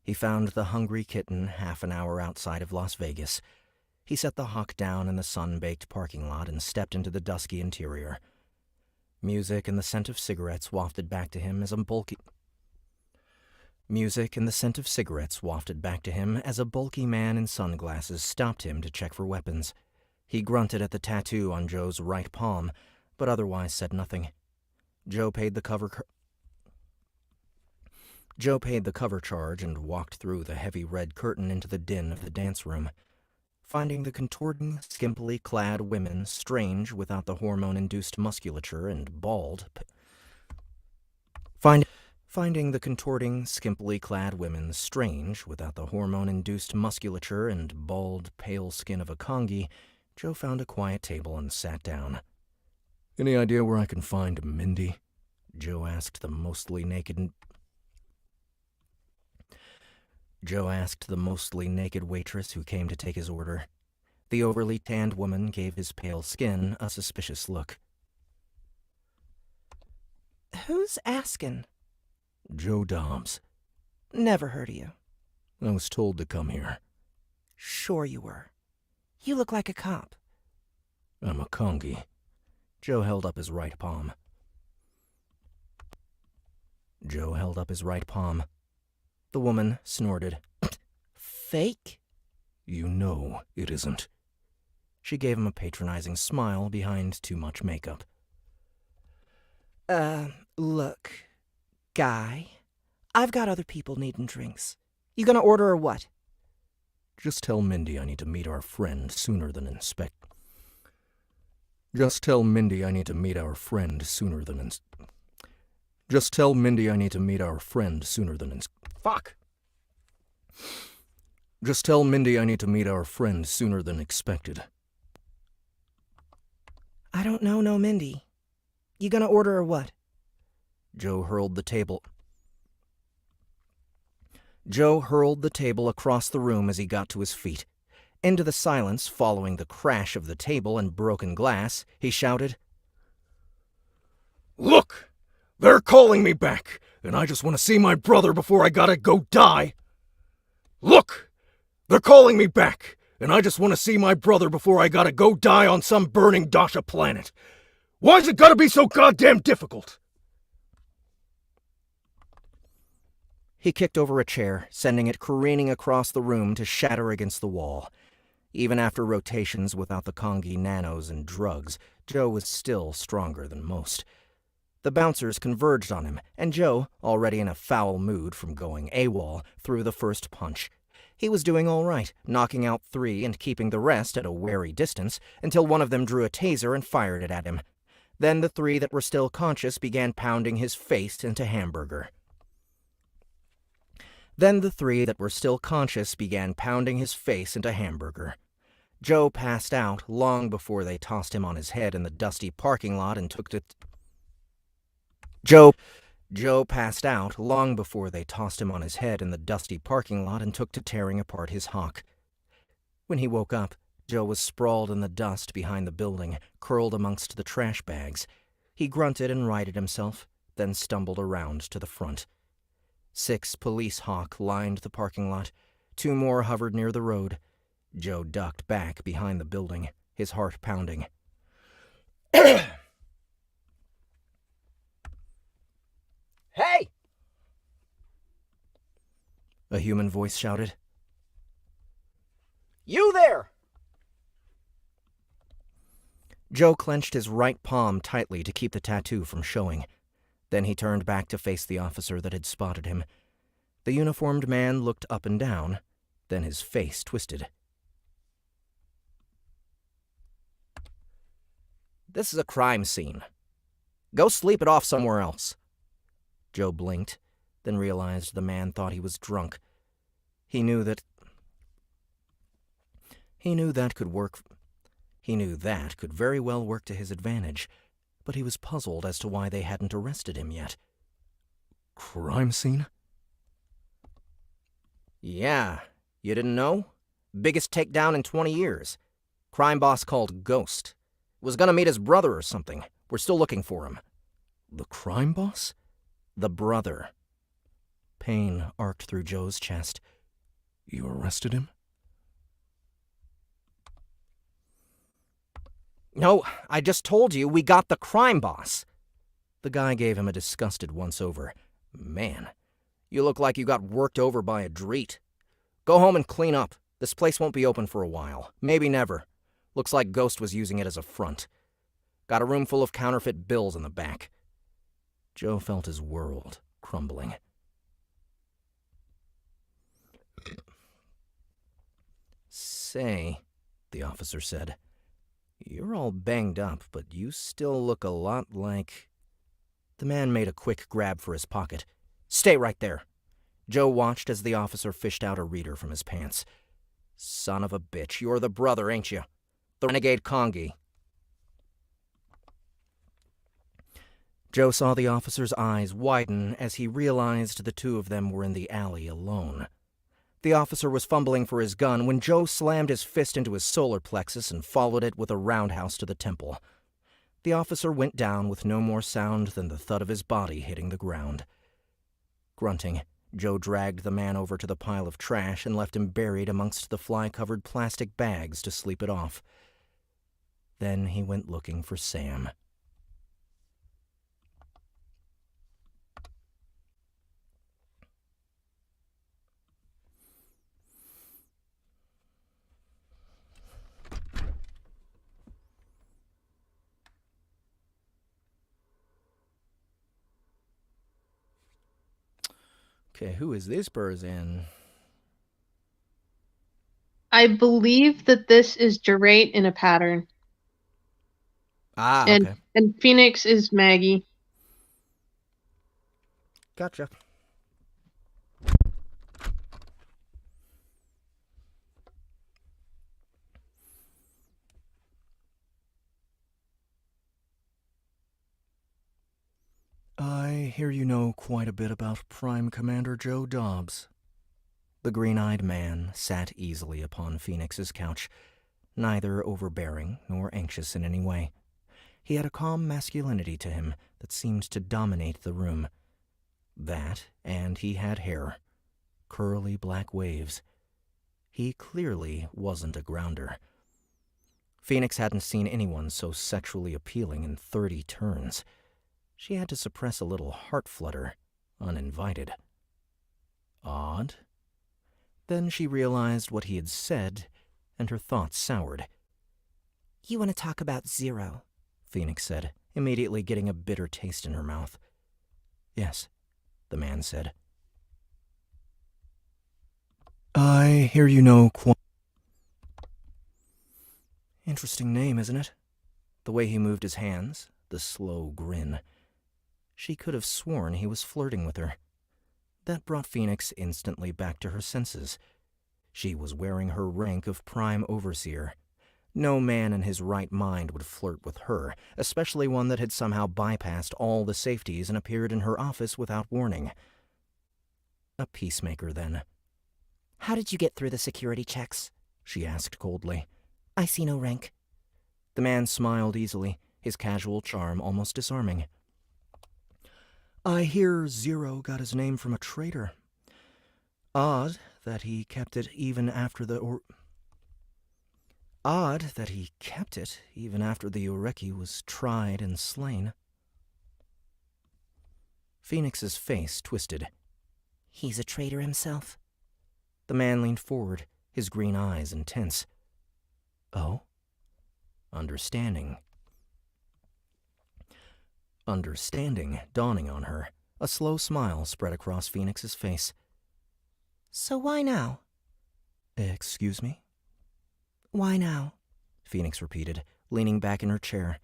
Speaker 1: He found the hungry kitten half an hour outside of Las Vegas. He set the hawk down in the sun-baked parking lot and stepped into the dusky interior. Music and the scent of cigarettes wafted back to him as a bulky man in sunglasses stopped him to check for weapons. He grunted at the tattoo on Joe's right palm, but otherwise said nothing. Joe paid the cover charge and walked through the heavy red curtain into the din of the dance room. Finding the contorting, skimpily clad women strange without the hormone-induced musculature and bald... Finding the contorting, skimpily clad women strange without the hormone-induced musculature and bald, pale skin of a Kongi, Joe found a quiet table and sat down. "Any idea where I can find Mindy?" Joe asked the mostly naked waitress who came to take his order. The overly tanned woman gave his pale skin a suspicious look. "Who's asking?" "Joe Dobbs." "Never heard of you." "I was told to come here." "Sure you were. You look like a cop." "I'm a Kongi." Joe held up his right palm. The woman snorted. "Fake?" "You know it isn't." She gave him a patronizing smile behind too much makeup. Look, guy, I've got other people needing drinks. You gonna order or what?" "Just tell Mindy I need to meet our friend sooner than expected." "I don't know no Mindy. You gonna order or what?" Joe hurled the table across the room as he got to his feet. Into the silence following the crash of the table and broken glass, he shouted, "Look! They're calling me back, and I just want to see my brother before I gotta go die! Look! They're calling me back, and I just want to see my brother before I gotta go die on some burning Dasha planet! Why's it gotta be so goddamn difficult?" He kicked over a chair, sending it careening across the room to shatter against the wall. Even after rotations without the Kongi nanos and drugs, Joe was still stronger than most. The bouncers converged on him, and Joe, already in a foul mood from going AWOL, threw the first punch. He was doing all right, knocking out 3 and keeping the rest at a wary distance, until one of them drew a taser and fired it at him. Then the 3 that were still conscious began pounding his face into hamburger. Then the three that were still conscious began pounding his face into hamburger. Joe passed out long before they tossed him on his head in the dusty parking lot and took to... Joe passed out long before they tossed him on his head in the dusty parking lot and took to tearing apart his hock. When he woke up, Joe was sprawled in the dust behind the building, curled amongst the trash bags. He grunted and righted himself, then stumbled around to the front. 6 police hawk lined the parking lot. 2 more hovered near the road. Joe ducked back behind the building, his heart pounding. Hey! A human voice shouted. You there! Joe clenched his right palm tightly to keep the tattoo from showing. Then he turned back to face the officer that had spotted him. The uniformed man looked up and down, then his face twisted. This is a crime scene. Go sleep it off somewhere else. Joe blinked, then realized the man thought he was drunk. He knew that could very well work to his advantage, but he was puzzled as to why they hadn't arrested him yet.
Speaker 5: Crime scene?
Speaker 1: Yeah, you didn't know? Biggest takedown in 20 years. Crime boss called Ghost. Was gonna meet his brother or something. We're still looking for him.
Speaker 5: The crime boss?
Speaker 1: The brother.
Speaker 5: Pain arced through Joe's chest. You arrested him?
Speaker 1: No, I just told you we got the crime boss. The guy gave him a disgusted once-over. Man, you look like you got worked over by a dreet. Go home and clean up. This place won't be open for a while. Maybe never. Looks like Ghost was using it as a front. Got a room full of counterfeit bills in the back. Joe felt his world crumbling. Say, the officer said, you're all banged up, but you still look a lot like... The man made a quick grab for his pocket. Stay right there. Joe watched as the officer fished out a reader from his pants. Son of a bitch, you're the brother, ain't you? The renegade Kongi. Joe saw the officer's eyes widen as he realized the two of them were in the alley alone. The officer was fumbling for his gun when Joe slammed his fist into his solar plexus and followed it with a roundhouse to the temple. The officer went down with no more sound than the thud of his body hitting the ground. Grunting, Joe dragged the man over to the pile of trash and left him buried amongst the fly-covered plastic bags to sleep it off. Then he went looking for Sam. Okay, who is this person?
Speaker 2: I believe that this is Gerate in a pattern.
Speaker 1: Okay.
Speaker 2: And Phoenix is Maggie.
Speaker 1: Gotcha.
Speaker 5: I hear you know quite a bit about Prime Commander Joe Dobbs.
Speaker 1: The green-eyed man sat easily upon Phoenix's couch, neither overbearing nor anxious in any way. He had a calm masculinity to him that seemed to dominate the room. That, and he had hair. Curly black waves. He clearly wasn't a grounder. Phoenix hadn't seen anyone so sexually appealing in 30 turns. She had to suppress a little heart flutter, uninvited. Odd. Then she realized what he had said, and her thoughts soured.
Speaker 3: You want to talk about Zero?
Speaker 1: Phoenix said, immediately getting a bitter taste in her mouth. Yes, the man said.
Speaker 5: I hear you know quite...
Speaker 1: Interesting name, isn't it? The way he moved his hands, the slow grin. She could have sworn he was flirting with her. That brought Phoenix instantly back to her senses. She was wearing her rank of Prime Overseer. No man in his right mind would flirt with her, especially one that had somehow bypassed all the safeties and appeared in her office without warning. A peacemaker, then.
Speaker 3: "How did you get through the security checks?"
Speaker 1: she asked coldly.
Speaker 3: "I see no rank."
Speaker 1: The man smiled easily, his casual charm almost disarming. "I hear Zero got his name from a traitor. Odd that he kept it even after the Ureki was tried and slain." Phoenix's face twisted.
Speaker 3: "He's a traitor himself."
Speaker 1: The man leaned forward, his green eyes intense. "Oh?" Understanding dawning on her. A slow smile spread across Phoenix's face.
Speaker 3: "So why now?"
Speaker 1: "Excuse me?"
Speaker 3: "Why now?"
Speaker 1: Phoenix repeated, leaning back in her chair.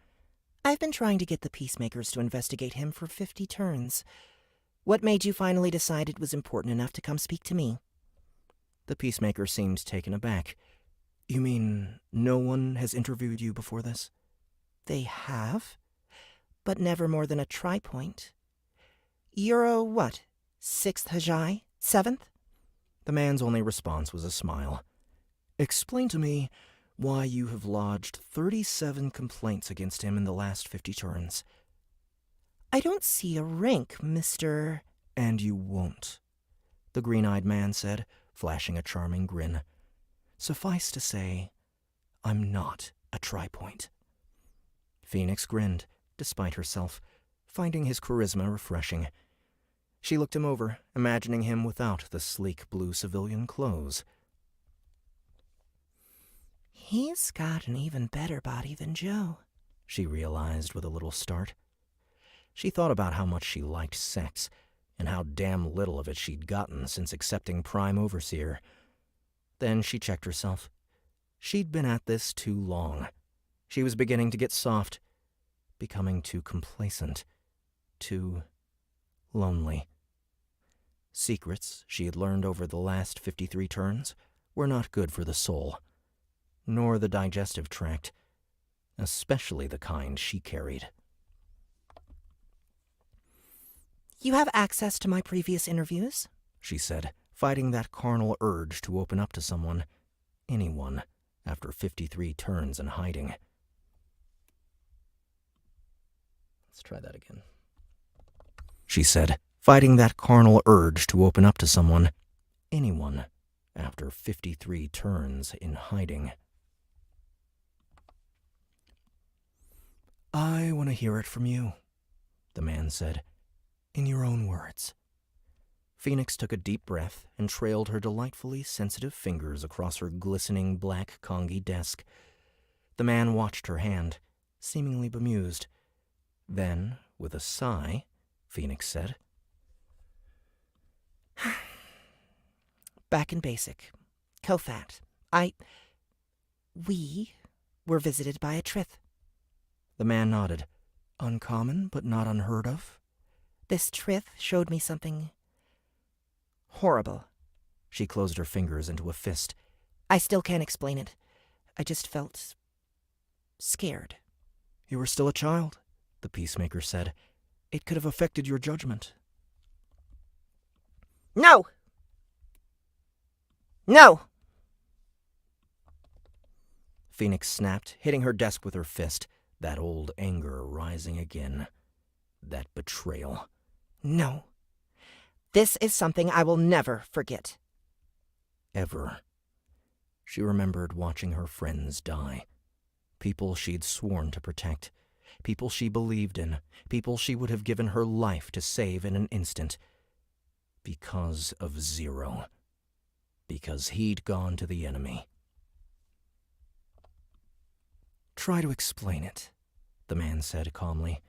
Speaker 3: "I've been trying to get the Peacemakers to investigate him for 50 turns. What made you finally decide it was important enough to come speak to me?"
Speaker 1: The Peacemaker seemed taken aback. "You mean no one has interviewed you before this?"
Speaker 3: "They have, but never more than a tri-point. You're a what? 6th Hajai? 7th?
Speaker 1: The man's only response was a smile. "Explain to me why you have lodged 37 complaints against him in the last 50 turns."
Speaker 3: "I don't see a rank, Mr.
Speaker 1: "And you won't," the green-eyed man said, flashing a charming grin. "Suffice to say, I'm not a tri-point." Phoenix grinned, despite herself, finding his charisma refreshing. She looked him over, imagining him without the sleek blue civilian clothes.
Speaker 3: "He's got an even better body than Joe,"
Speaker 1: she realized with a little start. She thought about how much she liked sex, and how damn little of it she'd gotten since accepting Prime Overseer. Then she checked herself. She'd been at this too long. She was beginning to get soft, becoming too complacent, too lonely. Secrets she had learned over the last 53 turns were not good for the soul, nor the digestive tract, especially the kind she carried.
Speaker 3: "You have access to my previous interviews?"
Speaker 1: she said, fighting that carnal urge to open up to someone, anyone, after 53 turns in hiding. Let's try that again. She said, fighting that carnal urge to open up to someone, anyone, after 53 turns in hiding. "I want to hear it from you," the man said, "in your own words." Phoenix took a deep breath and trailed her delightfully sensitive fingers across her glistening black congy desk. The man watched her hand, seemingly bemused. Then, with a sigh, Phoenix said,
Speaker 3: "Back in basic. Kofat. We were visited by a Trith."
Speaker 1: The man nodded. "Uncommon, but not unheard of?"
Speaker 3: "This Trith showed me something horrible."
Speaker 1: She closed her fingers into a fist.
Speaker 3: "I still can't explain it. I just felt scared."
Speaker 1: "You were still a child," the Peacemaker said. "It could have affected your judgment."
Speaker 3: "No! No!"
Speaker 1: Phoenix snapped, hitting her desk with her fist, that old anger rising again. That betrayal.
Speaker 3: "No. This is something I will never forget."
Speaker 1: Ever. She remembered watching her friends die. People she'd sworn to protect. People she believed in. People she would have given her life to save in an instant. Because of Zero. Because he'd gone to the enemy. "Try to explain it," the man said calmly.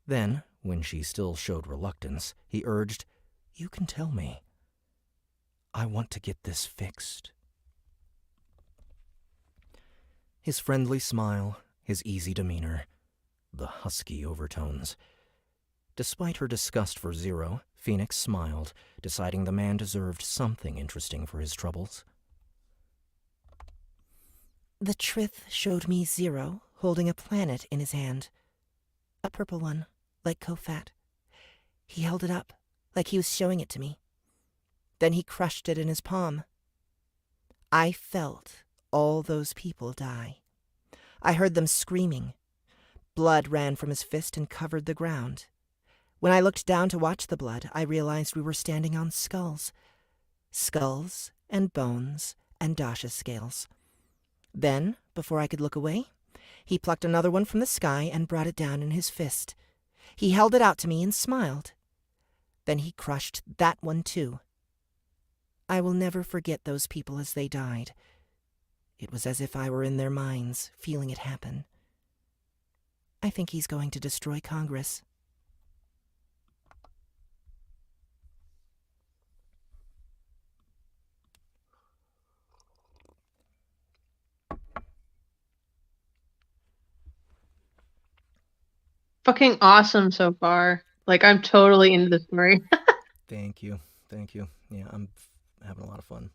Speaker 1: Then, when she still showed reluctance, he urged, "You can tell me. I want to get this fixed." His friendly smile, his easy demeanor, the husky overtones. Despite her disgust for Zero, Phoenix smiled, deciding the man deserved something interesting for his troubles.
Speaker 3: The Trith showed me Zero holding a planet in his hand. A purple one, like Kofat. He held it up, like he was showing it to me. Then he crushed it in his palm. I felt all those people die. I heard them screaming. Blood ran from his fist and covered the ground. When I looked down to watch the blood, I realized we were standing on skulls. Skulls and bones and Dasha scales. Then, before I could look away, he plucked another one from the sky and brought it down in his fist. He held it out to me and smiled. Then he crushed that one too. I will never forget those people as they died. It was as if I were in their minds, feeling it happen. I think he's going to destroy Congress.
Speaker 2: Fucking awesome so far. Like, I'm totally into the story.
Speaker 1: Thank you. Yeah, I'm having a lot of fun.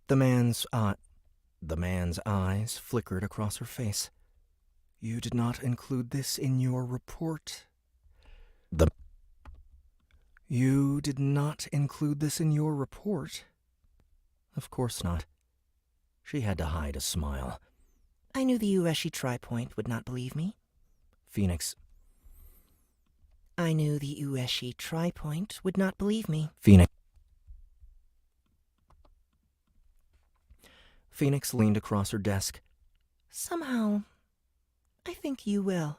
Speaker 1: The man's eyes flickered across her face. You did not include this in your report. You did not include this in your report? Of course not. She had to hide a smile.
Speaker 3: I knew the Ueshi Tri-Point would not believe me.
Speaker 1: Phoenix.
Speaker 3: I knew the Ueshi Tri-Point would not believe me.
Speaker 1: Phoenix leaned across her desk.
Speaker 3: Somehow, I think you will.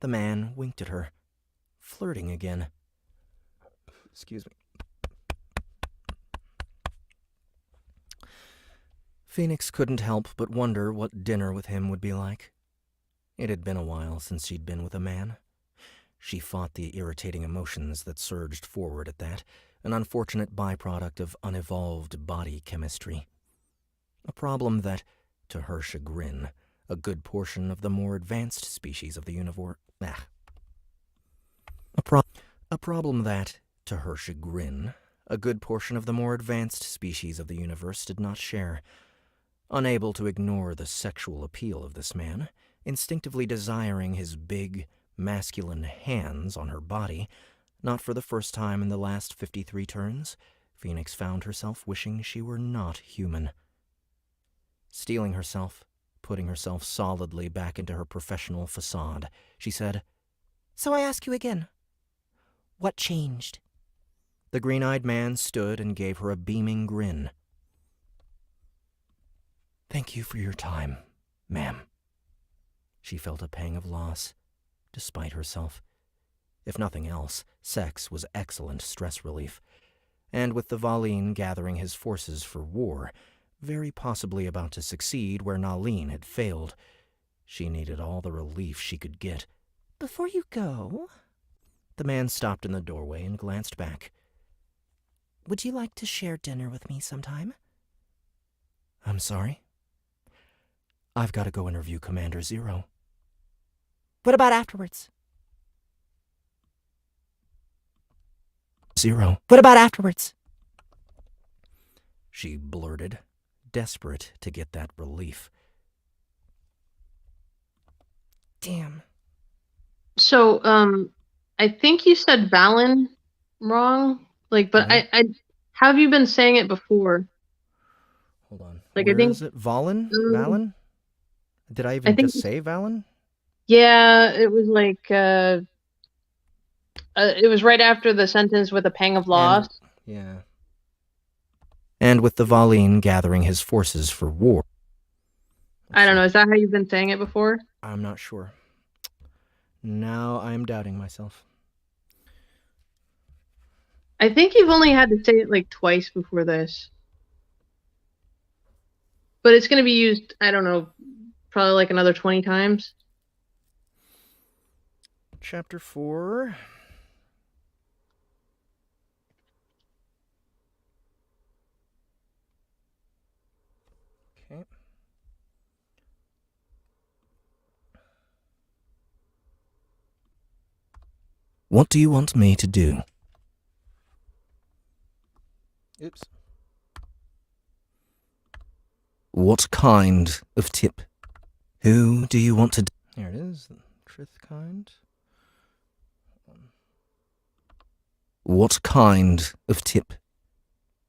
Speaker 1: The man winked at her, flirting again. Excuse me. Phoenix couldn't help but wonder what dinner with him would be like. It had been a while since she'd been with a man. She fought the irritating emotions that surged forward at that, an unfortunate byproduct of unevolved body chemistry. A problem that, to her chagrin, a good portion of the more advanced species of the universe... A problem that, to her chagrin, a good portion of the more advanced species of the universe did not share. Unable to ignore the sexual appeal of this man, instinctively desiring his big, masculine hands on her body, not for the first time in the last 53 turns, Phoenix found herself wishing she were not human. Steeling herself, putting herself solidly back into her professional facade, she said,
Speaker 3: So I ask you again, what changed?
Speaker 1: The green-eyed man stood and gave her a beaming grin. Thank you for your time, ma'am. She felt a pang of loss, despite herself. If nothing else, sex was excellent stress relief. And with the Valine gathering his forces for war, very possibly about to succeed where Nalin had failed, she needed all the relief she could get.
Speaker 3: Before you go...
Speaker 1: The man stopped in the doorway and glanced back.
Speaker 3: Would you like to share dinner with me sometime?
Speaker 1: I'm sorry? I've got to go interview Commander Zero.
Speaker 3: What about afterwards?
Speaker 1: Zero.
Speaker 3: What about afterwards?
Speaker 1: She blurted, desperate to get that relief.
Speaker 3: Damn.
Speaker 2: So, I think you said Valen wrong. Like, but I how have you been saying it before?
Speaker 1: Hold on.
Speaker 2: Like,
Speaker 1: Where
Speaker 2: I think
Speaker 1: is it? Valen? Valen? Did I
Speaker 2: think
Speaker 1: just say Valen?
Speaker 2: Yeah, it was like it was right after the sentence with a pang of loss.
Speaker 1: Yeah. And with the Valine gathering his forces for war.
Speaker 2: I don't know. Is that how you've been saying it before?
Speaker 1: I'm not sure. Now I'm doubting myself.
Speaker 2: I think you've only had to say it like twice before this. But it's going to be used, I don't know, probably like another 20 times.
Speaker 1: Chapter 4. Okay.
Speaker 3: What do you want me to do?
Speaker 1: Oops.
Speaker 3: What kind of tip? Who do you want to...
Speaker 1: Here it is. Truth kind.
Speaker 3: What kind of tip?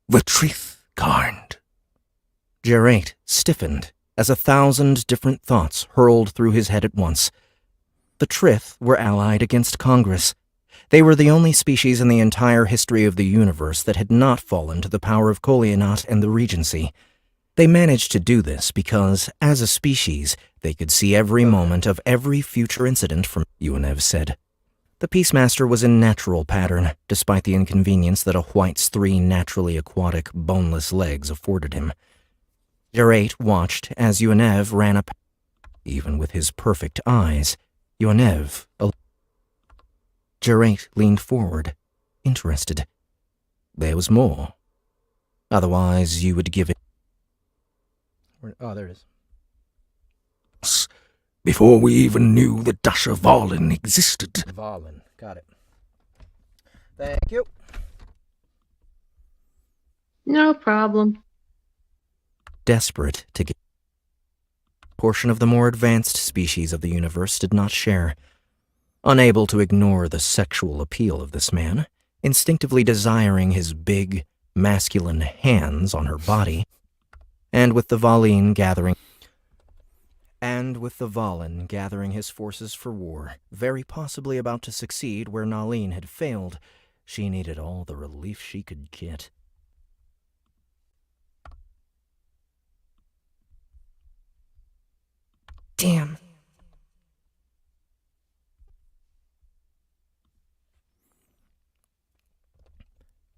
Speaker 4: The truth kind.
Speaker 3: Gerate stiffened as 1,000 different thoughts hurled through his head at once. The Trith were allied against Congress. They were the only species in the entire history of the universe that had not fallen to the power of Huouyt and the Regency. They managed to do this because, as a species, they could see every moment of every future incident from, Huouyt said. The Peacemaster was in natural pattern, despite the inconvenience that a Huouyt's 3 naturally aquatic, boneless legs afforded him. Gerate watched as Huouyt ran up. Even with his perfect eyes, Huouyt... Gerate leaned forward, interested. There was more. Otherwise, you would give it...
Speaker 1: Oh, there it is.
Speaker 4: Before we even knew that Dasha Valen existed.
Speaker 1: Valen. Got it. Thank you.
Speaker 2: No problem.
Speaker 3: Desperate to get... Portion of the more advanced species of the universe did not share. Unable to ignore the sexual appeal of this man, instinctively desiring his big, masculine hands on her body, and with the Valen gathering his forces for war, very possibly about to succeed where Nalin had failed, she needed all the relief she could get. Damn.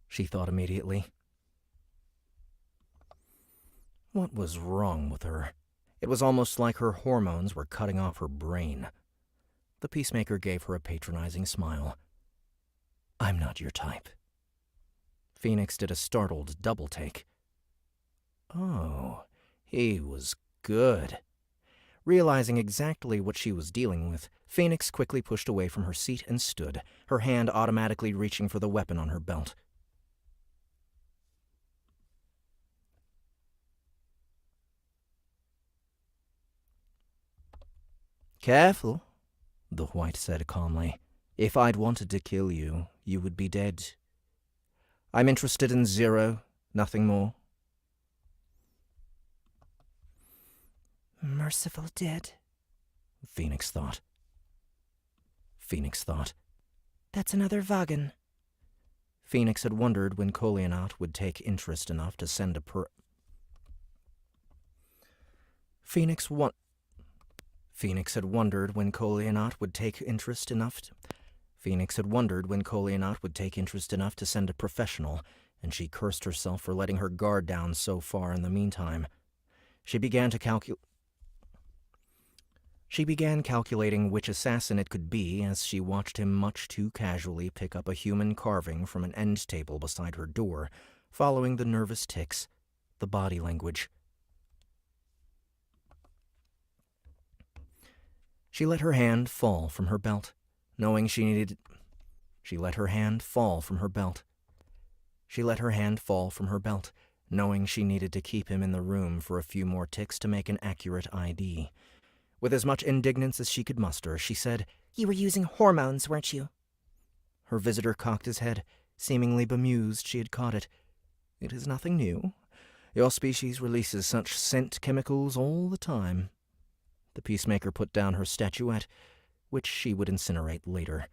Speaker 3: She thought immediately. What was wrong with her? It was almost like her hormones were cutting off her brain. The Peacemaker gave her a patronizing smile. I'm not your type. Phoenix did a startled double-take. Oh, he was good. Realizing exactly what she was dealing with, Phoenix quickly pushed away from her seat and stood, her hand automatically reaching for the weapon on her belt. Careful, the Huouyt said calmly. If I'd wanted to kill you, you would be dead. I'm interested in 0, nothing more. Merciful dead, Phoenix thought. That's another Vagan. Phoenix had wondered when Huouyt would take interest enough to send a Phoenix had wondered when Huouyt would take interest enough to send a professional, and she cursed herself for letting her guard down so far in the meantime. She began calculating which assassin it could be as she watched him much too casually pick up a human carving from an end table beside her door, following the nervous tics, the body language. She let her hand fall from her belt, knowing she needed to keep him in the room for a few more ticks to make an accurate ID. With as much indignance as she could muster, she said, "You were using hormones, weren't you?" Her visitor cocked his head, seemingly bemused she had caught it. "It is nothing new. Your species releases such scent chemicals all the time." The Peacemaker put down her statuette, which she would incinerate later.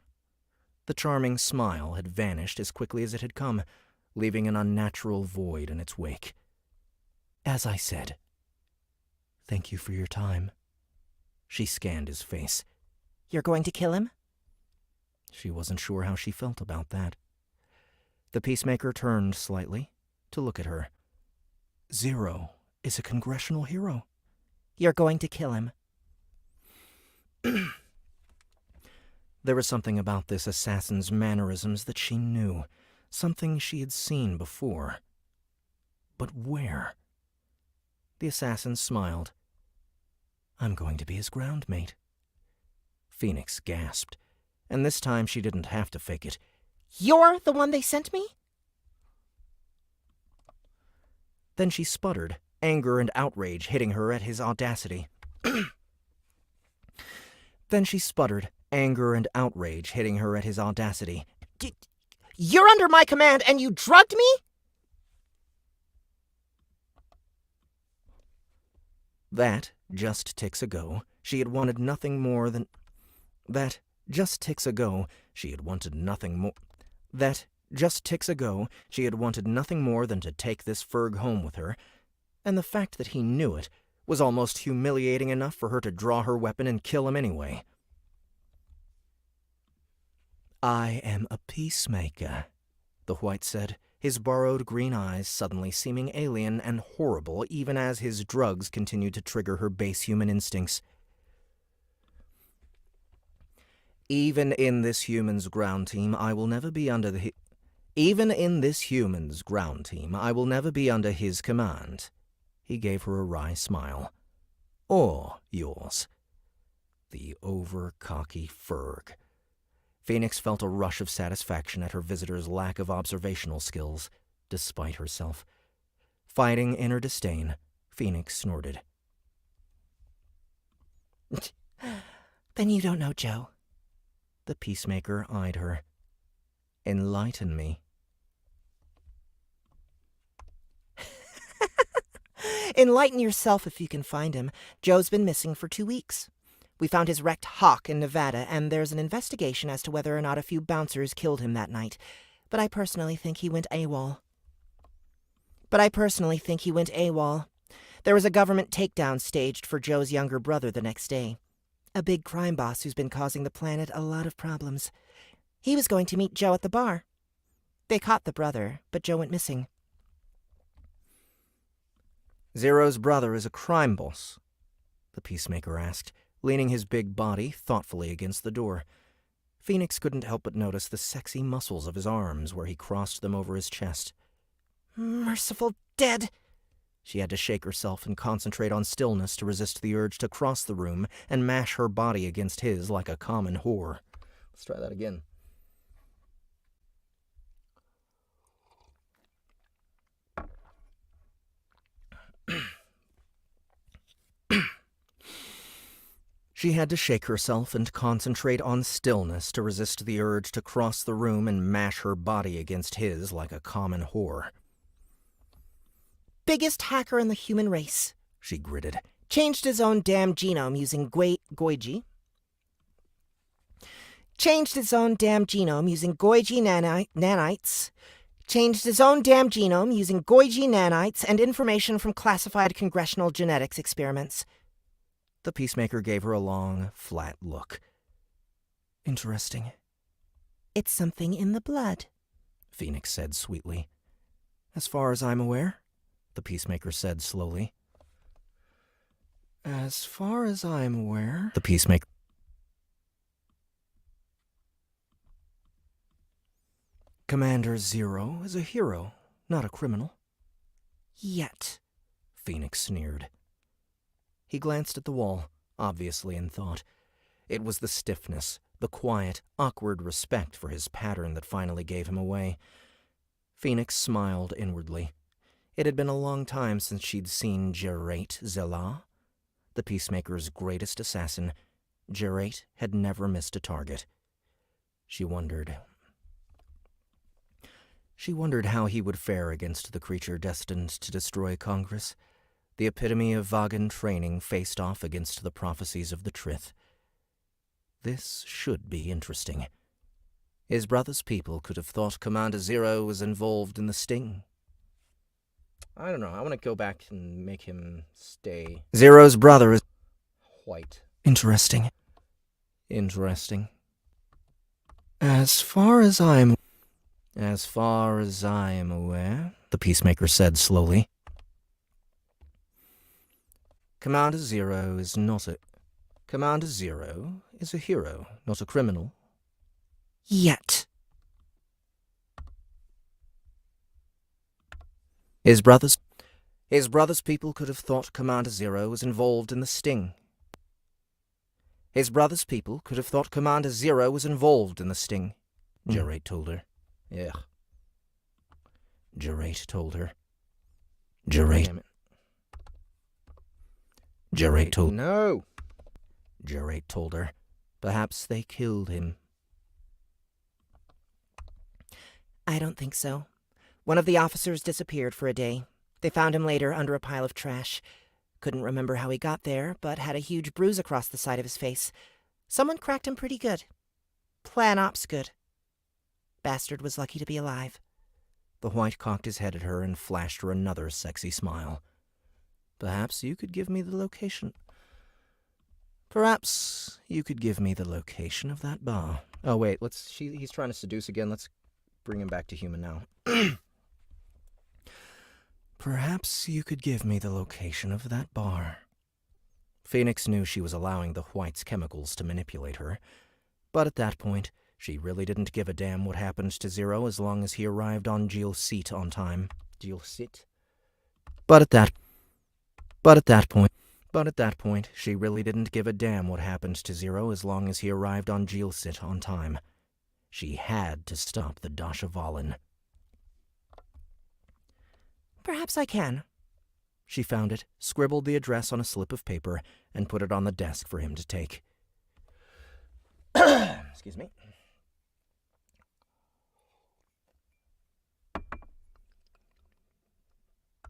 Speaker 3: The charming smile had vanished as quickly as it had come, leaving an unnatural void in its wake. "As I said, thank you for your time." She scanned his face. "You're going to kill him?" She wasn't sure how she felt about that. The Peacemaker turned slightly to look at her. 0 is a congressional hero. "You're going to kill him." There was something about this assassin's mannerisms that she knew, something she had seen before. But where? The assassin smiled. "I'm going to be his ground mate." Phoenix gasped.
Speaker 1: And this time she didn't have to fake it.
Speaker 6: You're the one they sent me?
Speaker 1: Then she sputtered, anger and outrage hitting her at his audacity. Then she sputtered, anger and outrage hitting her at his audacity.
Speaker 6: You're under my command and you drugged me?
Speaker 1: That, just ticks ago, she had wanted nothing more than... That, just ticks ago, she had wanted nothing more... That, just ticks ago, she had wanted nothing more than to take this Ferg home with her, and the fact that he knew it was almost humiliating enough for her to draw her weapon and kill him anyway. "I am a peacemaker," the Huouyt said, his borrowed green eyes suddenly seeming alien and horrible even as his drugs continued to trigger her base human instincts. "Even in this human's ground team, I will never be under the... Even in this human's ground team, I will never be under his command." He gave her a wry smile. "Or yours." The over-cocky Ferg. Phoenix felt a rush of satisfaction at her visitor's lack of observational skills, despite herself. Fighting inner disdain, Phoenix snorted.
Speaker 6: Then you don't know Joe.
Speaker 1: The Peacemaker eyed her. "Enlighten me."
Speaker 6: Enlighten yourself if you can find him. Joe's been missing for 2 weeks. We found his wrecked Hawk in Nevada, and there's an investigation as to whether or not a few bouncers killed him that night. But I personally think he went AWOL. There was a government takedown staged for Joe's younger brother the next day. A big crime boss who's been causing the planet a lot of problems. He was going to meet Joe at the bar. They caught the brother, but Joe went missing.
Speaker 1: "Zero's brother is a crime boss?" the Peacemaker asked, leaning his big body thoughtfully against the door. Phoenix couldn't help but notice the sexy muscles of his arms where he crossed them over his chest.
Speaker 6: Merciful dead!
Speaker 1: She had to shake herself and concentrate on stillness to resist the urge to cross the room and mash her body against his like a common whore. Let's try that again. She had to shake herself and concentrate on stillness to resist the urge to cross the room and mash her body against his like a common whore.
Speaker 6: Biggest hacker in the human race,
Speaker 1: she gritted.
Speaker 6: Changed his own damn genome using Goiji. Changed his own damn genome using Goiji nanites. Changed his own damn genome using Goiji nanites and information from classified congressional genetics experiments.
Speaker 1: The Peacemaker gave her a long, flat look.
Speaker 6: Interesting. It's something in the blood,
Speaker 1: Phoenix said sweetly. As far as I'm aware, the Peacemaker said slowly. As far as I'm aware, the Peacemaker... Commander Zero is a hero, not a criminal.
Speaker 6: Yet,
Speaker 1: Phoenix sneered. He glanced at the wall, obviously in thought. It was the stiffness, the quiet, awkward respect for his pattern that finally gave him away. Phoenix smiled inwardly. It had been a long time since she'd seen Gerate Zela. The Peacemaker's greatest assassin, Gerate had never missed a target. She wondered how he would fare against the creature destined to destroy Congress. The epitome of Vagan training faced off against the prophecies of the Trith. This should be interesting. His brother's people could have thought Commander Zero was involved in the sting. I don't know. I want to go back and make him stay. Zero's brother is white.
Speaker 6: Interesting.
Speaker 1: As far as I'm aware, the Peacemaker said slowly. Commander Zero is a hero, not a criminal.
Speaker 6: Yet.
Speaker 1: His brother's people could have thought Commander Zero was involved in the sting. His brother's people could have thought Commander Zero was involved in the sting, Jarate told her. Yeah. Jarate told her. Jarate told... No! Jarate told her. Perhaps they killed him.
Speaker 6: I don't think so. One of the officers disappeared for a day. They found him later under a pile of trash. Couldn't remember how he got there, but had a huge bruise across the side of his face. Someone cracked him pretty good. Plan ops good. Bastard was lucky to be alive.
Speaker 1: The Huouyt cocked his head at her and flashed her another sexy smile. Perhaps you could give me the location. Perhaps you could give me the location of that bar. Oh, wait, he's trying to seduce again. Let's bring him back to human now. Perhaps you could give me the location of that bar. Phoenix knew she was allowing the Huoyt's chemicals to manipulate her, but at that point, she really didn't give a damn what happened to Zero as long as he arrived on Huouyt on time. Huouyt? But at that point, she really didn't give a damn what happened to Zero as long as he arrived on Huouyt on time. She had to stop the Dashavalin.
Speaker 6: Perhaps I can.
Speaker 1: She found it, scribbled the address on a slip of paper, and put it on the desk for him to take. Excuse me.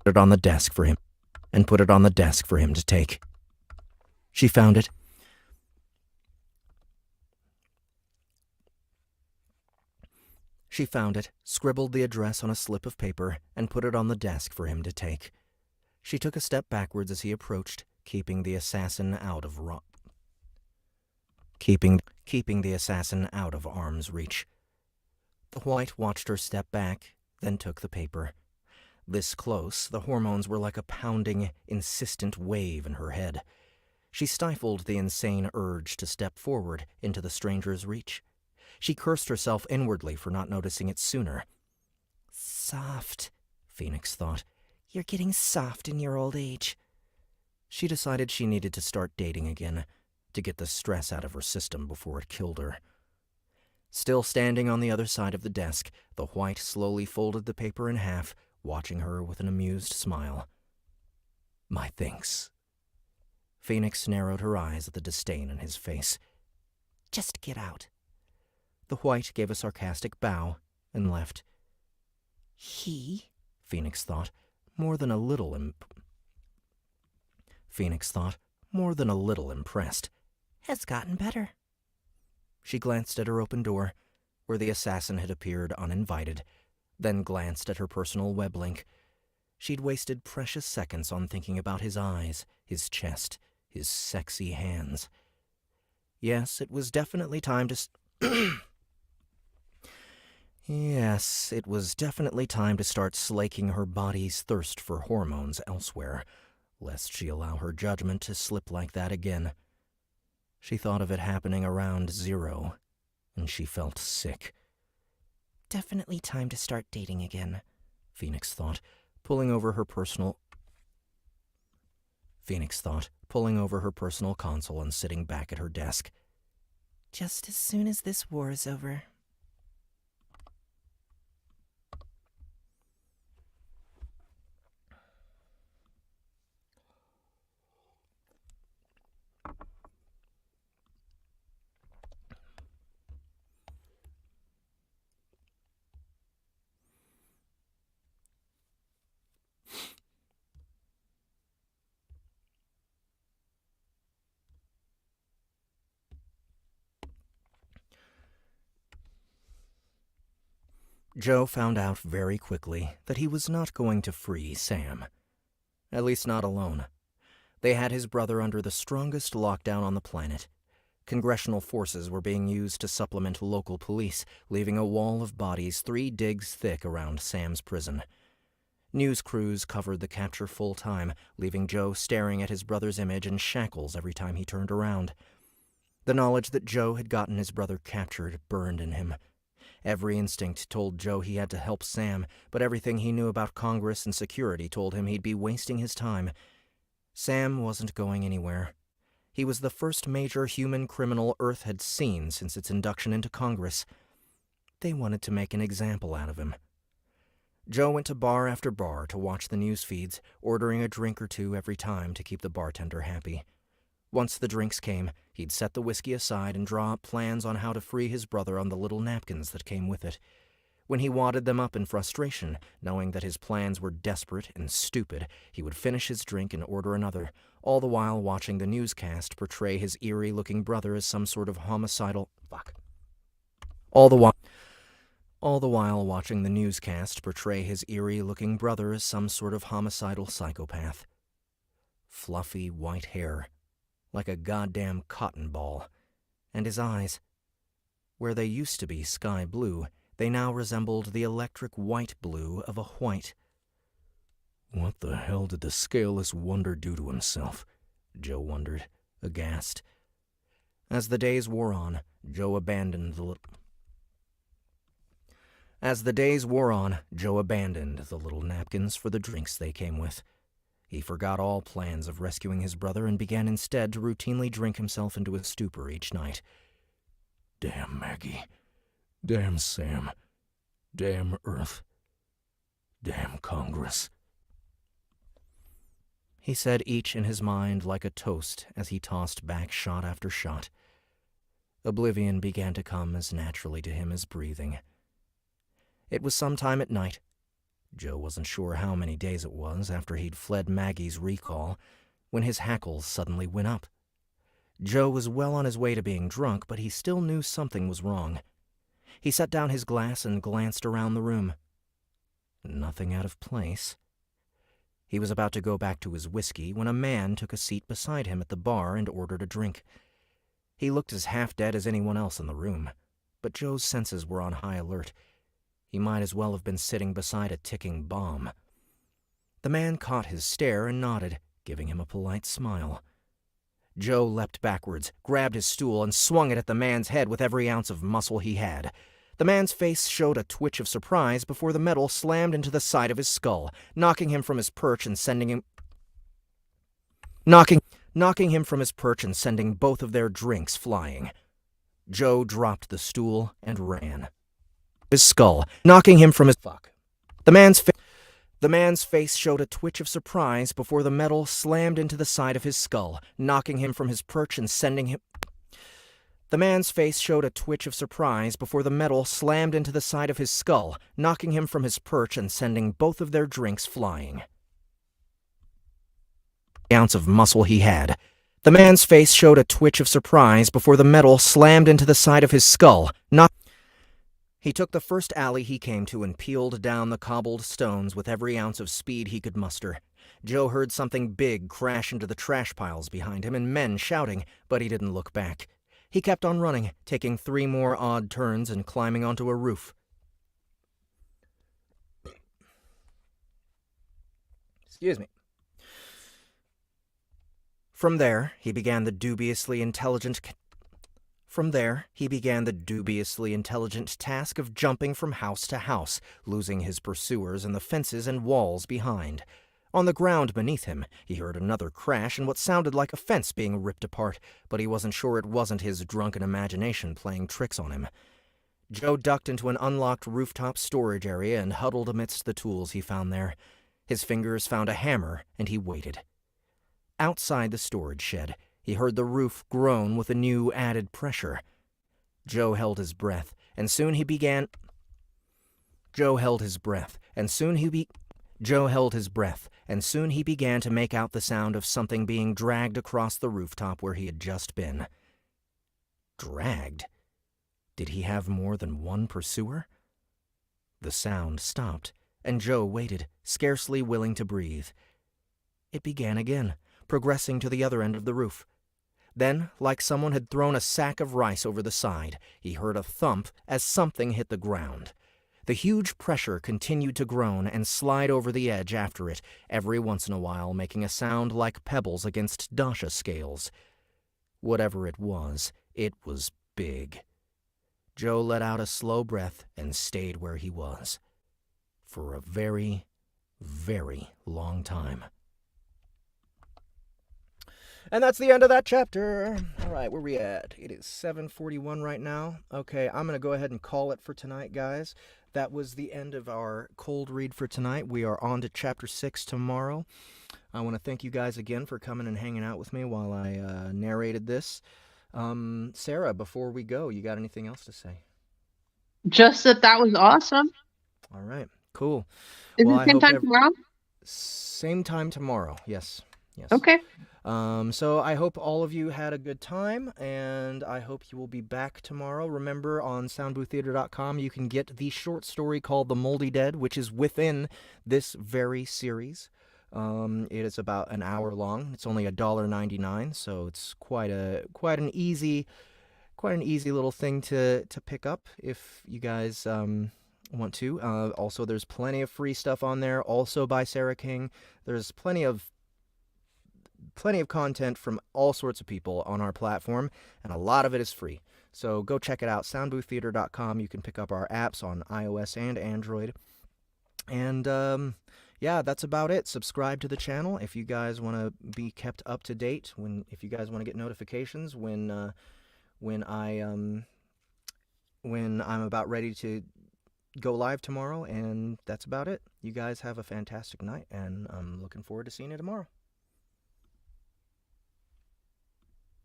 Speaker 1: Put it on the desk for him, and put it on the desk for him to take. She found it. She found it, scribbled the address on a slip of paper, and put it on the desk for him to take. She took a step backwards as he approached, keeping the assassin out of keeping the assassin out of arm's reach. The Huouyt watched her step back, then took the paper. This close, the hormones were like a pounding, insistent wave in her head. She stifled the insane urge to step forward into the stranger's reach. She cursed herself inwardly for not noticing it sooner.
Speaker 6: Soft, Phoenix thought. You're getting soft in your old age.
Speaker 1: She decided she needed to start dating again, to get the stress out of her system before it killed her. Still standing on the other side of the desk, the Huouyt slowly folded the paper in half, watching her with an amused smile. My thanks. Phoenix narrowed her eyes at the disdain in his face.
Speaker 6: Just get out.
Speaker 1: The Huouyt gave a sarcastic bow and left.
Speaker 6: He,
Speaker 1: Phoenix thought, more than a little impressed.
Speaker 6: Has gotten better.
Speaker 1: She glanced at her open door, where the assassin had appeared uninvited, then glanced at her personal web link. She'd wasted precious seconds on thinking about his eyes, his chest, his sexy hands. Yes, it was definitely time to... Yes, it was definitely time to start slaking her body's thirst for hormones elsewhere, lest she allow her judgment to slip like that again. She thought of it happening around Zero, and she felt sick.
Speaker 6: Definitely time to start dating again,
Speaker 1: Phoenix thought, pulling over her personal console and sitting back at her desk.
Speaker 6: Just as soon as this war is over.
Speaker 1: Joe found out very quickly that he was not going to free Sam. At least not alone. They had his brother under the strongest lockdown on the planet. Congressional forces were being used to supplement local police, leaving a wall of bodies 3 digs thick around Sam's prison. News crews covered the capture full time, leaving Joe staring at his brother's image in shackles every time he turned around. The knowledge that Joe had gotten his brother captured burned in him. Every instinct told Joe he had to help Sam, but everything he knew about Congress and security told him he'd be wasting his time. Sam wasn't going anywhere. He was the first major human criminal Earth had seen since its induction into Congress. They wanted to make an example out of him. Joe went to bar after bar to watch the news feeds, ordering a drink or two every time to keep the bartender happy. Once the drinks came, he'd set the whiskey aside and draw up plans on how to free his brother on the little napkins that came with it. When he wadded them up in frustration, knowing that his plans were desperate and stupid, he would finish his drink and order another, all the while watching the newscast portray his eerie-looking brother as some sort of homicidal... All the while watching the newscast portray his eerie-looking brother as some sort of homicidal psychopath. Fluffy white hair, like a goddamn cotton ball, and his eyes. Where they used to be sky blue, they now resembled the electric white blue of a Huouyt.
Speaker 4: What the hell did the scaleless wonder do to himself? Joe wondered, aghast.
Speaker 1: As the days wore on, Joe abandoned the little napkins for the drinks they came with. He forgot all plans of rescuing his brother and began instead to routinely drink himself into a stupor each night.
Speaker 4: Damn Maggie. Damn Sam. Damn Earth. Damn Congress.
Speaker 1: He said each in his mind like a toast as he tossed back shot after shot. Oblivion began to come as naturally to him as breathing. It was sometime at night. Joe wasn't sure how many days it was after he'd fled Maggie's recall, when his hackles suddenly went up. Joe was well on his way to being drunk, but he still knew something was wrong. He set down his glass and glanced around the room. Nothing out of place. He was about to go back to his whiskey when a man took a seat beside him at the bar and ordered a drink. He looked as half-dead as anyone else in the room, but Joe's senses were on high alert. He might as well have been sitting beside a ticking bomb. The man caught his stare and nodded, giving him a polite smile. Joe leapt backwards, grabbed his stool, and swung it at the man's head with every ounce of muscle he had. The man's face showed a twitch of surprise before the metal slammed into the side of his skull, knocking him from his perch and sending both of their drinks flying. Joe dropped the stool and ran. His skull, knocking him from his... The man's face showed a twitch of surprise before the metal slammed into the side of his skull, knocking him from his perch and sending him... The man's face showed a twitch of surprise before the metal slammed into the side of his skull, knocking him from his perch and sending both of their drinks flying. Ounce of muscle he had. The man's face showed a twitch of surprise before the metal slammed into the side of his skull, He took the first alley he came to and peeled down the cobbled stones with every ounce of speed he could muster. Joe heard something big crash into the trash piles behind him and men shouting, but he didn't look back. He kept on running, taking 3 more odd turns and climbing onto a roof. Excuse me. From there, he began the dubiously intelligent task of jumping from house to house, losing his pursuers in the fences and walls behind. On the ground beneath him, he heard another crash and what sounded like a fence being ripped apart, but he wasn't sure it wasn't his drunken imagination playing tricks on him. Joe ducked into an unlocked rooftop storage area and huddled amidst the tools he found there. His fingers found a hammer, and he waited. Outside the storage shed, he heard the roof groan with a new added pressure. Joe held his breath, and soon he began to make out the sound of something being dragged across the rooftop where he had just been. Dragged? Did he have more than one pursuer? The sound stopped, and Joe waited, scarcely willing to breathe. It began again, progressing to the other end of the roof. Then, like someone had thrown a sack of rice over the side, he heard a thump as something hit the ground. The huge pressure continued to groan and slide over the edge after it, every once in a while making a sound like pebbles against dasha scales. Whatever it was big. Joe let out a slow breath and stayed where he was. For a very, very long time. And that's the end of that chapter. All right, where we at? It is 7:41 right now. Okay, I'm going to go ahead and call it for tonight, guys. That was the end of our cold read for tonight. We are on to chapter 6 tomorrow. I want to thank you guys again for coming and hanging out with me while I narrated this. Sarah, before we go, you got anything else to say?
Speaker 2: Just that was awesome.
Speaker 1: All right, cool.
Speaker 2: Is it same time tomorrow?
Speaker 1: Same time tomorrow, yes.
Speaker 2: Okay.
Speaker 1: So I hope all of you had a good time, and I hope you will be back tomorrow. Remember, on soundbooththeater.com, you can get the short story called The Moldy Dead, which is within this very series. It is about an hour long. It's only $1.99, so it's quite an easy little thing to pick up if you guys want to. Also, there's plenty of free stuff on there, also by Sara King. There's plenty of content from all sorts of people on our platform, and a lot of it is free. So go check it out, soundbooththeater.com. You can pick up our apps on iOS and Android. And yeah, that's about it. Subscribe to the channel if you guys want to be kept up to date. If you guys want to get notifications when I'm about ready to go live tomorrow. And that's about it. You guys have a fantastic night, and I'm looking forward to seeing you tomorrow.